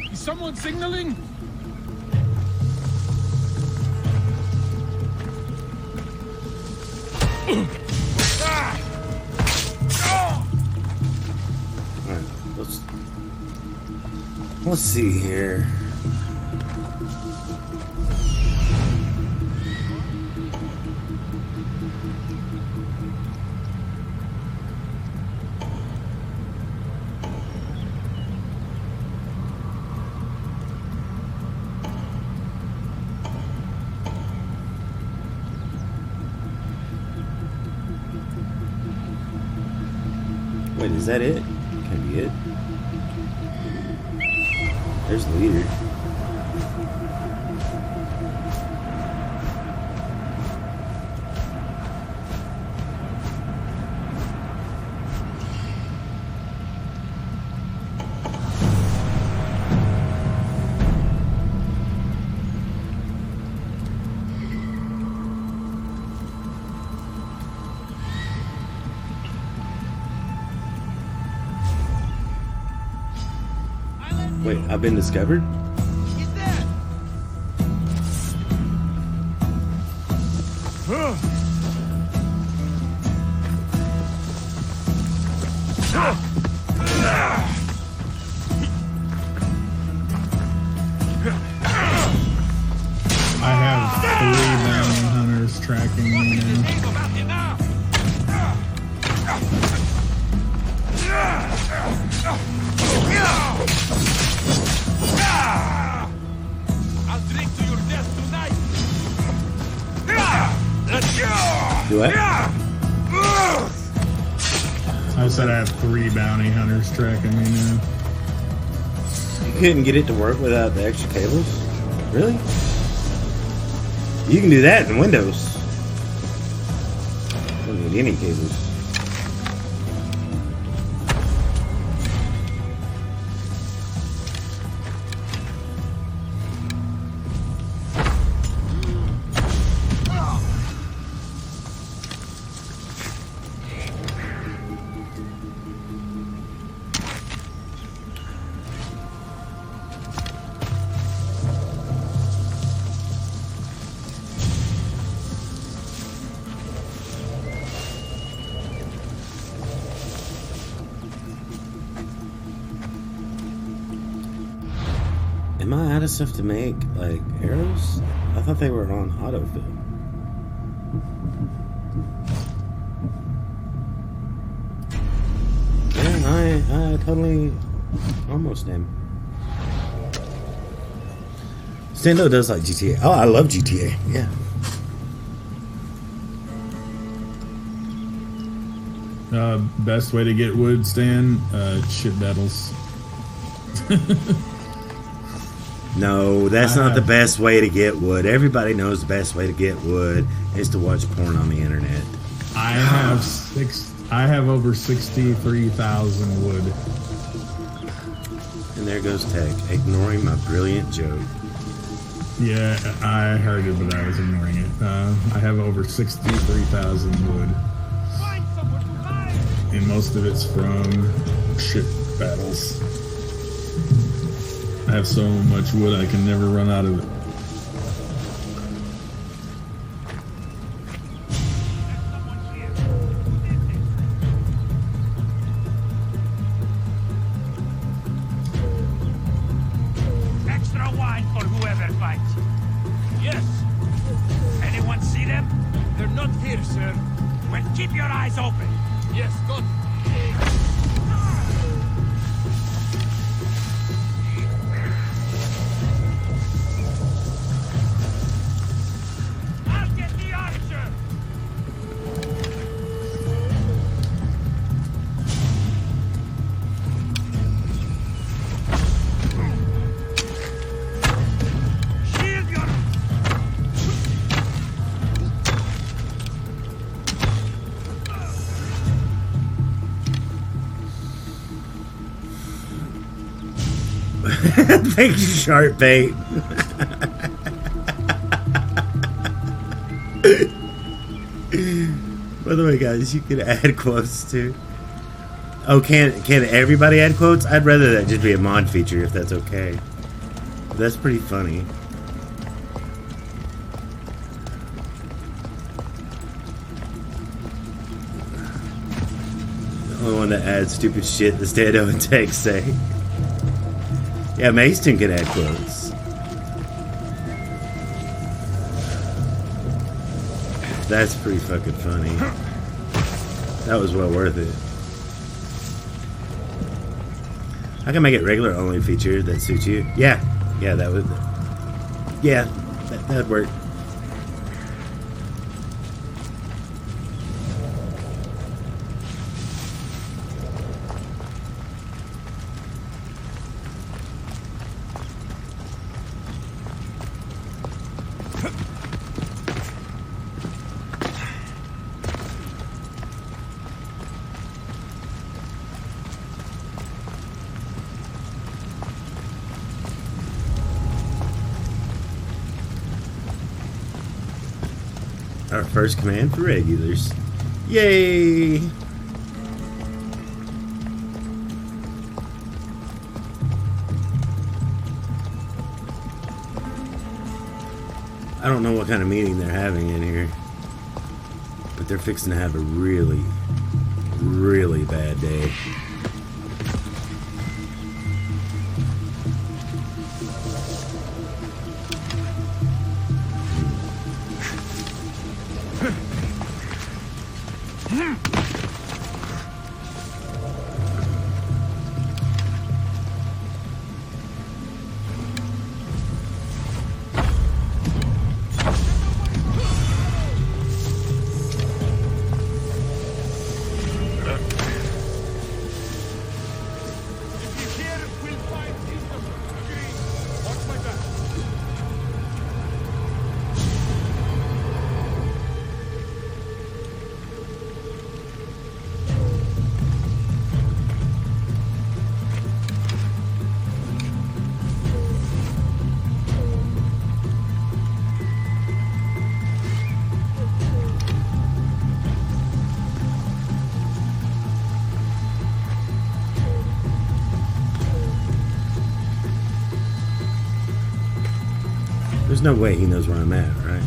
Is someone signaling? Alright, let's see here. Wait, is that it? Can be it. There's the leader. Wait, I've been discovered? I have 3 bounty hunters tracking me now. I'll drink to your death tonight. Do what? I said I have 3 bounty hunters tracking me now. You couldn't get it to work without the extra cables? Really? You can do that in Windows. Don't need any cables. Am I out of stuff to make, like, arrows? I thought they were on autofill. Yeah, I totally almost am. Stando does like GTA. Oh, I love GTA. Yeah. Best way to get wood, Stan? Shit battles. No, that's not the best way to get wood. Everybody knows the best way to get wood is to watch porn on the internet. I have over 63,000 wood. And there goes Tech, ignoring my brilliant joke. Yeah, I heard it, but I was ignoring it. I have over 63,000 wood. And most of it's from ship battles. I have so much wood I can never run out of it. Extra wine for whoever fights. Yes. Anyone see them? They're not here, sir. Well, keep your eyes open. Yes, good. I'll get the archer. Shield your... Thank you, Sharp Bait. By the way, guys, you can add quotes too. Oh, can everybody add quotes? I'd rather that just be a mod feature if that's okay. That's pretty funny. The only one that adds stupid shit the Stando and Tech say. Yeah, Mason can add quotes. That's pretty fucking funny. That was well worth it. I can make it regular only feature that suits you. Yeah, that would. Yeah, that'd work. Our first command for regulars. Yay! I don't know what kind of meeting they're having in here, but they're fixing to have a really, really bad day. There's no way he knows where I'm at, right?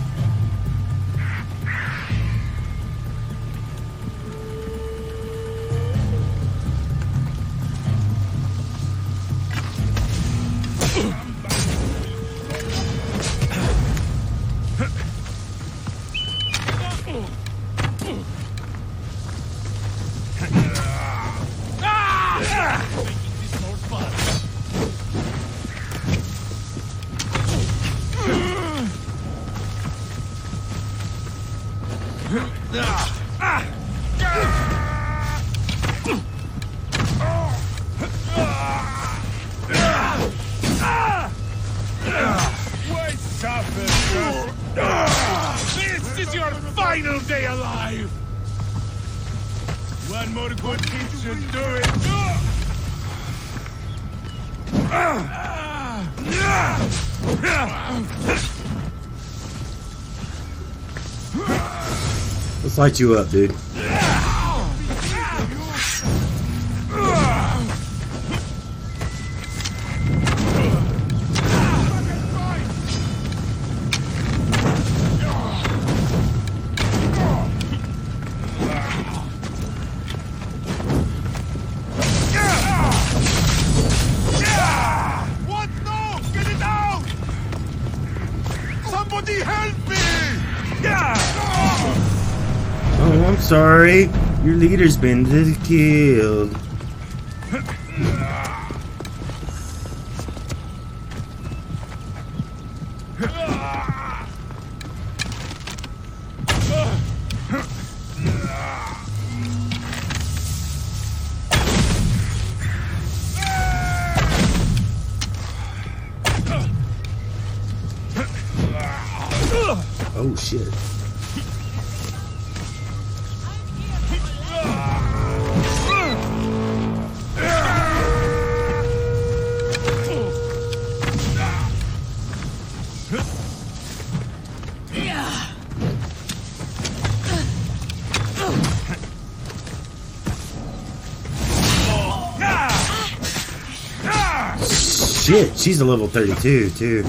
more good things should do it. Let's light you up, dude. What? No! Get it out! Somebody help me! Oh, I'm sorry. Your leader's been killed. Oh, shit. Shit, she's a level 32 too.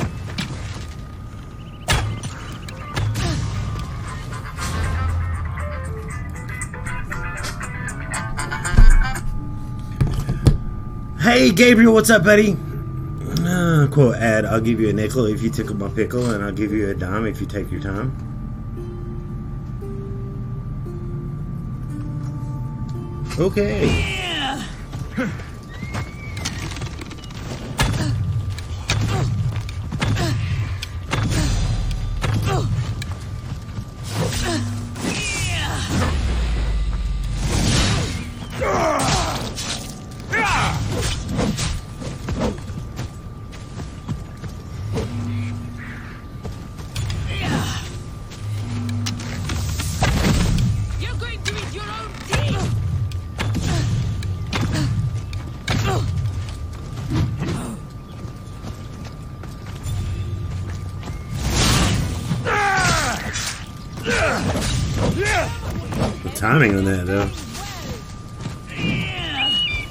Hey Gabriel, what's up, buddy? Quote ad, I'll give you a nickel if you tickle my pickle, and I'll give you a dime if you take your time. Okay. The timing on that, though.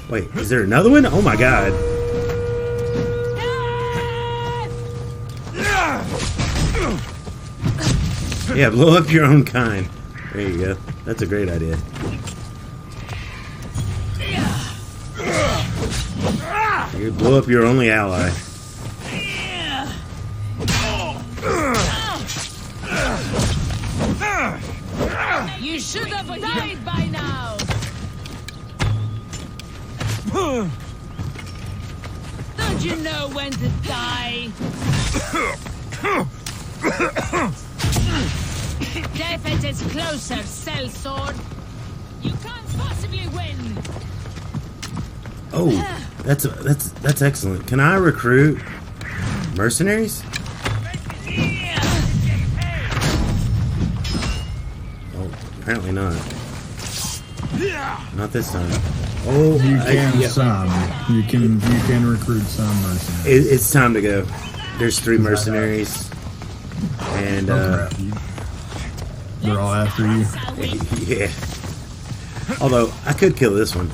Wait, is there another one? Oh my god. Yeah, blow up your own kind. There you go. That's a great idea. You blow up your only ally. You should have died by now. Don't you know when to die? Death is closer, sellsword. You can't possibly win. Oh, that's excellent. Can I recruit mercenaries? Oh, apparently not. Not this time. Oh, you can some. You can recruit some mercenaries. It's time to go. There's 3 mercenaries, and they're all after you. Yeah. Although I could kill this one.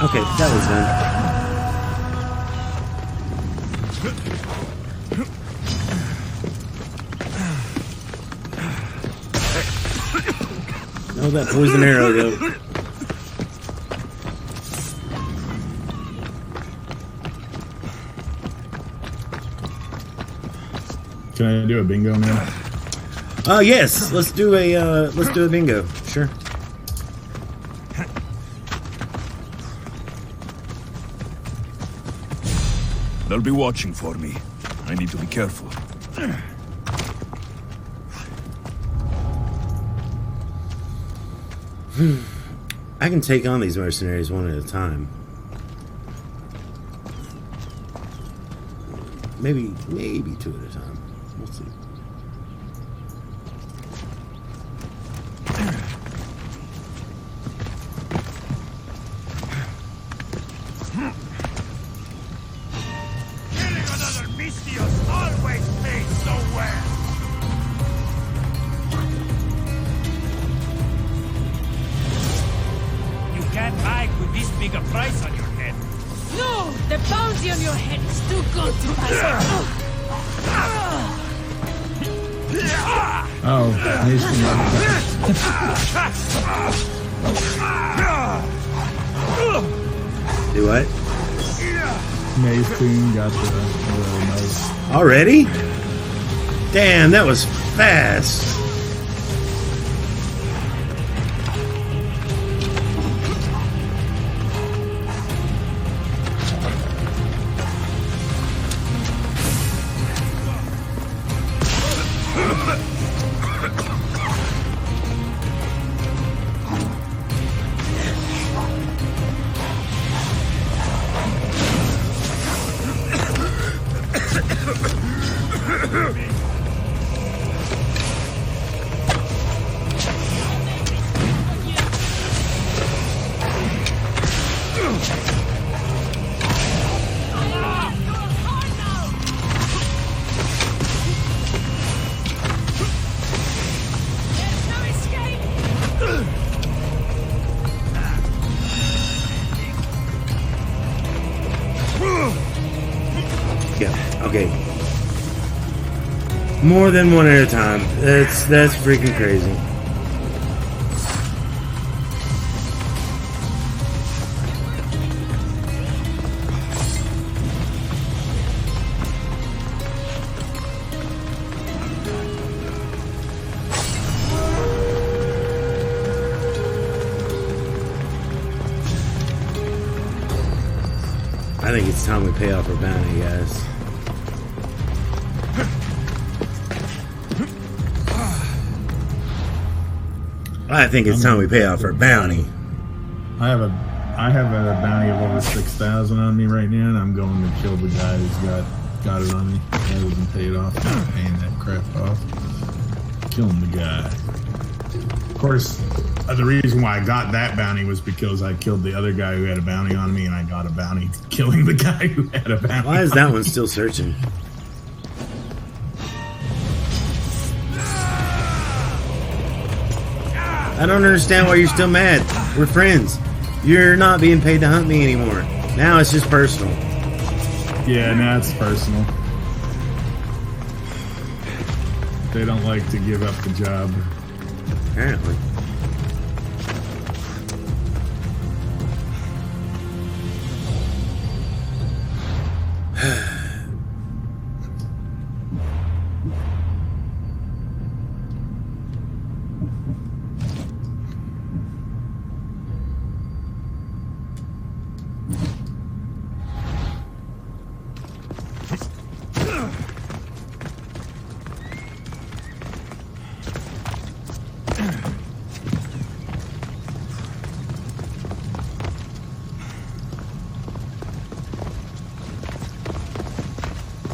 Okay, that was done. Oh, that poison arrow go. Can I do a bingo now? Yes. Let's do a bingo. Sure. They'll be watching for me. I need to be careful. I can take on these mercenaries one at a time. Maybe 2 at a time. We'll see. Killing another Mystios always pays so well. You can't hide with this big a price on your head. No! The bounty on your head is too good to pass. Oh, Do what? Maze Queen got the nose. Already? Damn, that was fast. Yeah, okay. More than one at a time. That's freaking crazy. I think it's time we pay off our bounty, guys. I think it's time we pay off our bounty. I have a bounty of over 6,000 on me right now, and I'm going to kill the guy who's got it on me. Rather than pay it off, I'm paying that crap off. Killing the guy. Of course, the reason why I got that bounty was because I killed the other guy who had a bounty on me, and I got a bounty killing the guy who had a bounty. Why is that one still searching? I don't understand why you're still mad. We're friends. You're not being paid to hunt me anymore. Now it's just personal. Yeah, now it's personal. They don't like to give up the job. Apparently.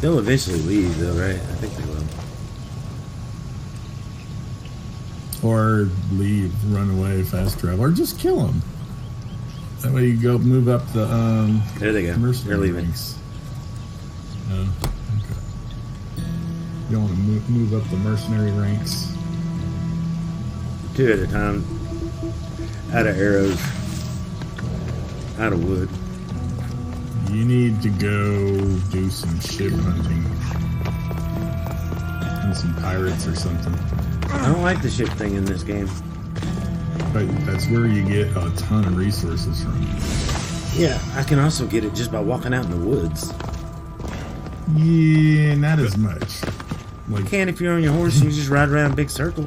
They'll eventually leave, though, right? I think they will. Or leave, run away, fast travel, or just kill them. That way you go move up the there they go. They're leaving. Ranks. No, okay. You don't want to move up the mercenary ranks. 2 at a time. Out of arrows. Out of wood. You need to go do some ship hunting. And some pirates or something. I don't like the ship thing in this game. But that's where you get a ton of resources from. Yeah, I can also get it just by walking out in the woods. Yeah, not as much. Like, you can if you're on your horse and you just ride around a big circle.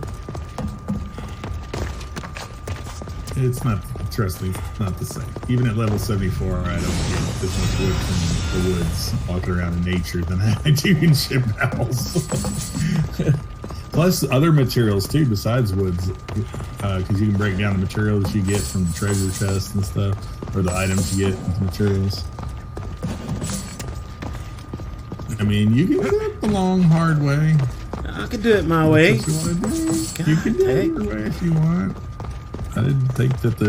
It's not... Trust me, it's not the same. Even at level 74, I don't get as much wood from the woods walking around in nature than I do in ship battles. Plus other materials too, besides woods, because you can break down the materials you get from the treasure chests and stuff, or the items you get with the materials. I mean, you can do it the long, hard way. I can do it my way. You want to do. You can do it your way if you want. I didn't think that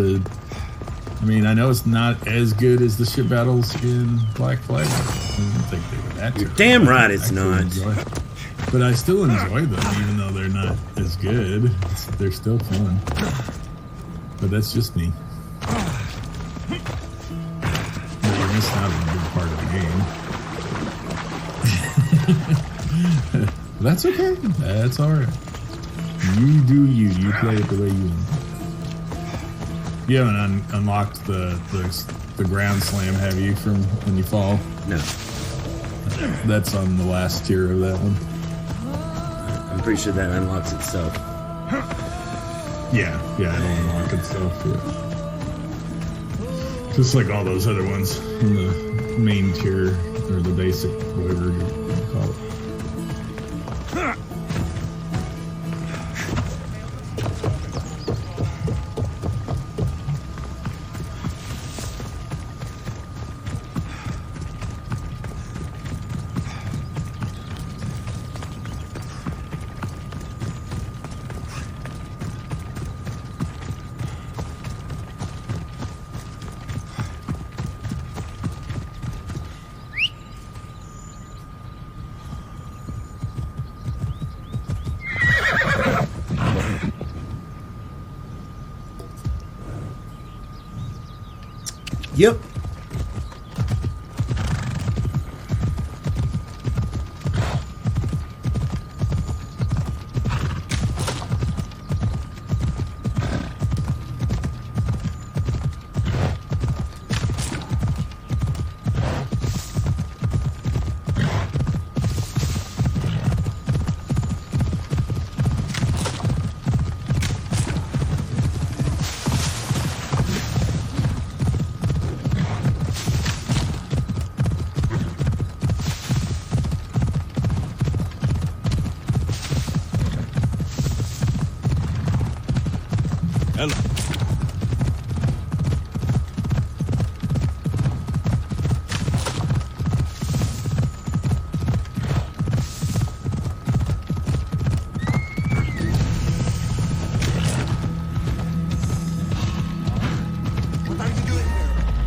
I mean, I know it's not as good as the ship battles in Black Flag. I don't think they were that. You're damn right it's not. But I still enjoy them, even though they're not as good. They're still fun. But that's just me. You're missing out on a big part of the game. That's okay. That's alright. You do you. You play it the way you want. You haven't unlocked the ground slam, have you, from when you fall? No. That's on the last tier of that one. I'm pretty sure that unlocks itself. Yeah, it'll unlock itself. Yeah. Just like all those other ones in the main tier, or the basic, whatever you call it. Yep.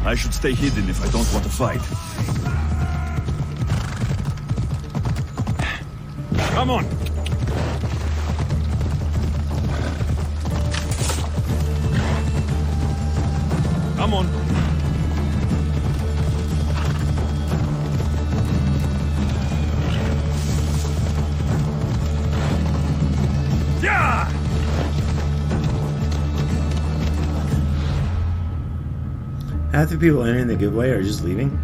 I should stay hidden if I don't want to fight. Come on! Come on! Yeah! Half the people entering the giveaway are just leaving.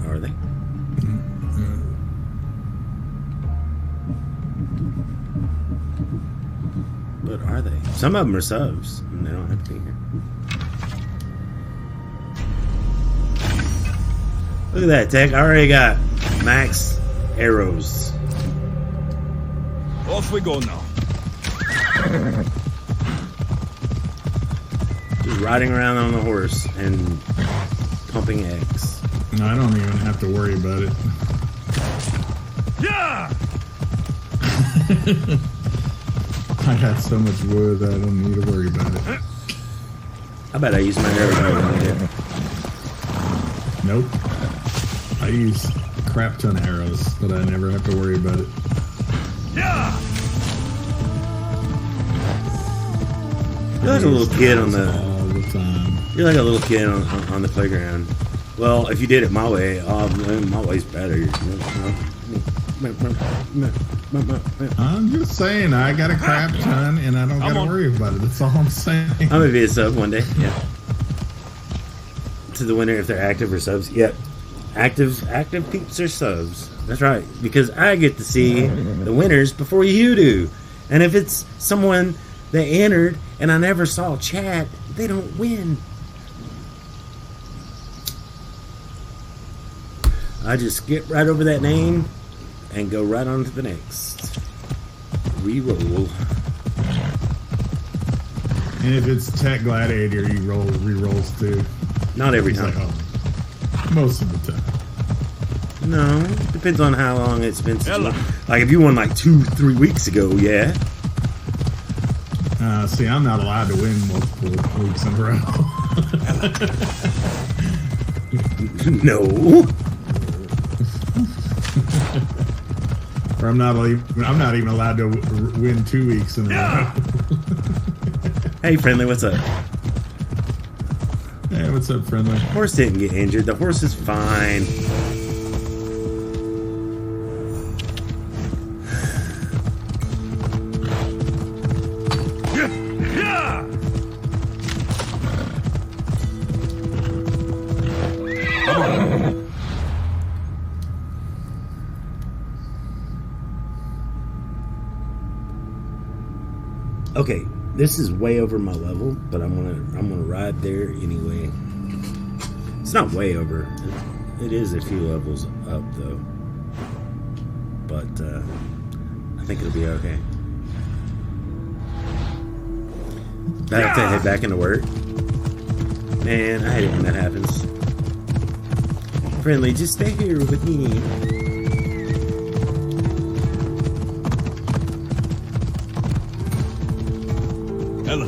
Or are they? But are they? Some of them are subs, and they don't have to be here. Look at that, Tech. I already got max arrows. Off we go now. Just riding around on the horse and pumping eggs. No, I don't even have to worry about it. Yeah! I got so much wood that I don't need to worry about it. I bet I use my arrows. Nope. I use a crap ton of arrows, but I never have to worry about it. Yeah! You're like a little kid on the. All the time. You're like a little kid on the playground. Well, if you did it my way, my way's better. I'm just saying, I got a crap ton, and I don't got to worry about it. That's all I'm saying. I'm gonna be a sub one day. Yeah. To the winner if they're active or subs. Yep. Active peeps or subs. That's right. Because I get to see the winners before you do. And if it's someone that entered and I never saw chat, they don't win. I just skip right over that name and go right on to the next. Reroll. And if it's Tech Gladiator, you roll re-rolls too. Not every time. Like, most of the time. No, depends on how long it's been since. Like if you won like 2-3 weeks ago, yeah. See, I'm not allowed to win multiple weeks in a row. No. Or I'm not even allowed to win 2 weeks in a row. Hey, friendly, what's up? Hey, what's up, friendly? Horse didn't get injured. The horse is fine. Okay, this is way over my level, but I'm gonna ride there anyway. It's not way over. It is a few levels up though, but I think it'll be okay. I have to head back into work. Man, I hate it when that happens. Friendly, just stay here with me. Hello.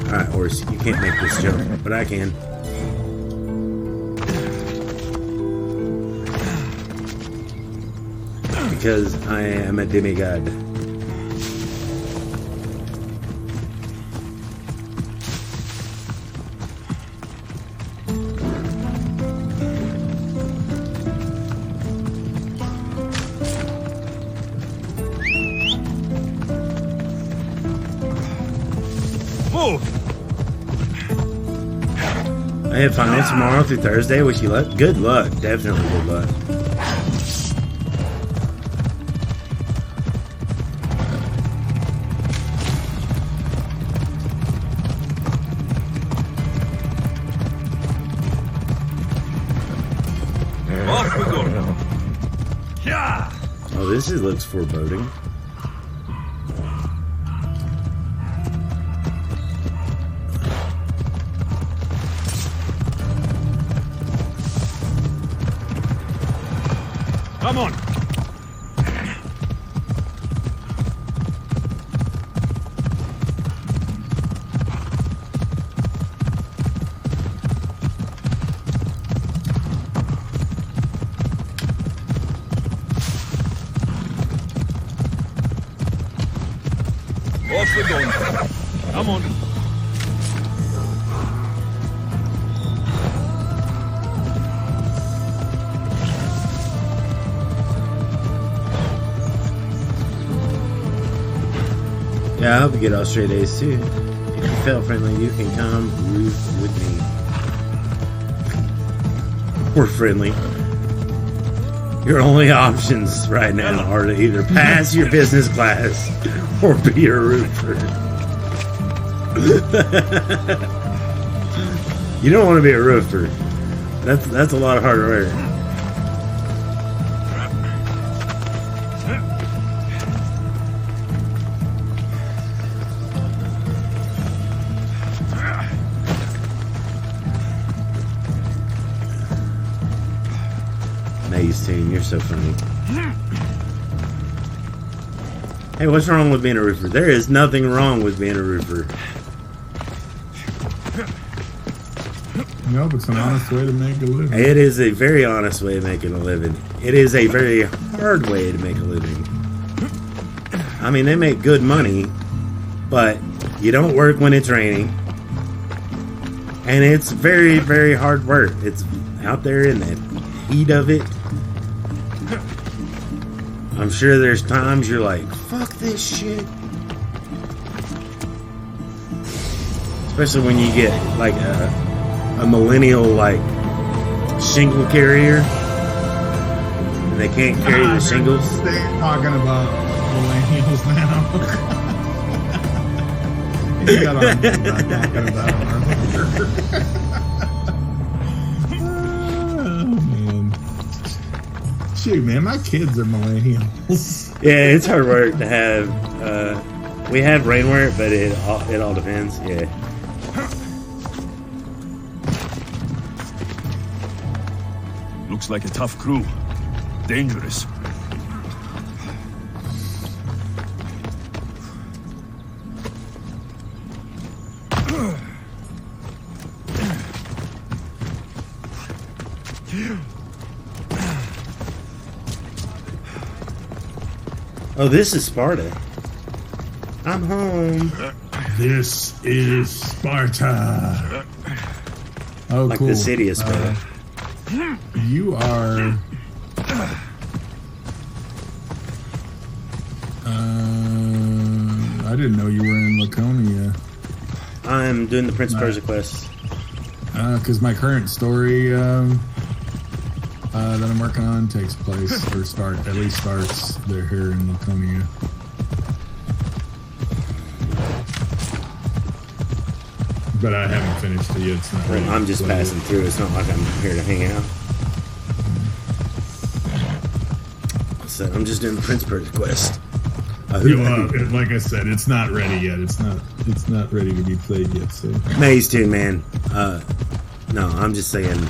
Alright, horse, you can't make this jump, but I can. Because I am a demigod. I have finance tomorrow through Thursday. Wish you luck. Good luck. Definitely good luck. Off we go. Yeah. Oh, this looks foreboding. Come on. Off we go. Come on. Yeah, I hope you get all straight A's too. If you felt friendly, you can come roof with me. We're friendly. Your only options right now are to either pass your business class or be a roofer. You don't want to be a roofer. That's a lot of hard work. Maze team, you're so funny. Hey, what's wrong with being a roofer? There is nothing wrong with being a roofer. Nope, it's an honest way to make a living. It is a very honest way of making a living. It is a very hard way to make a living. I mean, they make good money, but you don't work when it's raining. And it's very, very hard work. It's out there in the heat of it. I'm sure there's times you're like, fuck this shit. Especially when you get like a millennial like shingle carrier. And they can't carry the shingles. They're talking about millennials now. You got on talking about shoot, man, my kids are millennials. Yeah, it's hard work to have. We have rain work, but it all depends. Yeah. Looks like a tough crew. Dangerous. Oh, this is Sparta. I'm home. This is Sparta. Oh, like cool. the city is Sparta. You are. I didn't know you were in Laconia. I'm doing the Prince of Persia quest. Because my current story that I'm working on takes place, or at least starts there here in Laconia. But I haven't finished it yet. It's not ready. I'm just passing through. It's not like I'm here to hang out. So I'm just doing the Prince of Persia quest. Like I said, it's not ready yet. It's not ready to be played yet. So Maze 2, man. No, I'm just saying.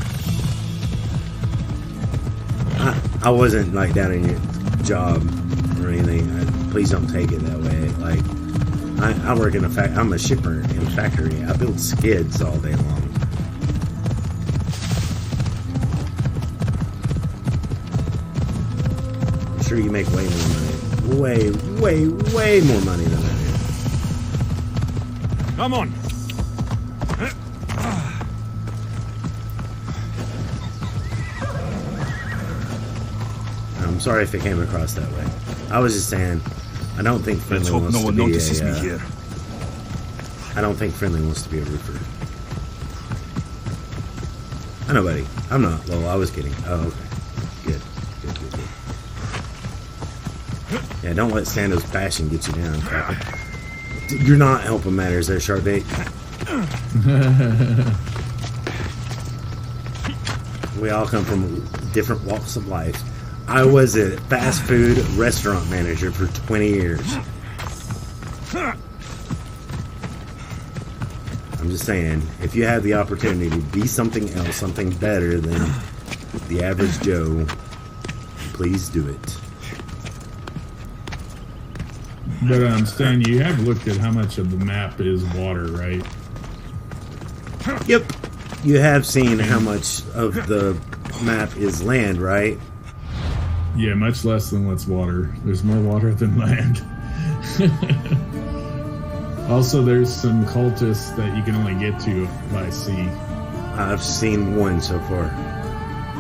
I wasn't like down in your job or anything. Please don't take it that way. Like, I work in a I'm a shipper in a factory. I build skids all day long. I'm sure you make way more money. Way more money than I do. Come on. I'm sorry if it came across that way. I was just saying, I don't think Friendly Let's hope wants no to one be notices me here. I don't think Friendly wants to be a roofer. I know, buddy. I'm not. Well, I was kidding. Oh, okay. Good. Yeah, don't let Stando's passion get you down, Captain. You're not helping matters there, Shark Bait. We all come from different walks of life. I was a fast food restaurant manager for 20 years. I'm just saying, if you have the opportunity to be something else, something better than the average Joe, please do it. But Stan, you have looked at how much of the map is water, right? Yep. You have seen how much of the map is land, right? Yeah, much less than what's water. There's more water than land. Also, there's some cultists that you can only get to by sea. I've seen one so far.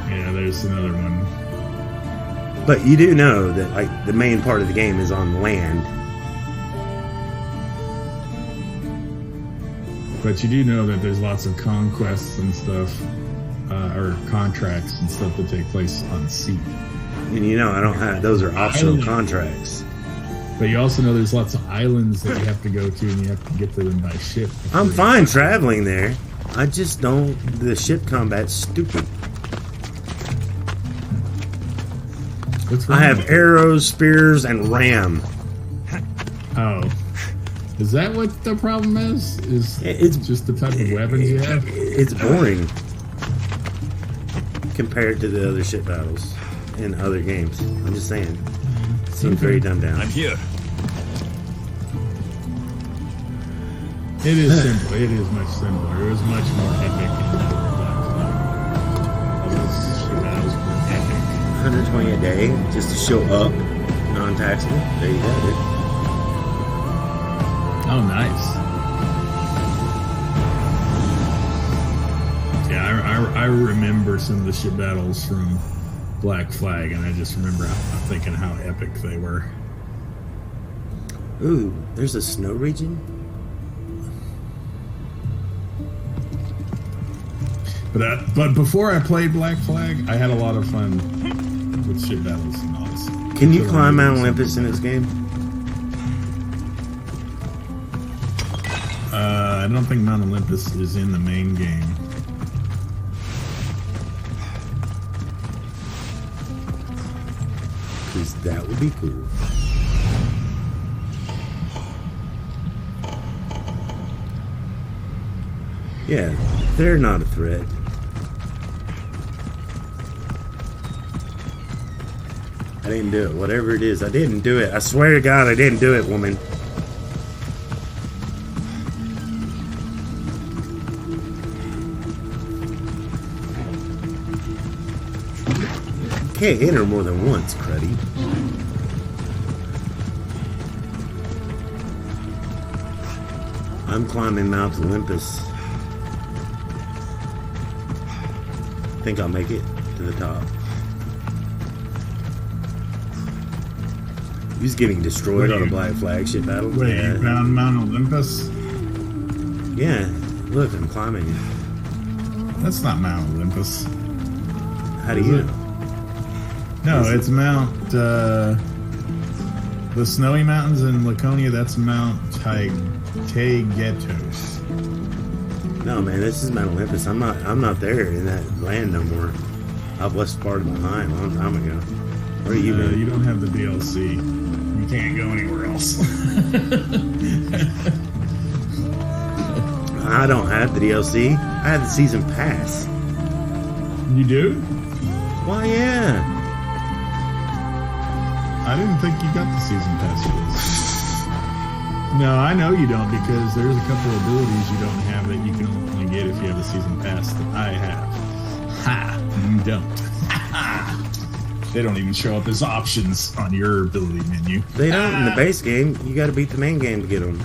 Yeah, there's another one. But you do know that like the main part of the game is on land. But you do know that there's lots of conquests and stuff, or contracts and stuff that take place on sea. And you know, I don't have, those are optional contracts. But you also know there's lots of islands that you have to go to and you have to get to them by ship. I'm fine traveling there. I just don't, the ship combat's stupid. I have arrows, spears, and ram. Oh. Is that what the problem is? It's just the type of weapons you have? It's boring compared to the other ship battles in other games. I'm just saying. It seems very dumbed down. I'm here. It is simple. It is much simpler. It was much more epic in epic. 120 a day just to show up, non-taxable. There you go, dude. Oh, nice. Yeah, I remember some of the ship battles from Black Flag, and I just remember thinking how epic they were. Ooh, there's a snow region? But before I played Black Flag, I had a lot of fun with ship battles in Odyssey. Can you climb Mount Olympus in this game? I don't think Mount Olympus is in the main game. Because that would be cool. Yeah, they're not a threat. I didn't do it. Whatever it is, I didn't do it. I swear to God, I didn't do it, woman. can't enter more than once, Cruddy. I'm climbing Mount Olympus. Think I'll make it to the top. He's getting destroyed on a Black Flag ship battle. Wait, you found Mount Olympus? Yeah, look, I'm climbing it. That's not Mount Olympus. How do you know? No, it's Mount, the snowy mountains in Laconia, that's Mount Taygetos. No, man, this is Mount Olympus. I'm not there in that land no more. I've left part of behind a long time ago. Where are you, man? You don't have the DLC. You can't go anywhere else. I don't have the DLC. I have the season pass. You do? Well, yeah. I didn't think you got the season pass for this. No, I know you don't, because there's a couple of abilities you don't have that you can only get if you have the season pass that I have. Ha! You don't. They don't even show up as options on your ability menu. They don't in the base game. You got to beat the main game to get them.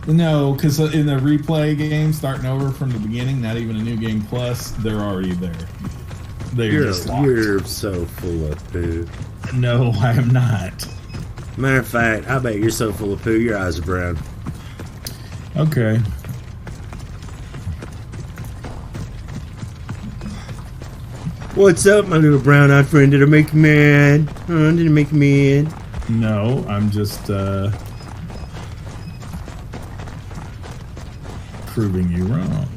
No, because in the replay game, starting over from the beginning, not even a new game plus, they're already there. You're so full of poo. No, I am not. Matter of fact, I bet you're so full of poo, your eyes are brown. Okay. What's up, my little brown-eyed friend? Did I make you mad? Did I make you mad? No, I'm just, proving you wrong.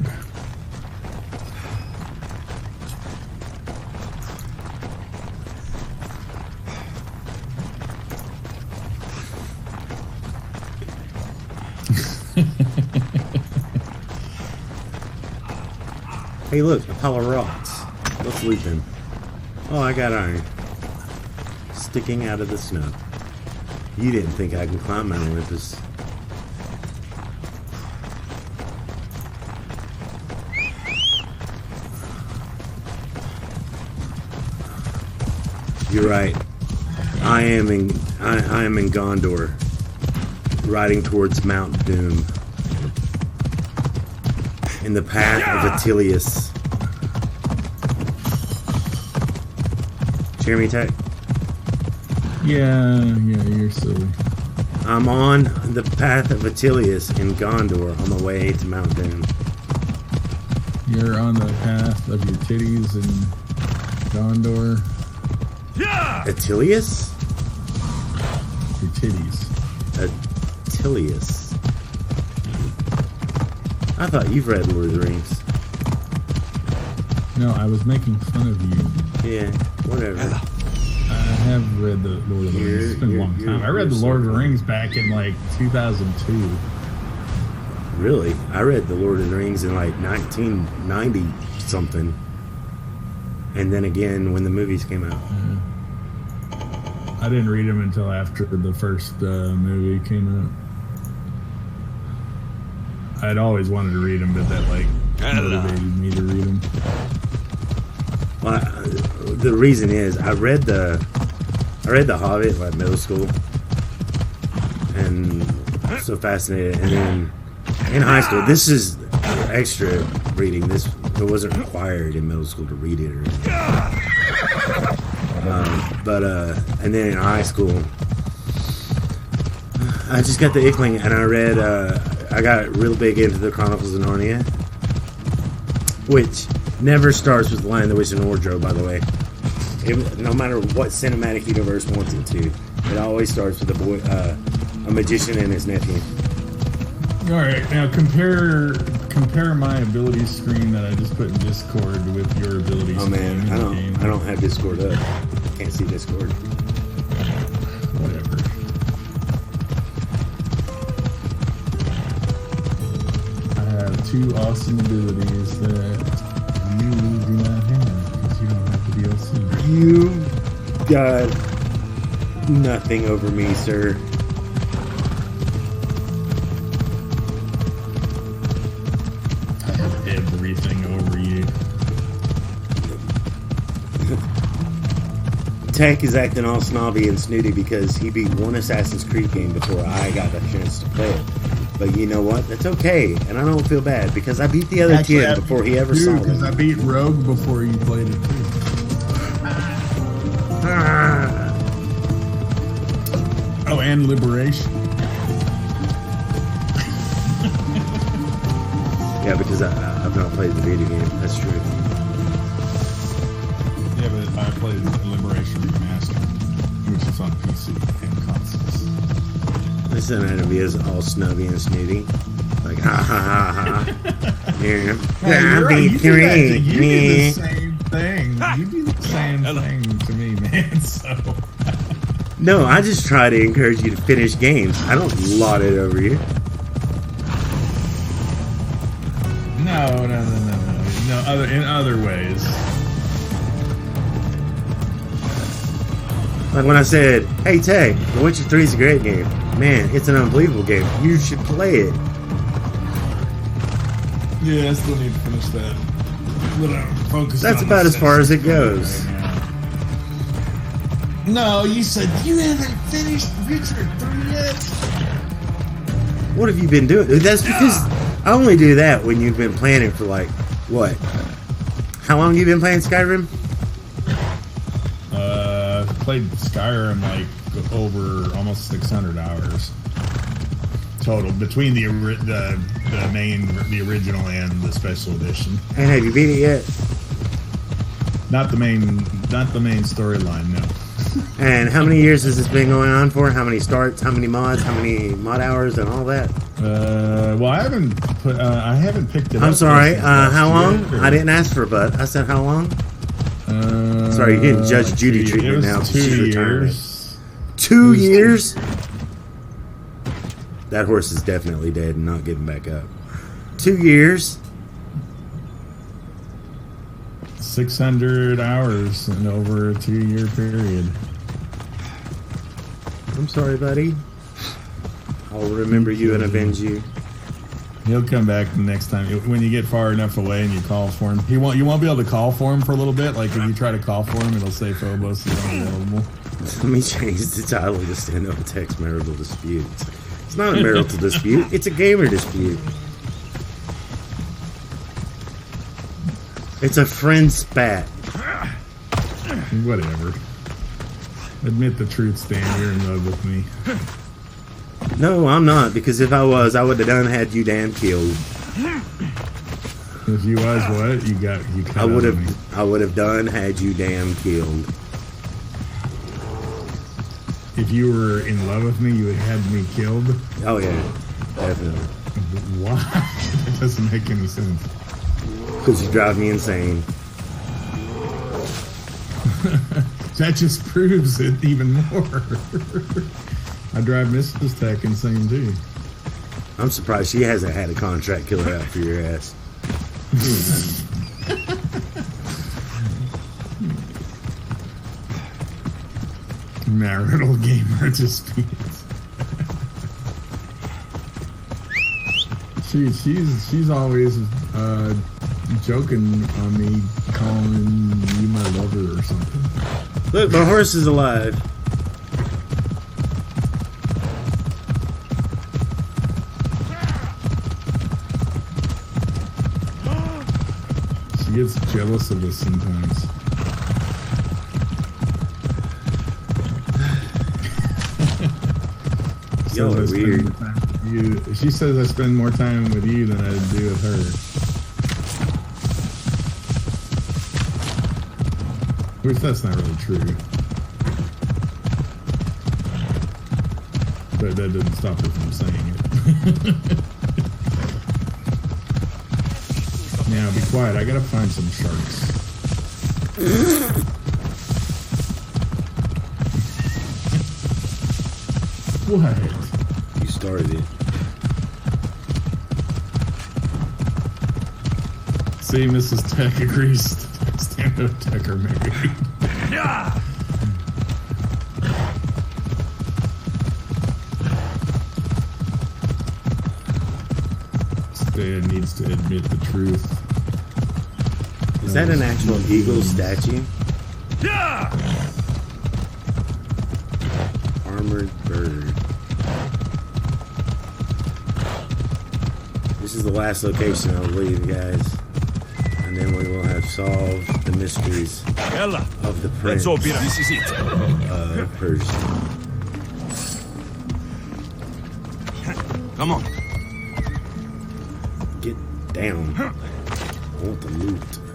Hey, look, a pile of rocks. Let's loot them. Oh, I got iron. Sticking out of the snow. You didn't think I could climb Mount Olympus. You're right. I am in Gondor, riding towards Mount Doom, in the path of Attilius. Jeremy Tech. Yeah, you're silly. I'm on the path of Attilius in Gondor on my way to Mount Doom. You're on the path of your titties in Gondor. Attilius? Your titties. Attilius. I thought you've read Lord of the Rings. No, I was making fun of you. Yeah, whatever. I have read the Lord of the Rings. It's been a long time. I read the Lord of the Rings back in like 2002. Really? I read the Lord of the Rings in like 1990 something. And then again when the movies came out. I didn't read them until after the first movie came out. I'd always wanted to read them, but that like motivated me to read them. Well, the reason is I read the Hobbit like middle school, and so fascinated. And then in high school, this is extra reading. This it wasn't required in middle school to read it or anything. And then in high school, I just got the inkling, and I read. I got real big into the Chronicles of Narnia, which never starts with Lion, the Witch, and Wardrobe, by the way. No matter what cinematic universe wants it to, it always starts with a magician and his nephew. All right, now compare my abilities screen that I just put in Discord with your abilities. Oh man, I don't have Discord up. Can't see Discord. Whatever. I have two awesome abilities that you do not have because you don't have the DLC. You got nothing over me, sir. I have everything over you. Tech is acting all snobby and snooty because he beat one Assassin's Creed game before I got a chance to play it. But you know what? That's okay, and I don't feel bad because I beat the other kid before he ever saw it. Because I beat Rogue before you played it too. Oh, and Liberation. Yeah, because I've not played the video game. That's true. Yeah, but I played Liberation Remastered, which is on PC and consoles. Listen at him, he is all snubby and snooty. Like, ha ha ha ha. Yeah. Hey, you do the same thing. You do the same thing to me, man. So. No, I just try to encourage you to finish games. I don't laud it over you. No. In other ways. Like when I said, hey, Tay, The Witcher 3 is a great game. Man, it's an unbelievable game. You should play it. Yeah, I still need to finish that. That's about as far as it goes. No, you said you haven't finished Witcher 3 yet. What have you been doing? That's because I only do that when you've been playing it for like, what? How long have you been playing Skyrim? Played Skyrim like over almost 600 hours total between the original and the special edition. And have you beat it yet? Not the main storyline, no. And how many years has this been going on for? How many starts? How many mods? How many mod hours and all that? Well, I haven't picked it up. I'm sorry. How long? I didn't ask for a but. I said how long? Sorry, you didn't judge Judy treatment now. 2 years. 2 years? That horse is definitely dead and not getting back up. 2 years? 600 hours in over a 2-year period. I'm sorry, buddy. I'll remember you and avenge you. He'll come back the next time when you get far enough away and you call for him. You won't be able to call for him for a little bit. Like if you try to call for him, it'll say Phobos is unavailable. Let me change the title to Stando Tech's marital dispute. It's not a marital dispute. It's a gamer dispute. It's a friend spat. Whatever. Admit the truth, Stan. You're in love with me. No, I'm not, because if I was, I would have done had you damn killed. If you was what? You cut I would have done had you damn killed. If you were in love with me, you would have had me killed? Oh yeah, definitely. Why? That doesn't make any sense. Because you drive me insane. That just proves it even more. I drive Mrs. Tech insane too. I'm surprised she hasn't had a contract killer out for your ass. Marital gamer disputes. She's always joking on me, calling you my lover or something. Look, my horse is alive. She gets jealous of us sometimes. Y'all are weird. She says I spend more time with you than I do with her. Which that's not really true. But that doesn't stop her from saying it. Now be quiet, I gotta find some sharks. What? You started it. See, Mrs. Tech agrees. Stando Tech are married. Stan needs to admit the truth. Is that an actual eagle statue? armored bird. This is the last location, I believe, guys. And then we will have solved the mysteries of the prince. Let's open. This is it. Persia. Come on. Get down. I want the loot.